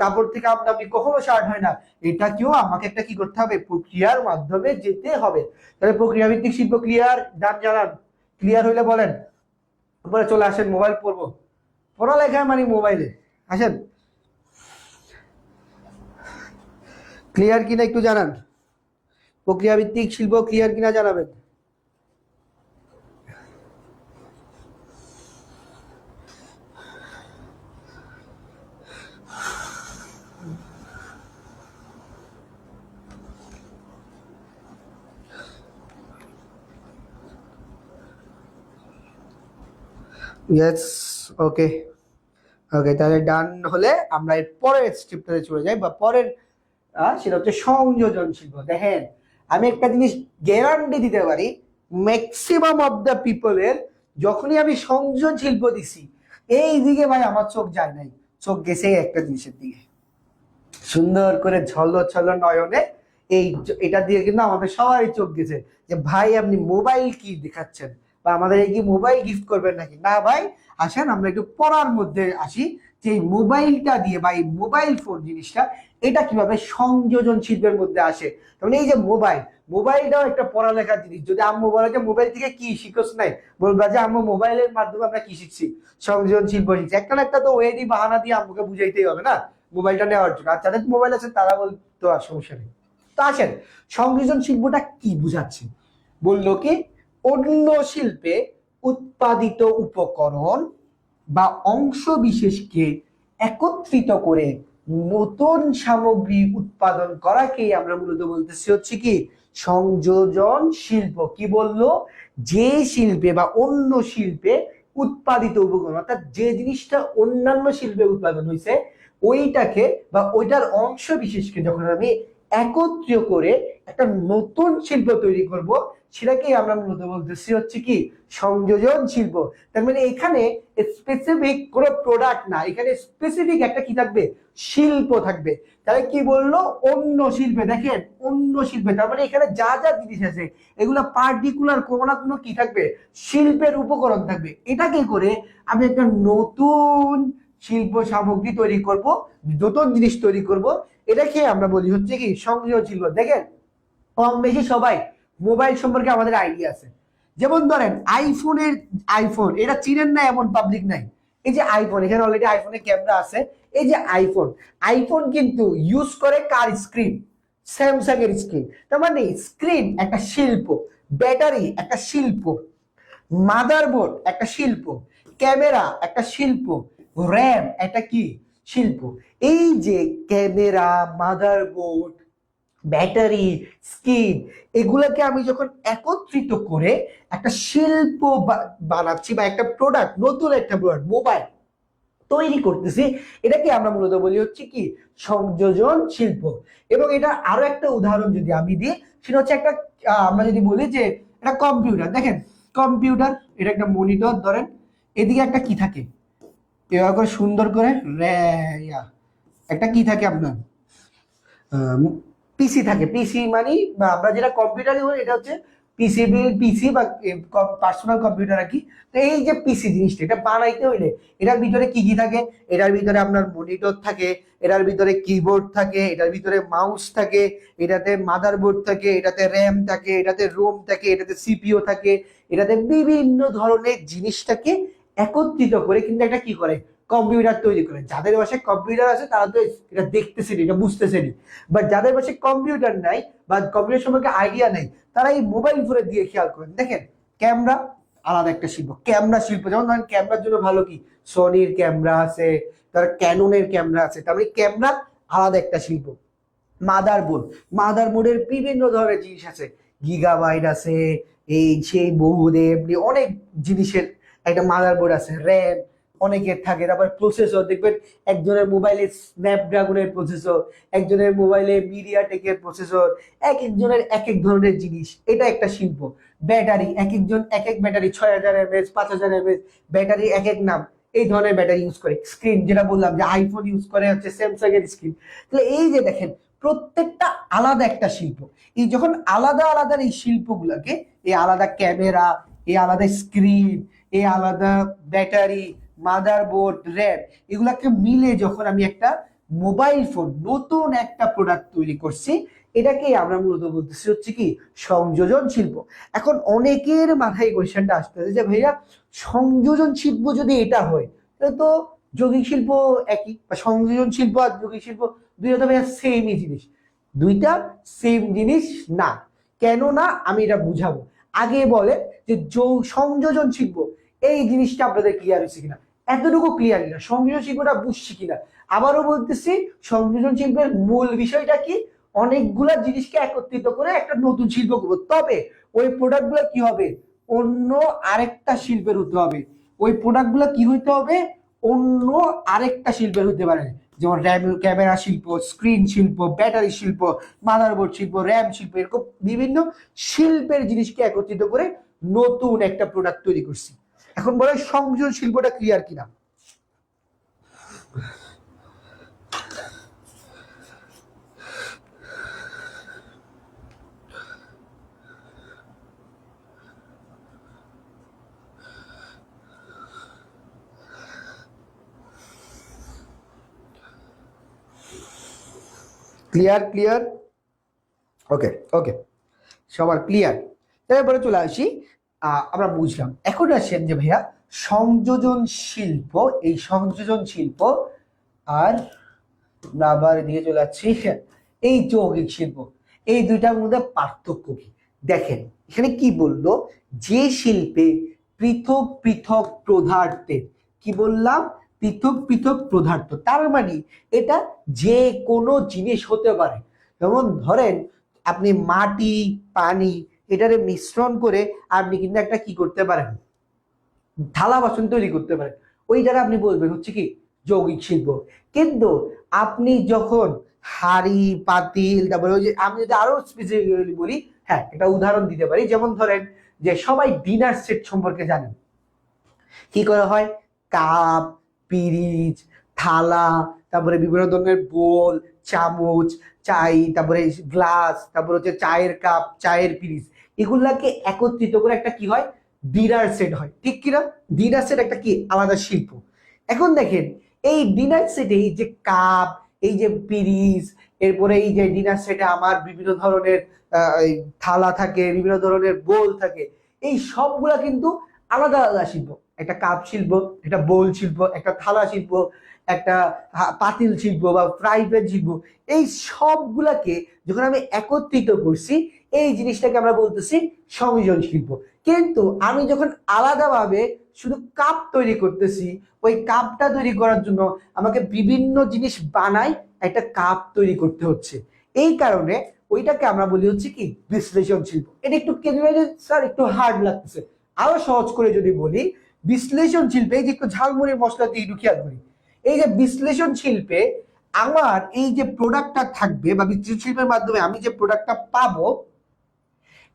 কাপড় থেকে আমনা আমনি কখনো শার্ট হয় না, এটাকেও আমাকে একটা কি করতে হবে, প্রক্রিয়ার মাধ্যমে যেতে হবে। তাহলে প্রক্রিয়া ভিত্তিক শিল্প ক্লিয়ার? ডান জানান। ক্লিয়ার হইলে বলেন। তারপরে চলে আসেন মোবাইল পড়বো, পড়ালেখা মানে মোবাইলে। আসেন, ক্লিয়ার কিনা একটু জানান। প্রক্রিয়া ভিত্তিক শিল্প ক্লিয়ার কিনা জানাবেন। ইয়েস, ওকে ওকে, তাহলে ডান হলে আমরা এর পরের স্টেপটাতে চলে যাই, বা পরের সেটা হচ্ছে সংযোজন শিল্প। দেখেন, আমি একটা জিনিস গ্যারান্টি দিতে পারি, ম্যাক্সিমাম অফ দ্য পিপলের যখনই আমি সংযোজন শিল্প দিছি, এই দিকে ভাই আমার চোখ যায় নাই, চোখ গেছে একটা জিনিসের দিকে, সুন্দর করে ঝল ছল নয়নে। এই এটা দিয়ে কিন্তু আমাদের সবাই চোখ গেছে যে ভাই আপনি মোবাইল কি দেখাচ্ছেন, বা আমাদের এই কি মোবাইল গিফট করবেন নাকি। না ভাই, আসেন আমরা একটু পড়ার মধ্যে আসি, যে এই মোবাইলটা দিয়ে বা এই মোবাইল ফোন জিনিসটা, এটা কিভাবে সংযোজন শিল্পের মধ্যে আসে। তাহলে এই যে মোবাইলটাও একটা পড়ালেখার জিনিস। যদি আম্মু বলে যে মোবাইল থেকে কি শিখোস নাই, বলবা যে আম্মু মোবাইলের মাধ্যমে আমরা কি শিখছি, সংযোজন শিল্প শিখছি। একটা না একটা তো ওয়ে দিয়ে বাহানা দিয়ে আম্মুকে বুঝাইতেই হবে না মোবাইলটা নেওয়ার জন্য। আর যাদের মোবাইল আছে তারা বলতো আর সমস্যা নেই। তো আসেন, সংযোজন শিল্পটা কি বুঝাচ্ছে, বললো কি অন্য শিল্পে উৎপাদিত উপকরণ বা অংশ বিশেষকে একত্রিত করে নতুন সামগ্রী উৎপাদন করাকেই আমরা মূলত বলতেছি হচ্ছে কি সংযোজন শিল্প। কি বললো? যে শিল্পে বা অন্য শিল্পে উৎপাদিত উপকরণ, অর্থাৎ যে জিনিসটা অন্যান্য শিল্পে উৎপাদন হয়েছে ওইটাকে বা ওইটার অংশ বিশেষকে যখন আমি একত্রিত করে একটা নতুন শিল্প তৈরি করব, সেটাকে আমরা মূলত বলতেছি হচ্ছে কি সংযোজন শিল্প। তার মানে এখানে স্পেসিফিক কোনো প্রোডাক্ট না, এখানে স্পেসিফিক একটা কি থাকবে? শিল্প থাকবে। তাহলে কি বললো? অন্য শিল্পে। দেখেন অন্য শিল্পে, তার মানে এখানে যা যা জিনিস আছে এগুলো পার্টিকুলার কোনো না কোনো কি থাকবে? শিল্পের উপকরণ থাকবে। এটাকে করে আমি একটা নতুন শিল্প সামগ্রী তৈরি করব, নতুন জিনিস তৈরি করব, এটাকে আমরা বলি হচ্ছে কি সংযোজন শিল্প। দেখেন কম বেশি সবাই মোবাইল সম্পর্কে আমাদের আইডিয়া আছে। যেমন ধরেন আইফোন এটা চিনেন না এমন পাবলিক নাই। এই যে আইফোন, এখানে অলরেডি আইফোনের ক্যামেরা আছে। এই যে আইফোন কিন্তু ইউজ করে কার স্ক্রিন? স্যামসাং এর স্ক্রিন। তার মানে স্ক্রিন একটা শিল্প, ব্যাটারি একটা শিল্প, মাদারবোর্ড একটা শিল্প, ক্যামেরা একটা শিল্প, র্যাম একটা কি শিল্প। এই যে ক্যামেরা, মাদারবোর্ড, ব্যাটারি, স্ক্রিন, এগুলাকে আমি যখন একত্রিত করে একটা শিল্প বানাচ্ছি বা একটা প্রোডাক্ট, নতুন একটা প্রোডাক্ট মোবাইল তৈরি করতেছি, এটাকে আমরা মূলত বলি হচ্ছে কি সংযোজন শিল্প। এবং এটা আরো একটা উদাহরণ যদি আমি দিই, সেটা হচ্ছে একটা আমরা যদি বলি যে একটা কম্পিউটার। দেখেন কম্পিউটার, এটা একটা মনিটর ধরেন, এদিকে একটা কি থাকে এভাবে করে সুন্দর করে একটা কি থাকে আপনার পিসি থাকে। পিসি মানে আমরা যেটা কম্পিউটারে বলি এটা হচ্ছে পিসি বা পার্সোনাল কম্পিউটার আর কি। তো এই যে পিসি জিনিসটা এটা বানাইতে হইলে এটার ভিতরে কি কি থাকে? এটার ভিতরে আপনার মনিটর থাকে, এটার ভিতরে কিবোর্ড থাকে, এটার ভিতরে মাউস থাকে, এটাতে মাদারবোর্ড থাকে, এটাতে র্যাম থাকে, এটাতে রোম থাকে, এটাতে সিপিইউ থাকে, এটাতে বিভিন্ন ধরনের জিনিসটাকে একত্রিত করে কিন্তু একটা কি করে কম্পিউটার তৈরি করে। যাদের বাসায় কম্পিউটার আছে তারা তো এটা দেখতেছেনি, এটা বুঝতেছেনি। বাট যাদের বাসায় কম্পিউটার নাই বা কম্পিউটার সম্পর্কে আইডিয়া নাই, তারা এই মোবাইল ফোনে দিয়ে খেয়াল করেন। দেখেন ক্যামেরা আলাদা একটা শিল্প, ক্যামেরা শিল্প। যেমন ধরেন ক্যামেরার জন্য ভালো কি সনির ক্যামেরা আছে, তার ক্যাননের ক্যামেরা আছে, তারপরে ক্যামেরা আলাদা একটা শিল্প। মাদারবোর্ডের বিভিন্ন ধরনের জিনিস আছে, গিগাবাইট আছে, এই সেই বহুদেব অনেক জিনিসের একটা মাদারবোর্ড আছে। র্যাম অনেকের থাকে। তারপর প্রসেসর দেখবেন একজনের মোবাইলে স্ন্যাপড্রাগনের প্রসেসর, একজনের মোবাইলে মিডিয়াটেকের প্রসেসর, এক একজনের এক এক ধরনের জিনিস, এটা একটা শিল্প। ব্যাটারি, এক একজন এক এক ব্যাটারি 6000 mAh 5000 mAh ব্যাটারি এক এক নাম, এই ধরনের ব্যাটারি ইউজ করে। স্ক্রিন যেটা বললাম যে আইফোন ইউজ করে হচ্ছে স্যামসাং এর স্ক্রিন। তাহলে এই যে দেখেন প্রত্যেকটা আলাদা একটা শিল্প। এই যখন আলাদা আলাদা এই শিল্পগুলোকে, এই আলাদা ক্যামেরা, এই আলাদা স্ক্রিন, এই আলাদা ব্যাটারি, মাদারবোর্ড, র্যাম, এগুলাকে মিলে যখন আমি একটা মোবাইল ফোন নতুন একটা প্রোডাক্ট তৈরি করছি, এটাকে আমরা মূলত বলতেছি হচ্ছে কি সংযোজন শিল্প। এখন অনেকের মাথায় কোয়েশ্চেনটা আসতেছে যে ভাইয়া সংযোজন শিল্প যদি এটা হয় তাহলে তো যৌগিক শিল্প একই, বা সংযোজন শিল্প আর যৌগিক শিল্প দুইটা তো ভাইয়া সেমই জিনিস। দুইটা সেম জিনিস না। কেন না আমি এটা বুঝাবো। আগে বলে যে সংযোজন শিল্প এই জিনিসটা আপনাদের ক্লিয়ার হয়েছে কিনা, এতটুকু ক্লিয়ার কিনা, সংযোজন শিল্পটা বুঝছি কিনা। আবারও বলতেছি সংযোজন শিল্পের মূল বিষয়টা কি? অনেকগুলা জিনিসকে একত্রিত করে একটা নতুন শিল্প করবো, তবে ওই প্রোডাক্ট গুলা কি হবে? অন্য আরেকটা শিল্পের হতে হবে। ওই প্রোডাক্ট গুলা কি হইতে হবে? অন্য আরেকটা শিল্পের হতে পারে। যেমন র্যাম, ক্যামেরা শিল্প, স্ক্রিন শিল্প, ব্যাটারি শিল্প, মাদারবোর্ড শিল্প, র্যাম শিল্প, এরকম বিভিন্ন শিল্পের জিনিসকে একত্রিত করে নতুন একটা প্রোডাক্ট তৈরি করছি। এখন বলে সংযোজন শিল্পটা ক্লিয়ার কিনা। ক্লিয়ার ওকে ওকে, সবার ক্লিয়ার। তারপরে চলে আসি, আমরা বুঝলাম। এখন আসেন যে ভাইয়া সংযোজন শিল্প, এই সংযোজন শিল্প আর আবার দিয়ে চলে আসছি এই যৌগিক শিল্প, এই দুইটার মধ্যে পার্থক্য কি? দেখেন এখানে কি বললো, যে শিল্পে পৃথক পৃথক পদার্থের, কি বললাম, পৃথক পৃথক পদার্থ, তার মানে এটা যে কোনো জিনিস হতে পারে। যেমন ধরেন আপনি মাটি পানি এটারে মিশ্রণ করে আপনি কিন্তু একটা কি করতে পারেন, থালা বাসন তৈরি করতে পারেন, ওই দ্বারা আপনি বলবেন হচ্ছে কি যৌগিক শিল্প। কিন্তু আপনি যখন হাড়ি পাতিল, তারপরে ওই যে আমি যদি আরো স্পেসিফিক্যালি বলি, হ্যাঁ এটা উদাহরণ দিতে পারি, যেমন ধরেন যে সবাই ডিনার সেট সম্পর্কে জানেন, কি করা হয়, কাপ পিরিচ থালা, তারপরে বিভিন্ন ধরনের বোল চামচ চাই, তারপরে গ্লাস, তারপরে হচ্ছে চায়ের কাপ চায়ের পিরিচ, এগুলাকে একত্রিত করে একটা কি হয়, ডিনার সেট হয়, ঠিক কিনা? ডিনার সেট একটা কি আলাদা শিল্প। এখন দেখেন এই ডিনার সেটে এই যে কাপ, এই যে পিরিচ, এরপরে এই যে ডিনার সেটে আমার বিভিন্ন ধরনের থালা থাকে, বিভিন্ন ধরনের বোল থাকে, এই সবগুলা কিন্তু আলাদা আলাদা শিল্প। একটা কাপ শিল্প, একটা বোল শিল্প, একটা থালা শিল্প, একটা পাতিল শিল্প বা ফ্রাই প্যান শিল্প, এই সবগুলাকে যখন আমি একত্রিত করছি, এই জিনিসটাকে আমরা বলতেছি সংযোজন শিল্প। কিন্তু আমি যখন আলাদাভাবে শুধু কাপ তৈরি করতেছি, ওই কাপটা তৈরি করার জন্য আমাকে বিভিন্ন জিনিস বানাই একটা কাপ তৈরি করতে হচ্ছে, এই কারণে ওইটাকে আমরা বলি হচ্ছে কি বিশ্লেষণ শিল্প। এটা একটু স্যার একটু হার্ড লাগতেছে, আরো সহজ করে যদি বলি, বিশ্লেষণ শিল্পে এই যে একটু ঝালমুড়ির মশলা দিয়ে একটু খেয়াল করি, এই যে বিশ্লেষণ শিল্পে আমার এই যে প্রোডাক্টটা থাকবে বা বিশ্লেষণ শিল্পের মাধ্যমে আমি যে প্রোডাক্টটা পাবো,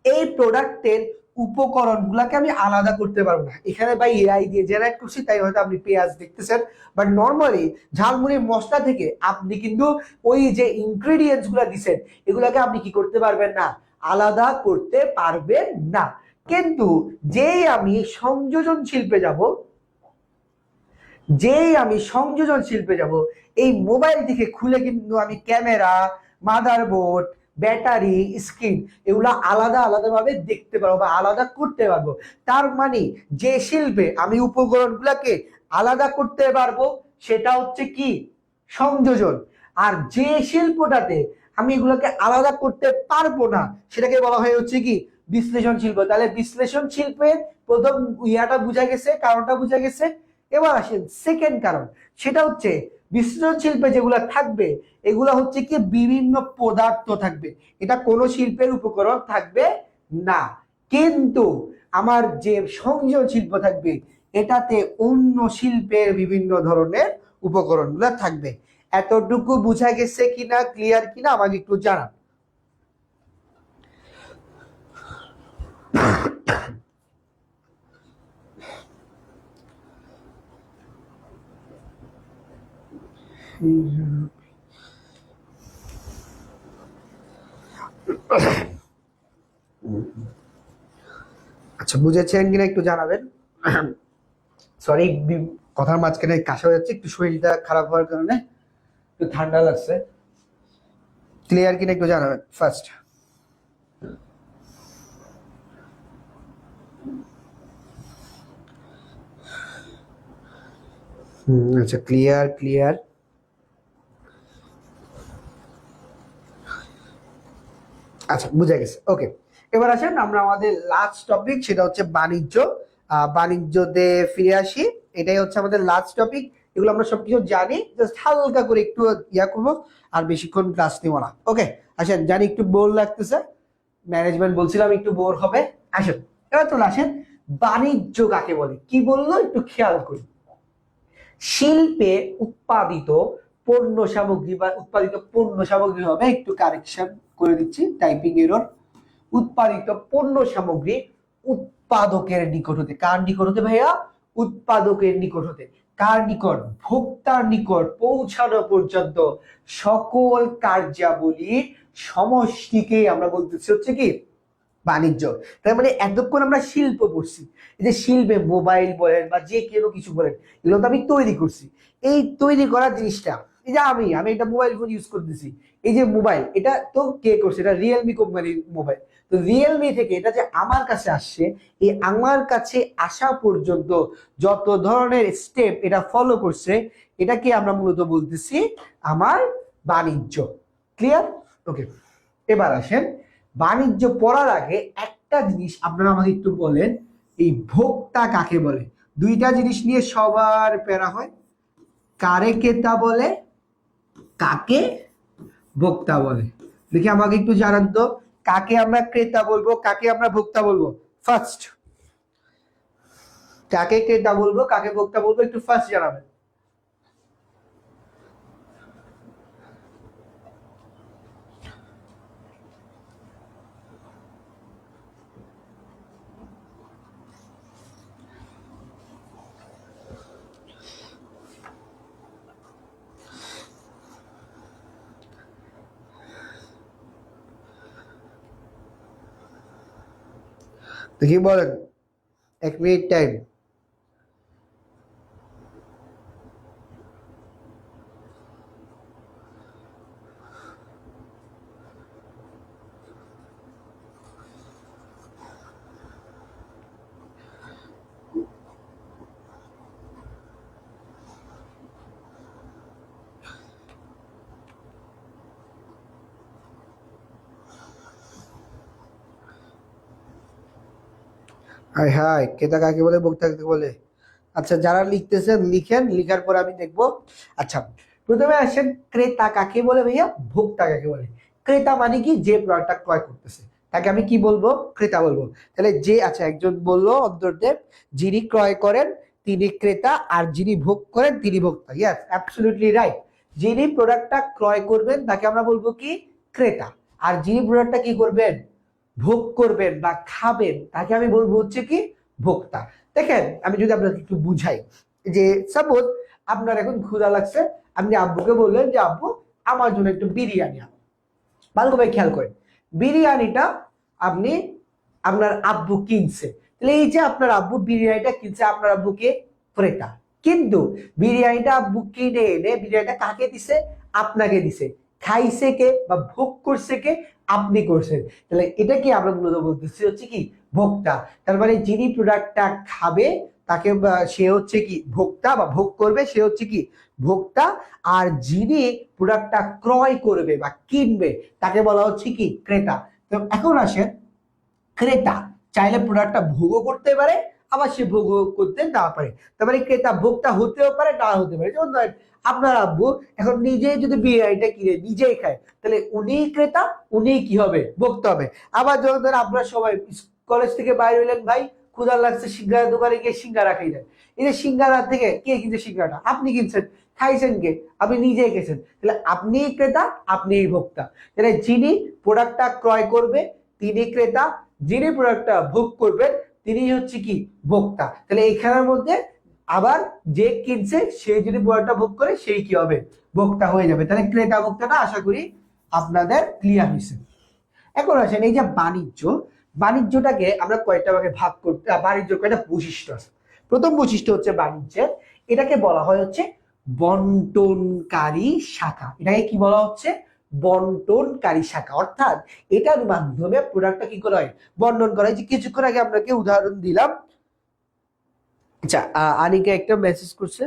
এই প্রোডাক্টের উপকরণ গুলাকে আমি আলাদা করতে পারবো না। এখানে ভাই এআই দিয়ে জেনারেট করছি, তাই হয়তো আপনি পেঁয়াজ দেখতেছেন, বাট নর্মালি ঝালমুড়ির মশলা থেকে আপনি কিন্তু ওই যে ইনগ্রেডিয়েন্টস গুলা দিচ্ছেন, এগুলাকে আপনি কি করতে পারবেন না, আলাদা করতে পারবেন না। কিন্তু যেই আমি সংযোজন শিল্পে যাব, এই মোবাইল থেকে খুলে কিন্তু আমি ক্যামেরা, মাদারবোর্ড, ব্যাটারি, স্ক্রিন এগুলা আলাদা আলাদা ভাবে দেখতে পারবো বা আলাদা করতে পারবো। তার মানে যে শিল্পে আমি উপকরণগুলোকে আলাদা করতে পারবো সেটা হচ্ছে কি সংযোজন, আর যে শিল্পটাতে আমি এগুলোকে আলাদা করতে পারবো না সেটাকে বলা হয় হচ্ছে কি বিশ্লেষণ শিল্প। তাহলে বিশ্লেষণ শিল্পের প্রথম ইয়াটা বোঝা গেছে, কারণটা বোঝা গেছে। এবার আসেন সেকেন্ড কারণ, সেটা হচ্ছে বিশ্লেষণ শিল্পে যেগুলা থাকবে এগুলা হচ্ছে কি বিভিন্ন পদার্থ থাকবে, এটা কোনো শিল্পের উপকরণ থাকবে না। কিন্তু আমার যে সংযোজন শিল্প থাকবে এটাতে অন্য শিল্পের বিভিন্ন ধরনের উপকরণ গুলা থাকবে। এতটুকু বোঝা গেছে কিনা, ক্লিয়ার কিনা আমাকে একটু জানান। আচ্ছা বুঝেছেন কিনা একটু জানাবেন। সরি কথার মাঝখানে কাশা হয়ে যাচ্ছে, একটু শরীরটা খারাপ হওয়ার কারণে একটু ঠান্ডা লাগছে। ক্লিয়ার কিনা একটু জানাবেন ফার্স্ট। আচ্ছা ক্লিয়ার। আচ্ছা বুঝা গেছে, ওকে। এবার আসেন আমরা আমাদের লাস্ট টপিক, সেটা হচ্ছে বাণিজ্য। বাণিজ্যতে ফিরে আসি, এটাই হচ্ছে আমাদের লাস্ট টপিক। এগুলো আমরা সবকিছু জানি, জাস্ট হালকা করে একটু ইয়া করবো, আর বেশিক্ষণ ক্লাস নিব না। ওকে আসেন, জানি একটু বোর লাগতেছে, ম্যানেজমেন্ট বলছিলাম একটু বোর হবে। আসেন এবার চলে আসেন, বাণিজ্য কাকে বলে, কি বললো একটু খেয়াল করি। শিল্পে উৎপাদিত পণ্য সামগ্রী বা উৎপাদিত পণ্য সামগ্রী হবে, একটু কারেকশন করে দিচ্ছি, টাইপিং এরর। উৎপাদিত পণ্য সামগ্রী উৎপাদকের নিকট হতে, কার নিকট হতে ভাইয়া, উৎপাদকের নিকট হতে, কার নিকট, ভোক্তার নিকট পৌঁছানো পর্যন্ত সকল কার্যাবলীর সমষ্টিকে আমরা বলতেছি হচ্ছে কি বাণিজ্য। তার মানে এতক্ষণ আমরা শিল্প পড়ছি, এই যে শিল্পে মোবাইল বলেন বা যে কোনো কিছু বলেন, এগুলো তো আমি তৈরি করছি। এই তৈরি করা জিনিসটা, এই যে আমি একটা মোবাইল ফোন ইউজ করতেছি, এই যে মোবাইল, এটা তো কে করছে, এটা রিয়েলমি কোম্পানির মোবাইল। তো রিয়েলমি থেকে এটা যে আমার কাছে আসছে, এই আমার কাছে আসা পর্যন্ত যত ধরনের স্টেপ এটা ফলো করছে, এটাকে আমরা মূলত বলতেছি আমার বাণিজ্য। ক্লিয়ার? ওকে এবার আসেন, বাণিজ্য পড়ার আগে একটা জিনিস আপনারা আমাকে একটু বলেন, এই ভোক্তা কাকে বলে? দুইটা জিনিস নিয়ে সবার প্যারা হয়, কারে ক্রেতা বলে, কাকে ভোক্তা বলে? দেখি আমাকে একটু জানান তো, কাকে আমরা ক্রেতা বলবো, কাকে আমরা ভোক্তা বলবো? ফার্স্ট কাকে ক্রেতা বলবো, কাকে ভোক্তা বলবো, একটু ফার্স্ট জানাবেন। দেখি বলেন, 1 মিনিট টাইম। হাই হাই, ক্রেতা কাকে বলে, ভোক্তা কাকে বলে? আচ্ছা, যারা লিখতেছেন লিখেন, লিখার পর আমি দেখবো। আচ্ছা, প্রথমে আসেন, ক্রেতা কাকে বলে ভাইয়া, ভোক্তা কাকে বলে? ক্রেতা মানে কি, যে প্রোডাক্টটা ক্রয় করতেছে তাকে আমি কি বলবো, ক্রেতা বলবো। তাহলে যে, আচ্ছা একজন বললো অন্তর্দেব, যিনি ক্রয় করেন তিনি ক্রেতা, আর যিনি ভোগ করেন তিনি ভোক্তা। Yes, absolutely right. যিনি প্রোডাক্টটা ক্রয় করবেন তাকে আমরা বলবো কি, ক্রেতা। আর যিনি প্রোডাক্টটা কি করবেন, ভোগ করবেন বা খাবেন, তাকে আমি বলবো হচ্ছে কি, ভোক্তা। দেখেন, আমি যদি আপনাকে একটু বুঝাই, যে সাপোজ আপনার এখন ক্ষুধা লাগছে, আপনি আব্বুকে বললেন যে আব্বু আমার জন্য একটু বিরিয়ানি আনো। ভালো করে খেয়াল করেন, বিরিয়ানিটা আপনি, আপনার আব্বু কিনছে, তাহলে এই যে আপনার আব্বু বিরিয়ানিটা কিনছে, আপনার আব্বুকে ক্রেতা। কিন্তু বিরিয়ানিটা আব্বু কিনে এনে বিরিয়ানিটা কাকে দিছে, আপনাকে দিছে। খাইছে কে বা ভোগ করছে কে, আপনি করছেন। তাহলে এটা কি আমরা মূলত বলতেছি হচ্ছে কি, ভোক্তা। তার মানে যিনি প্রোডাক্টটা খাবে তাকে সে হচ্ছে কি, ভোক্তা, বা ভোগ করবে সে হচ্ছে কি, ভোক্তা। আর যিনি প্রোডাক্টটা ক্রয় করবে বা কিনবে তাকে বলা হচ্ছে কি, ক্রেতা। তো এখন আসেন, ক্রেতা চাইলে প্রোডাক্টটা ভোগও করতে পারে, আবার সে ভোগ করতে না পারে। তারপরে ক্রেতা ভোক্তা হতেও পারে, না হতে পারে। যেমন ধরেন, আপনার আব্বু এখন নিজে যদি বিরিয়ানিটা কিনে নিজেই খায়, তাহলে উনি ক্রেতা, উনি কি হবে, ভোক্তা হবে। আবার যখন ধরেন আপনারা সবাই কলেজ থেকে বাইরে হইলেন, ভাই ক্ষুধা লাগছে, সিঙ্গারা দোকানে গিয়ে সিঙ্গারা খাইলেন। এই যে সিঙ্গারা থেকে কে কিনছে, সিঙ্গারাটা আপনি কিনছেন, খাইছেন কে, আপনি নিজেই খেয়েছেন। তাহলে আপনি ক্রেতা, আপনি ভোক্তা। তাহলে যিনি প্রোডাক্টটা ক্রয় করবে তিনি ক্রেতা, যিনি প্রোডাক্টটা ভোগ করবেন তিনি হচ্ছে কি, ভোক্তা। তাহলে এখানের মধ্যে আবার যে কিনছে সে যদি প্রোডাক্টটা ভোগ করে সেই কি হবে, ভোক্তা হয়ে যাবে। তাহলে ক্রেতা ভোক্তাটা আশা করি আপনাদের ক্লিয়ার হয়েছে। এখন আসেন, এই যে বাণিজ্য, বাণিজ্যটাকে আমরা কয়টা ভাগে ভাগ করতে, বাণিজ্য কয়টা বৈশিষ্ট্য আছে। প্রথম বৈশিষ্ট্য হচ্ছে বাণিজ্যের, এটাকে বলা হয় হচ্ছে বন্টনকারী শাখা। এটাকে কি বলা হচ্ছে, বন্টনকারী শাখা। অর্থাৎ এটার মাধ্যমে প্রোডাক্টটা কি করা হয়, বন্টন করা হয়। যে কিছুক্ষণ আগে আপনাকে উদাহরণ দিলাম। আচ্ছা, আনিকা একটা মেসেজ করছে,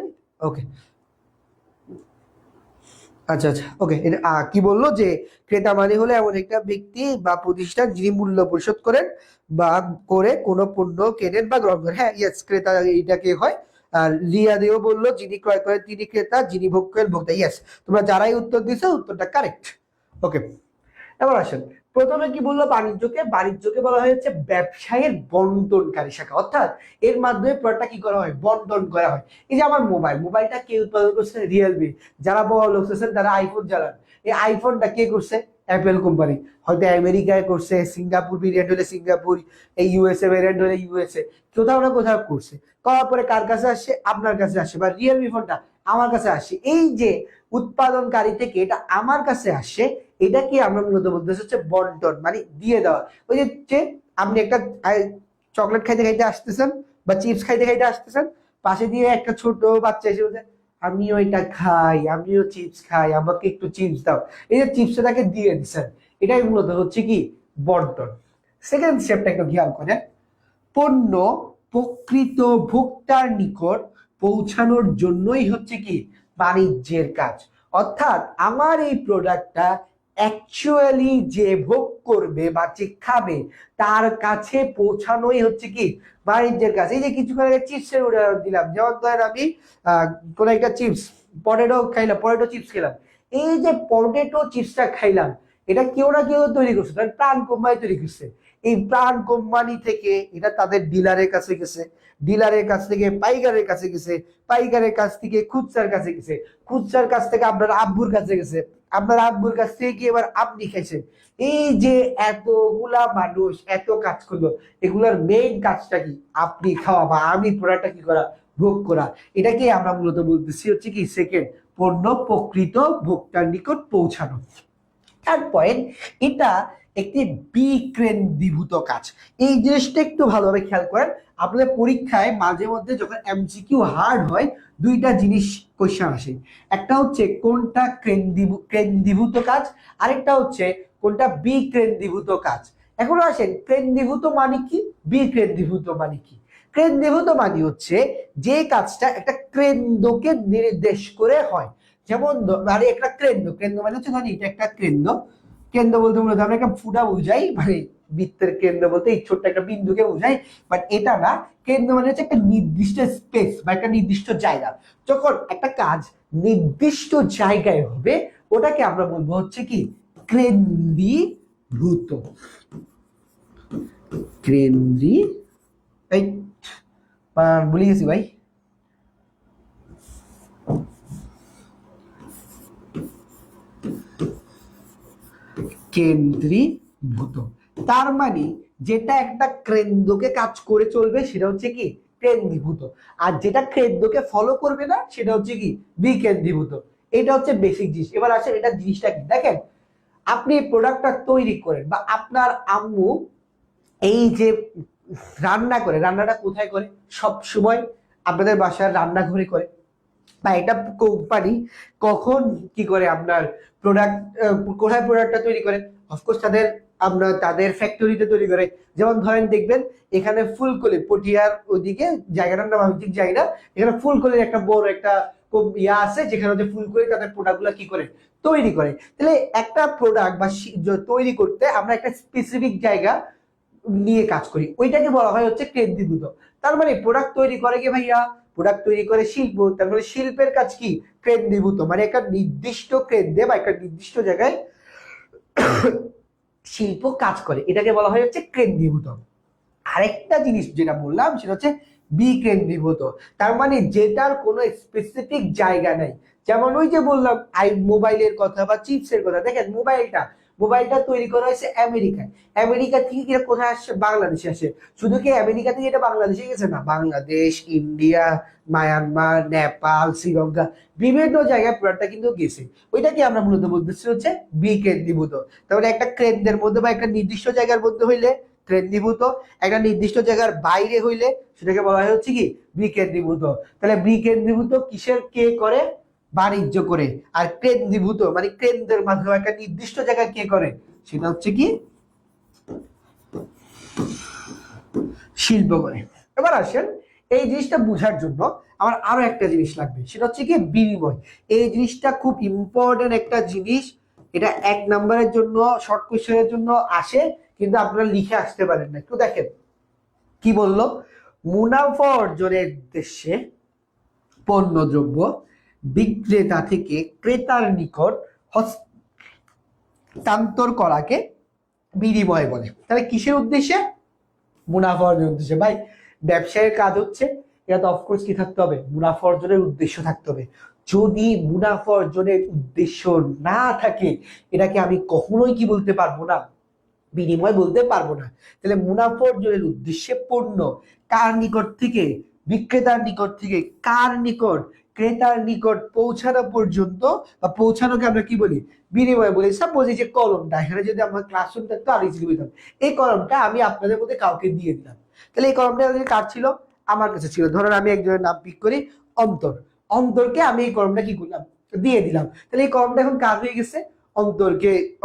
ওকে। আচ্ছা আচ্ছা, ওকে। কি বললো যে ক্রেতা মানে হলো এমন একটা ব্যক্তি বা প্রতিষ্ঠান যিনি মূল্য পরিশোধ করেন বা করে কোনো পণ্য কেনেন বা গ্রহণ করেন। হ্যাঁ, ইয়েস, ক্রেতা এইটাকে হয়। আর রিয়া দেও বললো যিনি ক্রয় করেন তিনি ক্রেতা, যিনি ভোগ করেন ভোক্তা। ইয়েস, তোমরা যারাই উত্তর দিছো উত্তরটা কারেক্ট। ওকে, এবার আসেন, প্রথমে কি বললো, বাণিজ্যকে, বাণিজ্যকে বলা হয়েছে ব্যবসায়ের বন্টনকারী শাখা। অর্থাৎ এর মাধ্যমে প্রোডাক্টটা কি করা হয়, বন্টন করা হয়। এই যে আমার মোবাইলটা কে উৎপাদন করছে, রিয়েলমি। যারা বড় লোক আছেন তারা আইফোন চালান, এই আইফোনটা কে করছে, অ্যাপেল কোম্পানি। হয়তো আমেরিকায় করছে, সিঙ্গাপুর ভেরিয়েন্ট হলে সিঙ্গাপুর, এই ইউএসএ ভেরিয়েন্ট হলে ইউএসএ, কোথাও না কোথাও করছে। করার পরে কার কাছে আসছে, আপনার কাছে আসে, বা রিয়েলমি ফোনটা আমার কাছে আসে। এই যে উৎপাদনকারী থেকে এটা আমার কাছে আসে, এটা কি আমরা মূলত বলতেছি হচ্ছে বন্টন, মানে দিয়ে দেওয়া। ওই যে আপনি একটা চকলেট খাইতে খাইতে আসতেছেন বা চিপস খাইতে খাইতে আসতেছেন, পাশে দিয়ে একটা ছোট বাচ্চা এসে বলছে আমিও এটা খাই, আমিও চিপস খাই, আমাকে একটু চিপস দাও। এই যে চিপসটা তাকে দিয়ে দিচ্ছেন, এটাই মূলত হচ্ছে কি, বন্টন। সেকেন্ড স্টেপটা একটু খেয়াল করেন, পণ্য প্রকৃত ভোক্তার নিকট পৌঁছানোর জন্যই হচ্ছে কি, বাণিজ্যের কাজ। অর্থাৎ আমার এই প্রোডাক্টটা অ্যাকচুয়ালি যে ভোগ করবে বা যে খাবে তার কাছে পৌঁছানোই হচ্ছে কি, বাণিজ্যের কাজ। এই যে কিছুক্ষণ আগে চিপসের উদাহরণ দিলাম, যেমন ধরেন আমি কোন একটা চিপস পটেটো খাইলাম, পটেটো চিপস খেলাম, এই যে পটেটো চিপসটা খাইলাম, এটা কেউ না কেউ তৈরি করছে, তার প্রাণ কোম্পানি তৈরি করছে। এই প্রাণ কোম্পানি থেকে এটা তাদের ডিলারের কাছে গেছে, ডিলারের কাছ থেকে পাইকারের কাছে গেছে, পাইকারের কাছ থেকে খুচরার কাছে গেছে, খুচরার কাছ থেকে আপনার আব্বুর কাছে গেছে, আপনার আব্বুর কাছ থেকে কি এবার আপনি খাইছেন। এই যে এতগুলা মানুষ এত কাজ করলো, এগুলার মেইন কাজটা কি? আপনি খাওয়া বা আমি প্রোডাক্টটা কি করা, ভোগ করা। এটাকে আমরা মূলত বলতেছি হচ্ছে কি সেকেন্ড, পণ্য প্রকৃত ভোক্তার নিকট পৌঁছানো। থার্ড পয়েন্ট, এটা একটি বিকেন্দ্রীভূত কাজ। এই জিনিসটা একটু ভালোভাবে খেয়াল করেন, আপনাদের পরীক্ষায় মাঝে মধ্যে যখন এমসিকিউ হার্ড হয় দুইটা জিনিস কোশ্চেন আসে, একটা হচ্ছে কোনটা কেন্দ্রীভূত কাজ, আরেকটা হচ্ছে কোনটা বিকেন্দ্রীভূত কাজ। এখন আসেন কেন্দ্রীভূত মানে কি, বিকেন্দ্রীভূত মানে কি? কেন্দ্রীভূত মানে হচ্ছে যে কাজটা একটা কেন্দ্রকে নির্দেশ করে হয়। যেমন মানে একটা কেন্দ্র, কেন্দ্র মানে হচ্ছে ধরেন এটা একটা কেন্দ্র, কেন্দ্র বলতে মূলত আমরা একটা ফুটা বুঝাই, মানে বৃত্তের কেন্দ্র বলতে এই ছোট্ট একটা বিন্দুকে বুঝাই, বাট এটা না। কেন্দ্র মানে হচ্ছে একটা নির্দিষ্ট স্পেস বা একটা নির্দিষ্ট জায়গা। যখন একটা কাজ নির্দিষ্ট জায়গায় হবে ওটাকে আমরা বলবো হচ্ছে কি কেন্দ্রীভূত। কেন্দ্রী এই ভুলে গেছি ভাই, কেন্দ্রীভূত। তার মানে যেটা একটা কেন্দ্রকে কাজ করে চলবে সেটা হচ্ছে কি কেন্দ্রীভূত, আর যেটা কেন্দ্রকে ফলো করবে না সেটা হচ্ছে কি বিকেন্দ্রীভূত। এটা হচ্ছে বেসিক জিনিস। এবার আসেন এটা জিনিসটা কি দেখেন, আপনি প্রোডাক্টটা তৈরি করেন বা আপনার আম্মু এই যে রান্না করে, রান্নাটা কোথায় করে? সব সময় আপনাদের বাসার রান্নাঘরে করে, বা এটা কোম্পানি কখন কি করে আপনার প্রোডাক্ট, কোথায় প্রোডাক্টটা তৈরি করে? অফকোর্স তাদের আপনার তাদের ফ্যাক্টরিতে তৈরি করে। যেমন ধরেন দেখবেন এখানে ফুলকলি পটিয়ার ওইদিকে, জায়গাটার নাম আমি ঠিক জানি না, এখানে ফুলকলির একটা বড় একটা ইয়া আছে যেখানে হচ্ছে ফুলকলি তাদের প্রোডাক্ট গুলা কি করে তৈরি করে। তাহলে একটা প্রোডাক্ট বা তৈরি করতে আমরা একটা স্পেসিফিক জায়গা নিয়ে কাজ করি, ওইটাকে বলা হয় হচ্ছে কেন্দ্রীভূত। তার মানে প্রোডাক্ট তৈরি করে কি ভাইয়া? প্রোডাক্ট তৈরি করে শিল্প, তার মানে শিল্পের কাজ কি কেন্দ্রীভূত, মানে একটা নির্দিষ্ট কেন্দ্রে বা একটা নির্দিষ্ট জায়গায় শিল্প কাজ করে, এটাকে বলা হয় হচ্ছে কেন্দ্রীভূত। আরেকটা জিনিস যেটা বললাম সেটা হচ্ছে বিকেন্দ্রীভূত, তার মানে যেটার কোনো স্পেসিফিক জায়গা নাই। যেমন ওই যে বললাম মোবাইলের কথা বা চিপসের কথা, দেখেন মোবাইলটা তৈরি করা হয়েছে আমেরিকায়, আমেরিকা থেকে এটা কোথায় আসছে? বাংলাদেশে আসে। শুধু কি আমেরিকা থেকে এটা বাংলাদেশে গেছে? না, বাংলাদেশ, ইন্ডিয়া, মায়ানমার, নেপাল, শ্রীলঙ্কা, বিভিন্ন জায়গায় প্রোডাক্টটা কিন্তু গেছে। ওইটাকে আমরা মূলত বলতেছি হচ্ছে বিকেন্দ্রীভূত। তাহলে একটা কেন্দ্রের মধ্যে বা একটা নির্দিষ্ট জায়গার মধ্যে হইলে কেন্দ্রীভূত, একটা নির্দিষ্ট জায়গার বাইরে হইলে সেটাকে বলা হয় হচ্ছে কি বিকেন্দ্রীভূত। তাহলে বিকেন্দ্রীভূত কিসের কে করে? বাণিজ্য করে। আর কেন্দ্রীভূত মানে কেন্দ্রের মাধ্যমে একটা নির্দিষ্ট জায়গায় কে করে? সেটা হচ্ছে কি শিল্প করে। এবার আসেন এই জিনিসটা বোঝার জন্য আমার আরো একটা জিনিস লাগবে, সেটা হচ্ছে কি বিনিময়। এই জিনিসটা খুব ইম্পর্টেন্ট একটা জিনিস, এটা 1 নম্বরের জন্য শর্ট কোশ্চেনের জন্য আসে, কিন্তু আপনারা লিখে আসতে পারেন না। একটু দেখেন কি বললো, মুনাফা অর্জনের উদ্দেশ্যে পণ্যদ্রব্য বিক্রেতা থেকে ক্রেতার নিকট হস্তান্তর করাকে বিনিময় বলে। তাহলে কিসের উদ্দেশ্যে? মুনাফা অর্জনের উদ্দেশ্যে। ভাই ব্যবসায়ের কাজ হচ্ছে, এটা তো অফকোর্স কি থাকতে হবে? মুনাফা অর্জনের উদ্দেশ্য থাকতে হবে। যদি মুনাফা অর্জনের উদ্দেশ্য না থাকে এটাকে আমি কখনোই কি বলতে পারবো না? বিনিময় বলতে পারবো না। তাহলে মুনাফা অর্জনের উদ্দেশ্যে পণ্য কার নিকট থেকে? বিক্রেতার নিকট থেকে কার নিকট? ক্রেতার নিকট পৌঁছানো পর্যন্ত, বা পৌঁছানোকে আমরা কি বলি? বিনিময় বলি। সাপোজ এই যে কলমটা, এখানে যদি আমার ক্লাসরুম থাকতো আর ইজিলি বলতাম, এই কলমটা আমি আপনাদের মধ্যে কাউকে দিয়ে দিলাম, তাহলে এই কলমটা কার ছিল? আমার কাছে ছিল। ধরেন আমি একজনের নাম পিক করি, অন্তর, অন্তরকে আমি এই কলমটা কি করলাম? দিয়ে দিলাম। তাহলে এই কলমটা এখন কাজ হয়ে গেছে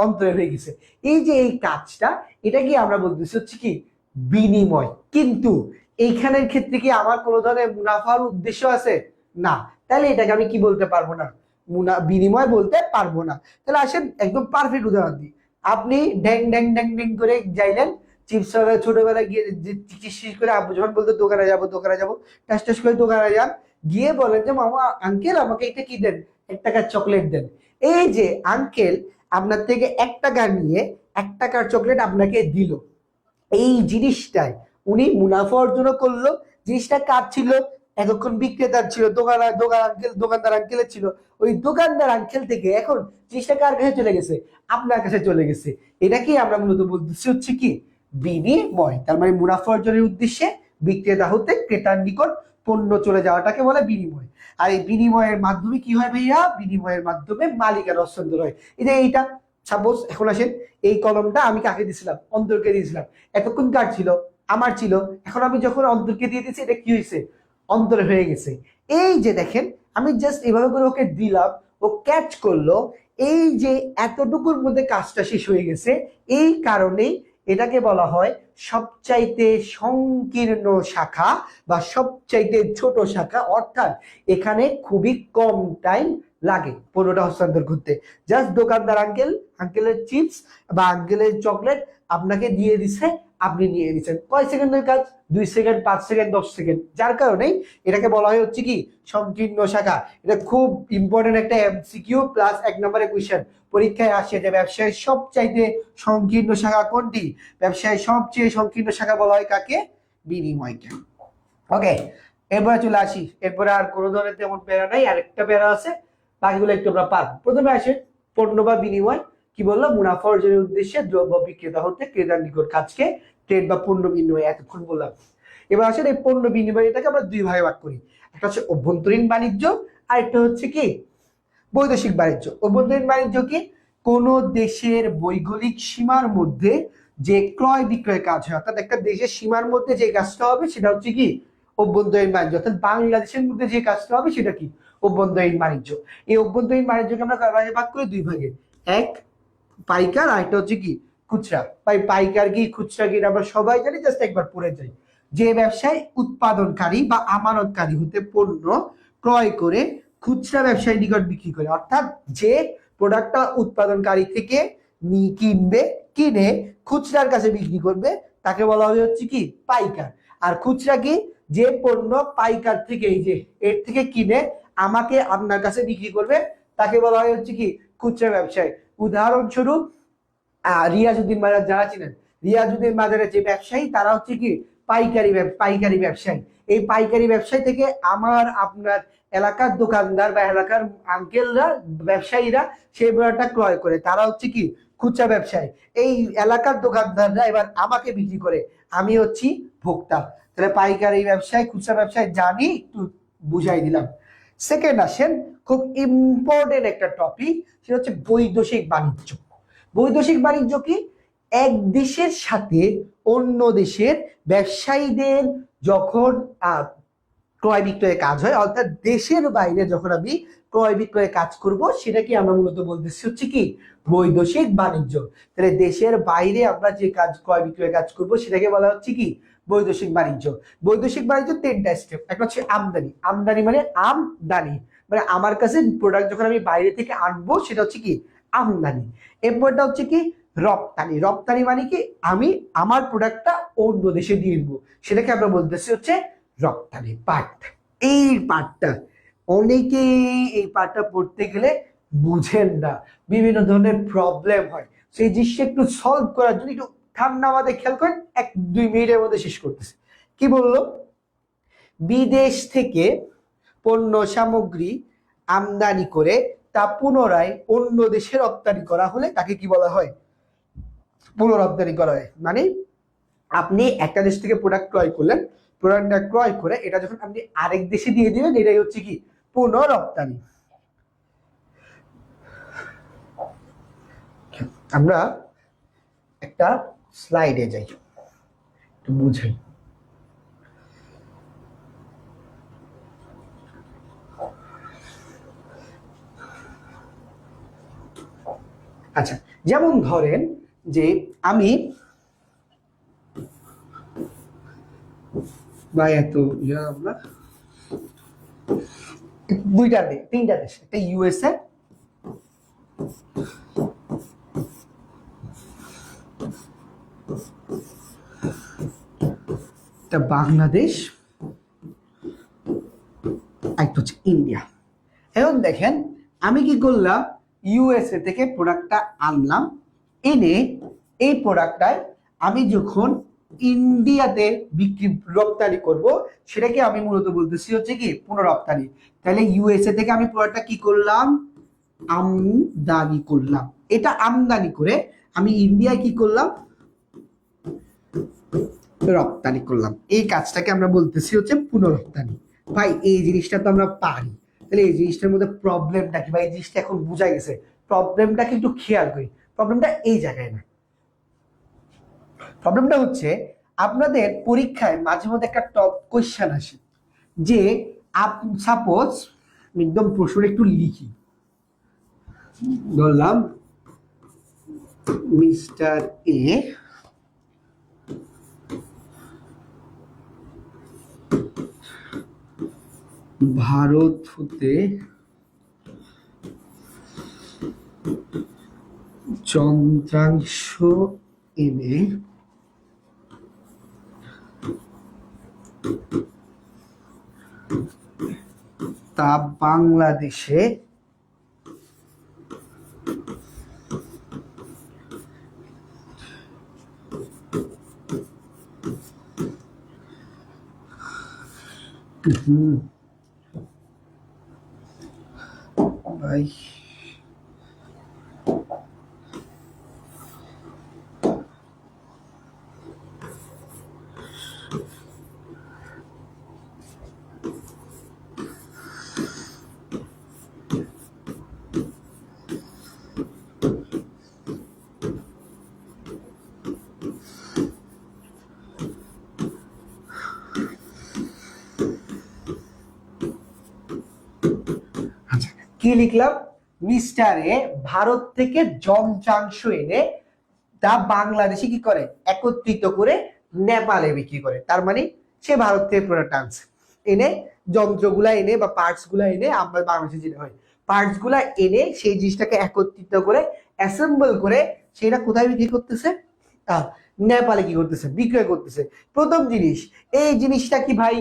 অন্তরে হয়ে গেছে। এই যে এই কাজটা, এটা কি আমরা বলতেছি হচ্ছে কি বিনিময়। কিন্তু এইখানের ক্ষেত্রে কি আমার কোনো ধরনের মুনাফার উদ্দেশ্য আছে? না। তাহলে এটাকে আমি কি বলতে পারবো না? বিনিময় বলতে পারবো না। তাহলে আসেন একদম পারফেক্ট উদাহরণ দিই। আপনি ড্যাং ড্যাং ড্যাং ড্যাং করে যাইলেন চিপস, ছোটবেলায় গিয়ে করে আব্বু যখন বলতো দোকানে যাবো টাস টাস করে দোকানে যান, গিয়ে বলেন যে মামা আঙ্কেল আমাকে এটা কি দেন, 1 টাকার চকলেট দেন। এই যে আঙ্কেল আপনার থেকে 1 টাকা নিয়ে 1 টাকার চকলেট আপনাকে দিল, এই জিনিসটাই উনি মুনাফা অর্জন করলো। জিনিসটা কার ছিল? এতক্ষণ বিক্রেতার ছিল, দোকানদার আঙ্কেলের ছিল। ওই দোকানদার আঙ্কেল থেকে এখন জিনিসটা কার কাছে চলে গেছে? আপনার কাছে চলে গেছে। এটা কি আমরা মূলত বলতেছি হচ্ছে কি বিনিময়। তার মানে মুনাফা অর্জনের উদ্দেশ্যে বিক্রেতা হতে ক্রেতার নিকট পণ্য চলে যাওয়াটাকে বলে বিনিময়। আর এই বিনিময়ের মাধ্যমে কি হয় ভাইয়া? বিনিময়ের মাধ্যমে মালিকানা হস্তান্তর হয়। এইটা সাপোজ এখন আসেন, এই কলমটা আমি কাকে দিয়েছিলাম? অন্তরকে দিয়েছিলাম। এতক্ষণ কার ছিল? আমার ছিল। এখন আমি যখন অন্তরকে দিয়ে দিয়েছি, এটা কি হয়েছে? অন্তরে হয়ে গেছে। এই যে দেখেন, আমি জাস্ট এভাবে করে ওকে দিলাম, ও ক্যাচ করলো। এই যে এতটুকুর মধ্যে কাজটা শেষ হয়ে গেছে। এই কারণেই এটাকে বলা হয় সবচাইতে সংকীর্ণ শাখা বা সবচাইতে ছোট শাখা। অর্থাৎ এখানে খুবই কম টাইম লাগে পণ্যটা হস্তান্তর করতে। জাস্ট দোকানদার আঙ্কেলের চিপস বা আঙ্কেলের চকলেট আপনাকে দিয়ে দিছে, আপনি নিয়ে নিছেন। কয় সেকেন্ডের কাজ? 2 সেকেন্ড, 5 সেকেন্ড, 10 সেকেন্ড। যার কারণে এটাকে বলা হয় হচ্ছে কি সংকীর্ণ শাখা। এটা খুব ইম্পর্টেন্ট একটা এমসিকিউ প্লাস 1 নম্বরের কোশ্চেন পরীক্ষায় আসে যে ব্যবসায়ের সবচাইতে সংকীর্ণ শাখা কোনটি? ব্যবসায়ের সবচেয়ে সংকীর্ণ শাখা বলা হয় কাকে? বিনিময়কে। ওকে, এরপরে চলে আসি। এরপরে আর কোনো ধরনের তেমন প্যারা নাই, আরেকটা প্যারা আছে, বাকিগুলো একটু আমরা পারবো। প্রথমে আসে পণ্য বা বিনিময়। কি বললো? মুনাফা অর্জনের উদ্দেশ্যে দ্রব্য বিক্রেতা হতে ক্রেতার নিকট কাজকে ট্রেড বা পণ্য বিনিময় এতক্ষণ বললাম। এবার আসলে এই পণ্য বিনিময় এটাকে আমরা 2 ভাগে ভাগ করি। একটা হচ্ছে অভ্যন্তরীণ বাণিজ্য, আর একটা হচ্ছে কি বৈদেশিক বাণিজ্য। অভ্যন্তরীণ বাণিজ্য কি? কোন দেশের ভৌগোলিক সীমার মধ্যে যে ক্রয় বিক্রয় কাজ হয়, অর্থাৎ একটা দেশের সীমার মধ্যে যে কাজটা হবে সেটা হচ্ছে কি অভ্যন্তরীণ বাণিজ্য। অর্থাৎ বাংলাদেশের মধ্যে যে কাজটা হবে সেটা কি অভ্যন্তরীণ বাণিজ্য। এই অভ্যন্তরীণ বাণিজ্যকে আমরা কয় ভাগে ভাগ করি? 2 ভাগে। এক পাইকার, আর একটা হচ্ছে কি খুচরা। পাইকার কি খুচরা কি আমরা সবাই জানি, জাস্ট একবার পড়ে যাই। যে ব্যবসায় উৎপাদনকারী বা আমানতকারী হতে পণ্য ক্রয় করে খুচরা ব্যবসায়ী নিকট বিক্রি করে। অর্থাৎ যে প্রোডাক্টটা উৎপাদনকারী থেকে কিনে খুচরার কাছে বিক্রি করবে তাকে বলা হবে হচ্ছে কি পাইকার। আর খুচরা কি? যে পণ্য পাইকার থেকে, এই যে এর থেকে কিনে আমাকে আপনার কাছে বিক্রি করবে তাকে বলা হয় হচ্ছে কি খুচরা ব্যবসায়ী। উদাহরণস্বরূপ রিয়াজউদ্দিন বাজার, যারা চিনেন রিয়াজউদ্দিন বাজারের যে ব্যবসায়ী, তারা হচ্ছে কি পাইকারি ব্যবসায়ী। এই পাইকারি ব্যবসায়ী থেকে আমার আপনার এলাকার দোকানদার বা এলাকার আঙ্কেলরা ব্যবসায়ীরা সেই প্রোডাক্টটা ক্রয় করে, তারা হচ্ছে কি খুচরা ব্যবসায়ী। এই এলাকার দোকানদাররা এবার আমাকে বিক্রি করে, আমি হচ্ছি ভোক্তা। তাহলে পাইকারি ব্যবসায় খুচরা ব্যবসায় জানি, একটু বুঝাই দিলাম। সেকেন্ড আসেন, খুব ইম্পর্টেন্ট একটা টপিক, সেটা হচ্ছে বৈদেশিক বাণিজ্য। বৈদেশিক বাণিজ্য কি? এক দেশের সাথে অন্য দেশের ব্যবসায়ীদের যখন ক্রয় বিক্রয়ের কাজ হয়, অর্থাৎ দেশের বাইরে যখন আমি ক্রয় বিক্রয়ের কাজ করব, সেটাকে আমরা মূলত বলতেছি হচ্ছে কি বৈদেশিক বাণিজ্য। তাহলে দেশের বাইরে আমরা যে কাজ ক্রয় বিক্রয়ের কাজ করব সেটাকে বলা হচ্ছে কি বৈদেশিক বাণিজ্য। বৈদেশিক বাণিজ্য 3টা স্টেপ। একটা হচ্ছে আমদানি। আমদানি মানে মানে আমার কাছে প্রোডাক্ট যখন আমি বাইরে থেকে আনবো সেটা হচ্ছে কি আমদানি। এরপরটা হচ্ছে কি রপ্তানি। রপ্তানি মানে কি আমি আমার প্রোডাক্টটা অন্য দেশে দিয়ে দিব, সেটাকে আমরা বলতেছি হচ্ছে রপ্তানি পার্ট। এই পার্টটা অনেকেই এই পার্টটা পড়তে গেলে বুঝেন না, বিভিন্ন ধরনের প্রবলেম হয়। সেই জিনিসটা একটু সলভ করার জন্য একটু ঠান্ডা মাথায় খেয়াল করেন, 1-2 মিনিটের মধ্যে শেষ করতেছে। কি বললো? বিদেশ থেকে পণ্য সামগ্রী আমদানি করে তা পুনরায় অন্য দেশে রপ্তানি করা হলে তাকে কি বলা হয়? পুনঃরপ্তানি করা হয়। মানে আপনি একটা দেশ থেকে প্রোডাক্ট ক্রয় করলেন, প্রোডাক্টটা ক্রয় করে এটা যখন আপনি আরেক দেশে দিয়ে দিবেন, এটাই হচ্ছে কি পুনঃরপ্তানি। আমরা একটা স্লাইডে যাই, একটু বুঝেন। আচ্ছা, যেমন ধরেন যে আমি বা এত আমরা 3টা দেশ, একটা ইউএসএ, একটা বাংলাদেশ, ইন্ডিয়া। এখন দেখেন আমি কি করলাম, ইউএসএ থেকে প্রোডাক্টটা আনলাম, এনে এই প্রোডাক্টটায় আমি যখন ইন্ডিয়াতে বিক্রি রপ্তানি করব, সেটাকে আমি মূলত বলতেছি হচ্ছে কি পুনরপ্তানি। তাহলে ইউএসএ থেকে আমি প্রোডাক্টটা কি করলাম, আমদানি করলাম। এটা আমদানি করে আমি ইন্ডিয়ায় কি করলাম, রপ্তানি করলাম। এই কাজটাকে আমরা বলতেছি হচ্ছে পুনরপ্তানি। ভাই এই জিনিসটা তো আমরা পারি, তাহলে এই জিনিসটার মধ্যে প্রবলেমটা কি? ভাই এই জিনিসটা এখন বোঝা গেছে, প্রবলেমটা কিন্তু খেয়াল করি। প্রবলেমটা এই জায়গায় না, প্রবলেমটা হচ্ছে আপনাদের পরীক্ষায় মাঝে মধ্যে একটা টপ কোয়েশ্চেন আসে যে সাপোজ একদম প্রশ্ন একটু লিখি, ধরলাম মিস্টার এ ভারত হতে যন্ত্রাংশ এনে তা বাংলাদেশে ভাই কি লিখলাম, মিস্টার এ ভারত থেকে যন্ত্রাংশ এনে তা বাংলাদেশে কি করে একত্রিত করে নেপালে বিক্রি করে। তার মানে সে ভারত থেকে প্রোডাক্ট আনছে, এনে যন্ত্রগুলা এনে বা পার্টস গুলা এনে, আমরা বাংলাদেশে যেটা হয় পার্টস গুলা এনে সেই জিনিসটাকে একত্রিত করে অ্যাসেম্বল করে সেটা কোথায় বিক্রি করতেছে, নেপালে কি করতেছে, বিক্রয় করতেছে। প্রথম জিনিস, এই জিনিসটা কি ভাই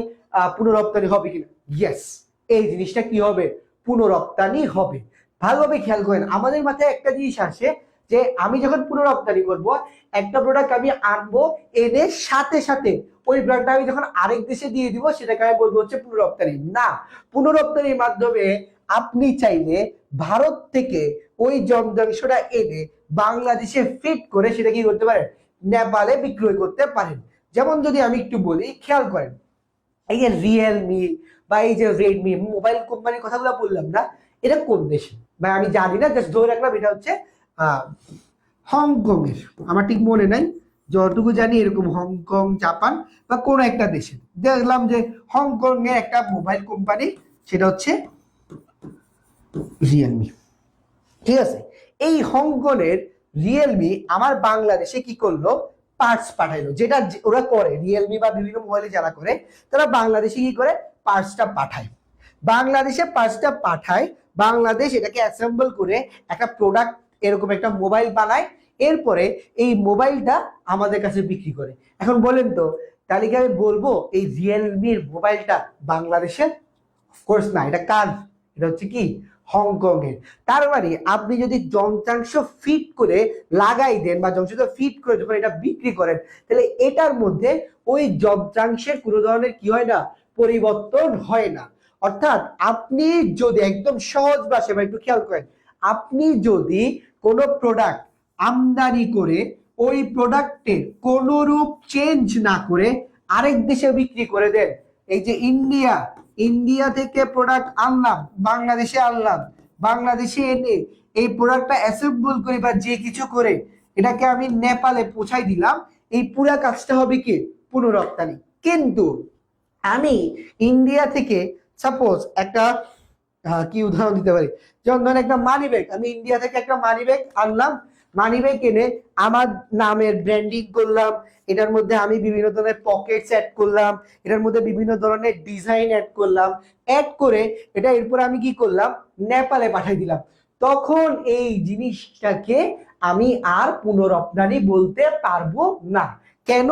পুনরপ্তানি হবে কিনা? ইয়েস, এই জিনিসটা কি হবে, পুনরপ্তানি হবে। ভালোভাবে খেয়াল করেন, আমাদের মাথায় একটা জিনিস আসে যে আমি যখন পুনরপ্তানি করব, একটা প্রোডাক্ট আমি আনবো, এনে সাথে সাথে ওই প্রোডাক্টটা আমি যখন আরেক দেশে দিয়ে দিব, সেটাকে আমি বলবো হচ্ছে পুনরপ্তানি। না, পুনরপ্তানির মাধ্যমে আপনি চাইলে ভারত থেকে ওই যন্ত্রাংশটা এনে বাংলাদেশে ফিট করে সেটা কি করতে পারেন, নেপালে বিক্রয় করতে পারেন। যেমন যদি আমি একটু বলি, খেয়াল করেন এই যে রিয়েলমি বা এই যে রেডমি মোবাইল কোম্পানির কথাগুলো বললাম না, এটা কোন দেশে ভাই আমি জানি না, জাস্ট ধরে রাখলাম এটা হচ্ছে হংকং এর, আমার ঠিক মনে নাই, যতটুকু জানি এরকম হংকং জাপান বা কোনো একটা দেশে। দেখলাম যে হংকং এর একটা মোবাইল কোম্পানি, সেটা হচ্ছে রিয়েলমি। ঠিক আছে, এই হংকং এর রিয়েলমি আমার বাংলাদেশে কি করলো, পার্টস পাঠাইলো। যেটা ওরা করে রিয়েলমি বা বিভিন্ন মোবাইলে যারা করে, তারা বাংলাদেশে কি করে পার্টসটা পাঠায়। বাংলাদেশে পার্টসটা পাঠায়, বাংলাদেশ এটাকে অ্যাসেম্বল করে একটা প্রোডাক্ট এরকম একটা মোবাইল বানায়, এরপরে এই মোবাইলটা আমাদের কাছে বিক্রি করে। এখন বলেন তো, তাহলে কি আমি বলবো এই রিয়েলমির মোবাইলটা বাংলাদেশের? অফকোর্স না, এটা কার, এটা হচ্ছে কি হংকং এর। তার মানে আপনি যদি যন্ত্রাংশ ফিট করে লাগাই দেন বা যন্ত্রাংশ ফিট করে যখন এটা বিক্রি করেন, তাহলে এটার মধ্যে ওই যন্ত্রাংশের কোনো ধরনের কি হয় না, পরিবর্তন হয় না। অর্থাৎ আপনি যদি একদম সহজ ভাষায় একটু খেয়াল করেন, আপনি যদি কোনো প্রোডাক্ট আমদানি করে ওই প্রোডাক্টের কোন রূপ চেঞ্জ না করে আরেক দেশে বিক্রি করে দেন, এই যে ইন্ডিয়া থেকে প্রোডাক্ট আনলাম, বাংলাদেশে আনলাম, বাংলাদেশে এনে এই প্রোডাক্টটা অ্যাসেম্বল করে বা যে কিছু করে এটাকে আমি নেপালে পৌঁছাই দিলাম, এই পুরা কাজটা হবে কি পুনরপ্তানি। কিন্তু আমি ইন্ডিয়া থেকে সাপোজ একটা কি উদাহরণ দিতে পারি, যেমন ধরেন একটা মানি ব্যাগ, আমি ইন্ডিয়া থেকে একটা মানি ব্যাগ আনলাম, মানি ব্যাগ এনে আমার নামের ব্র্যান্ডিং করলাম, এটার মধ্যে আমি বিভিন্ন ধরনের পকেটস অ্যাড করলাম, এটার মধ্যে বিভিন্ন ধরনের ডিজাইন অ্যাড করলাম, অ্যাড করে এটা এরপর আমি কি করলাম, নেপালে পাঠিয়ে দিলাম। তখন এই জিনিসটাকে আমি আর পুনরপ্তানি বলতে পারবো না। কেন?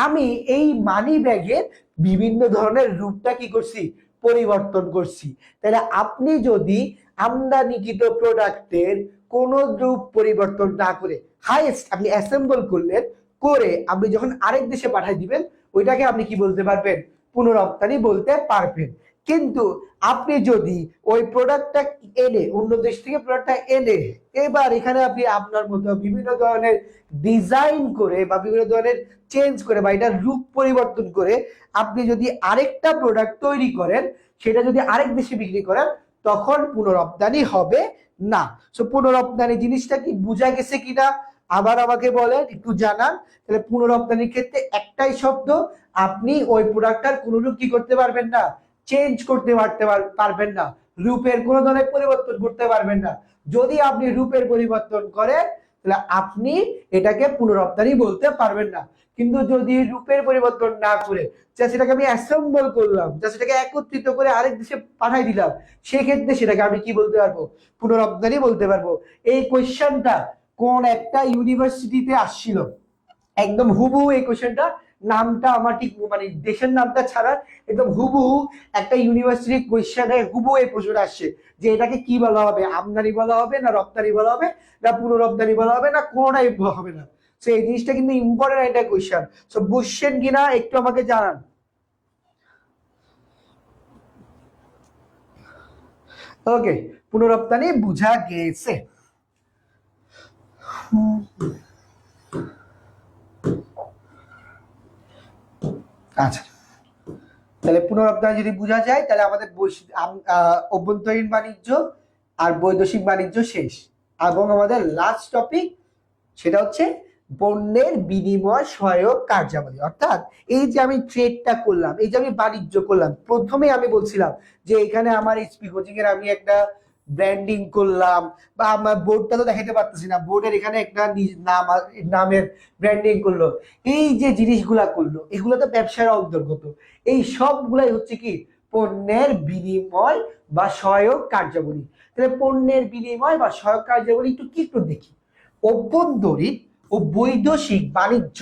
আমি এই মানি ব্যাগের বিভিন্ন ধরনের রূপটা কি করছি, পরিবর্তন করছি। তাহলে আপনি যদি আমদানিকৃত প্রোডাক্টের কোন রূপ পরিবর্তন না করে হাইয়েস্ট আপনি অ্যাসেম্বল করলেন, করে আপনি যখন আরেক দেশে পাঠাই দিবেন, ওইটাকে আপনি কি বলতে পারবেন? পুনরপ্তানি বলতে পারবেন। কিন্তু আপনি যদি ওই প্রোডাক্টটা এনে, অন্য দেশ থেকে প্রোডাক্টটা এনে এবার এখানে আপনি আপনার মতো বিভিন্ন ধরনের ডিজাইন করে বা বিভিন্ন ধরনের চেঞ্জ করে বা এটার রূপ পরিবর্তন করে আপনি যদি আরেকটা প্রোডাক্ট তৈরি করেন, সেটা যদি আরেক দেশে বিক্রি করেন, তখন পুনরপ্তানি হবে না। সো পুনরপ্তানি জিনিসটা কি বোঝা গেছে কিনা আবার আমাকে বলেন, একটু জানান। তাহলে পুনরপ্তানির ক্ষেত্রে একটাই শব্দ, আপনি ওই প্রোডাক্টটার কোনো রূপ কি করতে পারবেন না, চেঞ্জ করতে পারবেন না, রূপের কোনো ধরনের পরিবর্তন করতে পারবেন না। যদি আপনি রূপের পরিবর্তন করেন তাহলে আপনি এটাকে পুনরপ্তানি বলতে পারবেন না। কিন্তু যদি রূপের পরিবর্তন না করে সেটাকে আমি অ্যাসেম্বল করলাম, সেটাকে একত্রিত করে আরেক দেশে পাঠাই দিলাম, সেক্ষেত্রে সেটাকে আমি কি বলতে পারবো? পুনরপ্তানি বলতে পারবো। এই কোয়েশ্চেনটা কোন একটা ইউনিভার্সিটিতে আসছিল, একদম হুবহু এই কোয়েশ্চেনটা, নামটা আমার ঠিক মানে দেশের নামটা ছাড়া একদম হুবহু একটা ইউনিভার্সিটি কোয়েশ্চেনে হুবহু এই প্রশ্নটা আসছে যে এটাকে কি বলা হবে, আমদানি বলা হবে না রপ্তানি বলা হবে না পুনরপ্তানি বলা হবে না কোনটাই হবে না। সো এই জিনিসটা কিন্তু ইম্পর্টেন্ট একটা কোয়েশ্চেন। সো বুঝছেন কিনা একটু আমাকে জানান। ওকে, পুনরপ্তানি বুঝা গেছে। আচ্ছা, তাহলে পুনরপ্তানি যদি বোঝা যায় তাহলে আমাদের অভ্যন্তরীণ বাণিজ্য আর বৈদেশিক বাণিজ্য শেষ, এবং আমাদের লাস্ট টপিক সেটা হচ্ছে পণ্যের বিনিময় সহায়ক কার্যাবলী। অর্থাৎ এই যে আমি ট্রেডটা করলাম, এই যে আমি বাণিজ্য করলাম, প্রথমে আমি বলছিলাম যে এখানে আমার এইচপি কোচিং এর আমি একটা ব্র্যান্ডিং করলাম, বা আমার বোর্ডটা তো দেখাতে পারতেছি না, বোর্ডের এখানে একটা নামের ব্র্যান্ডিং করলো, এই যে জিনিসগুলা করলো এগুলো তো ব্যবসার অন্তর্গত। এই সবগুলাই হচ্ছে কি পণ্যের বিনিময় বা সহায়ক কার্যাবলী। তাহলে পণ্যের বিনিময় বা সহায়ক কার্যাবলী একটু দেখি। অভ্যন্তরীণ ও বৈদেশিক বাণিজ্য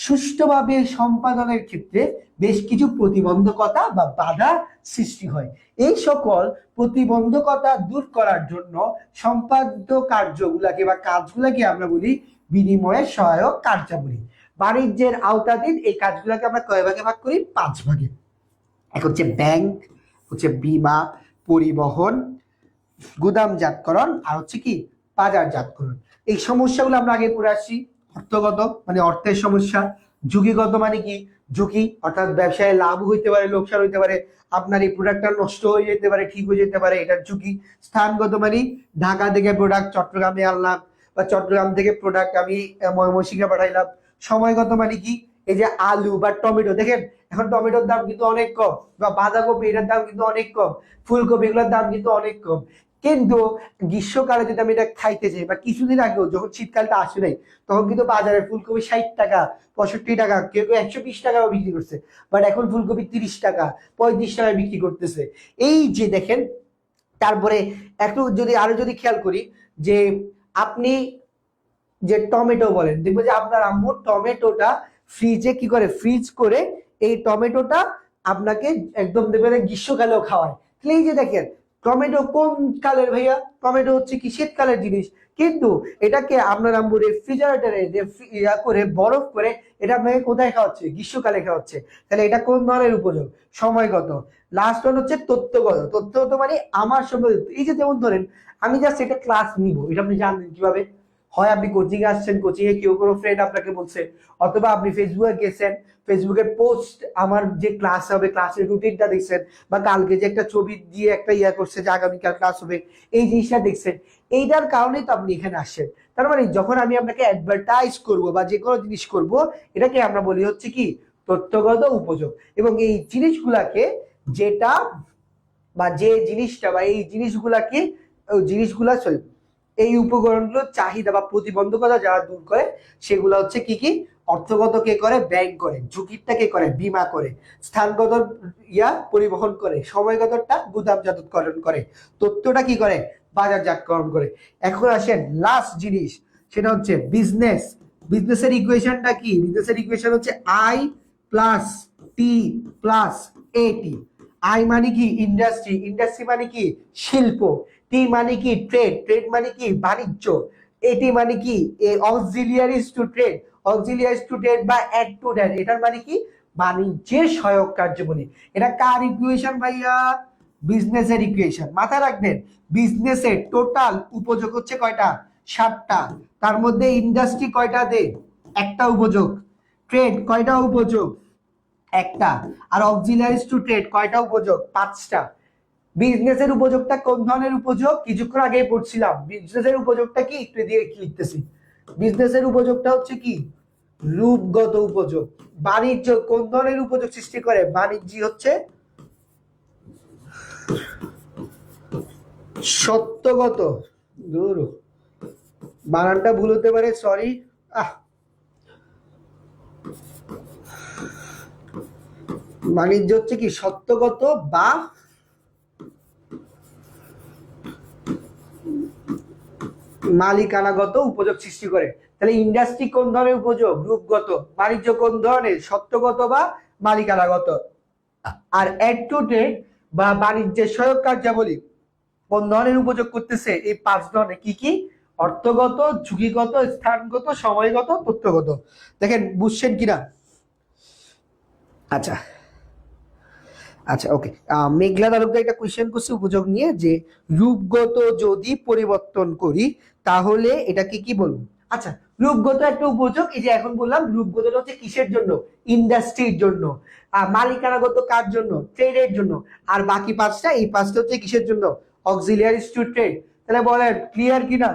সুষ্ঠুভাবে সম্পাদনের ক্ষেত্রে বেশ কিছু প্রতিবন্ধকতা বা বাধা সৃষ্টি হয়। এই সকল প্রতিবন্ধকতা দূর করার জন্য সম্পাদ্য কার্যগুলাকে বা কাজগুলাকে আমরা বলি বিনিময়ের সহায়ক কার্যাবলী। বাণিজ্যের আওতাধীন এই কাজগুলাকে আমরা কয় ভাগে ভাগ করি? 5 ভাগে। এক হচ্ছে ব্যাংক, হচ্ছে বীমা, পরিবহন, গুদামজাতকরণ, আর হচ্ছে কি বাজারজাতকরণ। এই সমস্যাগুলো আমরা আগে পড়ে আসছি। অর্থগত মানে অর্থের সমস্যা, ঝুঁকিগত মানে কি ঝুঁকি, অর্থাৎ ব্যবসায় লাভ হইতে পারে, লোকসান হইতে পারে, আপনার এই প্রোডাক্টটা নষ্ট হয়ে যেতে পারে, ঠিক হয়ে যেতে পারে, এটার ঝুঁকি। স্থানগত মানে ঢাকা থেকে প্রোডাক্ট চট্টগ্রামে আনলাম, বা চট্টগ্রাম থেকে প্রোডাক্ট আমি ময়মনসিংহে পাঠাইলাম। সময়গত মানে কি, এই যে আলু বা টমেটো, দেখেন এখন টমেটোর দাম কিন্তু অনেক কম, বা বাঁধাকপি এটার দাম কিন্তু অনেক কম, ফুলকপি এগুলোর দাম কিন্তু অনেক কম। কিন্তু গ্রীষ্মকালে যদি আমি এটা খাইতে চাই, বা কিছুদিন আগেও যখন শীতকালটা আসে নাই, তখন কিন্তু বাজারে ফুলকপি 60 টাকা, 65 টাকা, কেউ কেউ 120 টাকাও বিক্রি করছে। বাট এখন ফুলকপি 30 টাকা, 35 টাকায় বিক্রি করতেছে। এই যে দেখেন, তারপরে একটু যদি আরো যদি খেয়াল করি যে আপনি যে টমেটো বলেন, দেখবো যে আপনার আম্মু টমেটোটা ফ্রিজে কি করে, ফ্রিজ করে এই টমেটোটা আপনাকে একদম দেখবেন গ্রীষ্মকালেও খাওয়ায়। তাহলে এই যে দেখেন টমেটো কোন কালের ভাইয়া? টমেটো হচ্ছে কি শীতকালের জিনিস, কিন্তু এটাকে আপনার আম্মু রেফ্রিজারেটরে করে বরফ করে এটা আপনাকে কোথায় খাওয়াচ্ছে? গ্রীষ্মকালে খাওয়াচ্ছে। তাহলে এটা কোন ধরনের উপযোগ? সময়গত। লাস্ট ওয়ান হচ্ছে তথ্যগত। তথ্যগত মানে আমার সম্পর্কে, এই যে যেমন ধরেন আমি জাস্ট এটা ক্লাস নিব, এটা আপনি জানবেন কিভাবে? হয় আপনি কোচিং এ আসছেন, কোচিং এ কেউ কোনো ফ্রেন্ড আপনাকে বলছে, অথবা আপনি ফেসবুকে গেছেন, ফেসবুকের পোস্ট আমার যে ক্লাস হবে ক্লাসের রুটিনটা দেখছেন, বা কালকে যে একটা ছবি দিয়ে একটা ইয়া করছে যে আগামীকাল ক্লাস হবে, এই জিনিসটা দেখছেন। এইটার কারণেই তো আপনি এখানে আসছেন। তার মানে যখন আমি আপনাকে অ্যাডভার্টাইজ করব বা যে কোনো জিনিস করব, এটাকে আমরা বলি হচ্ছে কি তথ্যগত উপযোগ। এবং এই জিনিসগুলাকে যেটা বা যে জিনিসটা বা এই জিনিসগুলাকে জিনিসগুলা সরি এই উপকরণগুলোর চাহিদা বা প্রতিবন্ধকতা যারা দূর করে সেগুলো হচ্ছে কি কি? অর্থগত কে করে? ব্যাংক করে। ঝুঁকিটা কে করে? বীমা করে। স্থানগত পরিবহন করে। সময়গতটা গুদামজাতকরণ করে। তথ্যটা কি করে? বাজারজাতকরণ করে। এখন আসেন লাস্ট জিনিস, সেটা হচ্ছে বিজনেস। বিজনেসের ইকুয়েশনটা কি? বিজনেসের ইকুয়েশন হচ্ছে আই প্লাস টি প্লাস এটি। আই মানে কি ইন্ডাস্ট্রি, ইন্ডাস্ট্রি মানে কি শিল্প, টি মানে কি ট্রেড, ট্রেড মানে কি বাণিজ্য, এটি মানে কি অক্সিলিয়ারিজ টু ট্রেড, অক্সিলিয়ারিজ টু ট্রেড বা অ্যাড টু ট্রেড, এটার মানে কি বাণিজ্যের সহায়ক কার্যবলী। এটা কার ইকুয়েশন ভাইয়া? বিজনেসের ইকুয়েশন। মাথায় রাখবেন বিজনেসের টোটাল উপযোগ হচ্ছে কয়টা? 7টা। তার মধ্যে ইন্ডাস্ট্রি কয়টা দে? একটা উপযোগ। ট্রেড কয়টা উপযোগ? একটা। আর অক্সিলারিজ টু ট্রেড কয়টা উপযোগ? 5টা। বিজনেসের উপযোগটা কোন ধরনের উপযোগ? কিছুক্ষণ আগে পড়ছিলাম। বিজনেসের উপযোগটা কি? একটু দিয়ে লিখতেছি। বিজনেসের উপযোগটা হচ্ছে কি? রূপগত উপযোগ। বাণিজ্য কোন ধরনের উপযোগ সৃষ্টি করে? বাণিজ্য হচ্ছে সত্যগত। দূর, বানানটা ভুল হতে পারে, সরি। বাণিজ্য হচ্ছে কি সত্যগত বা মালিকানাগত উপযোগ সৃষ্টি করে। তাহলে ইন্ডাস্ট্রি কোন ধরনের উপযোগ? রূপগত। বাণিজ্য কোন ধরনের? সত্যগত বা মালিকানাগত। আর অ্যাড টু ট্রেড বা বাণিজ্যের সহায়ক কার্যাবলী কোন ধরনের উপযোগ করতেছে? এই 5 ধরনের। কি কি? অর্থগত, ঝুঁকিগত, স্থানগত, সময়গত, তথ্যগত। দেখেন বুঝছেন কিনা? আচ্ছা আচ্ছা, ওকে। মেঘলা তালুকদার একটা কোয়েশ্চেন করছে উপযোগ নিয়ে, যে রূপগত যদি পরিবর্তন করি তাহলে এটাকে কি বলবো? আচ্ছা, রূপগত একটা উপযোগ, এই যে এখন বললাম রূপগতটা হচ্ছে কিসের জন্য? ইন্ডাস্ট্রির জন্য। মালিকানাগত কার জন্য? ট্রেডের জন্য। আর বাকি 5টা, এই 5টা হচ্ছে কিসের জন্য? অক্সিলিয়ারিজ টু ট্রেড। তাহলে বলেন ক্লিয়ার কিনা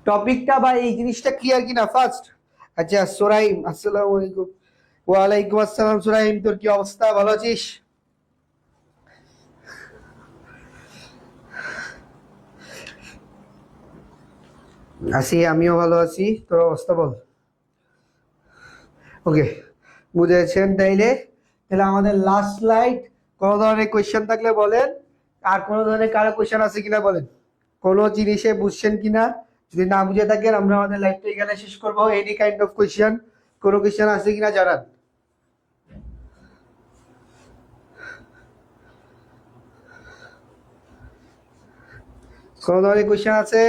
টপিকটা, বা এই জিনিসটা ক্লিয়ার কিনা ফার্স্ট? আচ্ছা সোরাইম, আসসালামু আলাইকুম। ওয়ালাইকুম আসসালাম সুরাইম, তোর কি অবস্থা? ভালো আছিস? আছি, আমিও ভালো আছি। তোর অবস্থা বল। ওকে, বুঝেছেন তাইলে? তাহলে আমাদের লাস্ট স্লাইড। কোনো ধরনের কোয়েশ্চেন থাকলে বলেন। আর কোনো ধরনের কারো কোয়েশ্চেন আছে কিনা বলেন। কোনো জিনিসে বুঝছেন কিনা? যদি না বুঝে থাকেন আমরা আমাদের লাইভটা এখানে শেষ করবো। এনি কাইন্ড অফ কোয়েশ্চেন, কোনো কোয়েশ্চেন আছে কিনা জানান। কোনো ধরনের কোয়েশ্চেন আছে?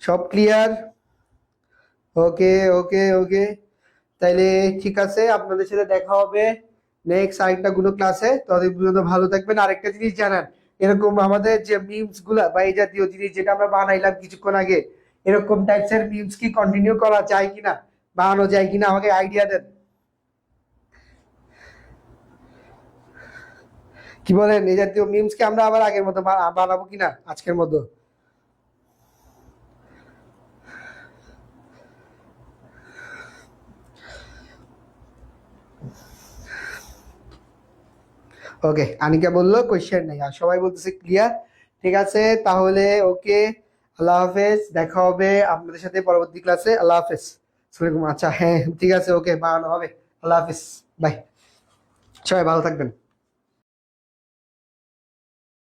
সব ক্লিয়ার? ওকে ওকে ওকে, তাইলে ঠিক আছে, আপনাদের সাথে দেখা হবে নেক্সট আরেকটা গুলো ক্লাসে। ততদিন পর্যন্ত ভালো থাকবেন। আরেকটা জিনিস জানান, এরকম আমাদের যে মিমস গুলা বা এই জাতীয় জিনিস যেটা আমরা বানাইলাম কিছুক্ষণ আগে, এরকম টাইপসের মিমস কি কন্টিনিউ করা যায় কিনা, বানানো যায় কিনা, আমাকে আইডিয়া দেন। কি বলেন? এই জাতীয় মিমস কি আমরা আবার আগের মতো বানাবো কিনা, আজকের মতো? ওকে, আনিকা বললো কোয়েশ্চেন নেই, আর সবাই বলতেছে ক্লিয়ার। ঠিক আছে তাহলে, ওকে, আল্লাহ হাফেজ। দেখা হবে আপনাদের সাথে পরবর্তী ক্লাসে। আল্লাহ হাফেজ। আচ্ছা হ্যাঁ ঠিক আছে, ওকে, বানানো হবে। আল্লাহ হাফেজ, বাই। সবাই ভালো থাকবেন।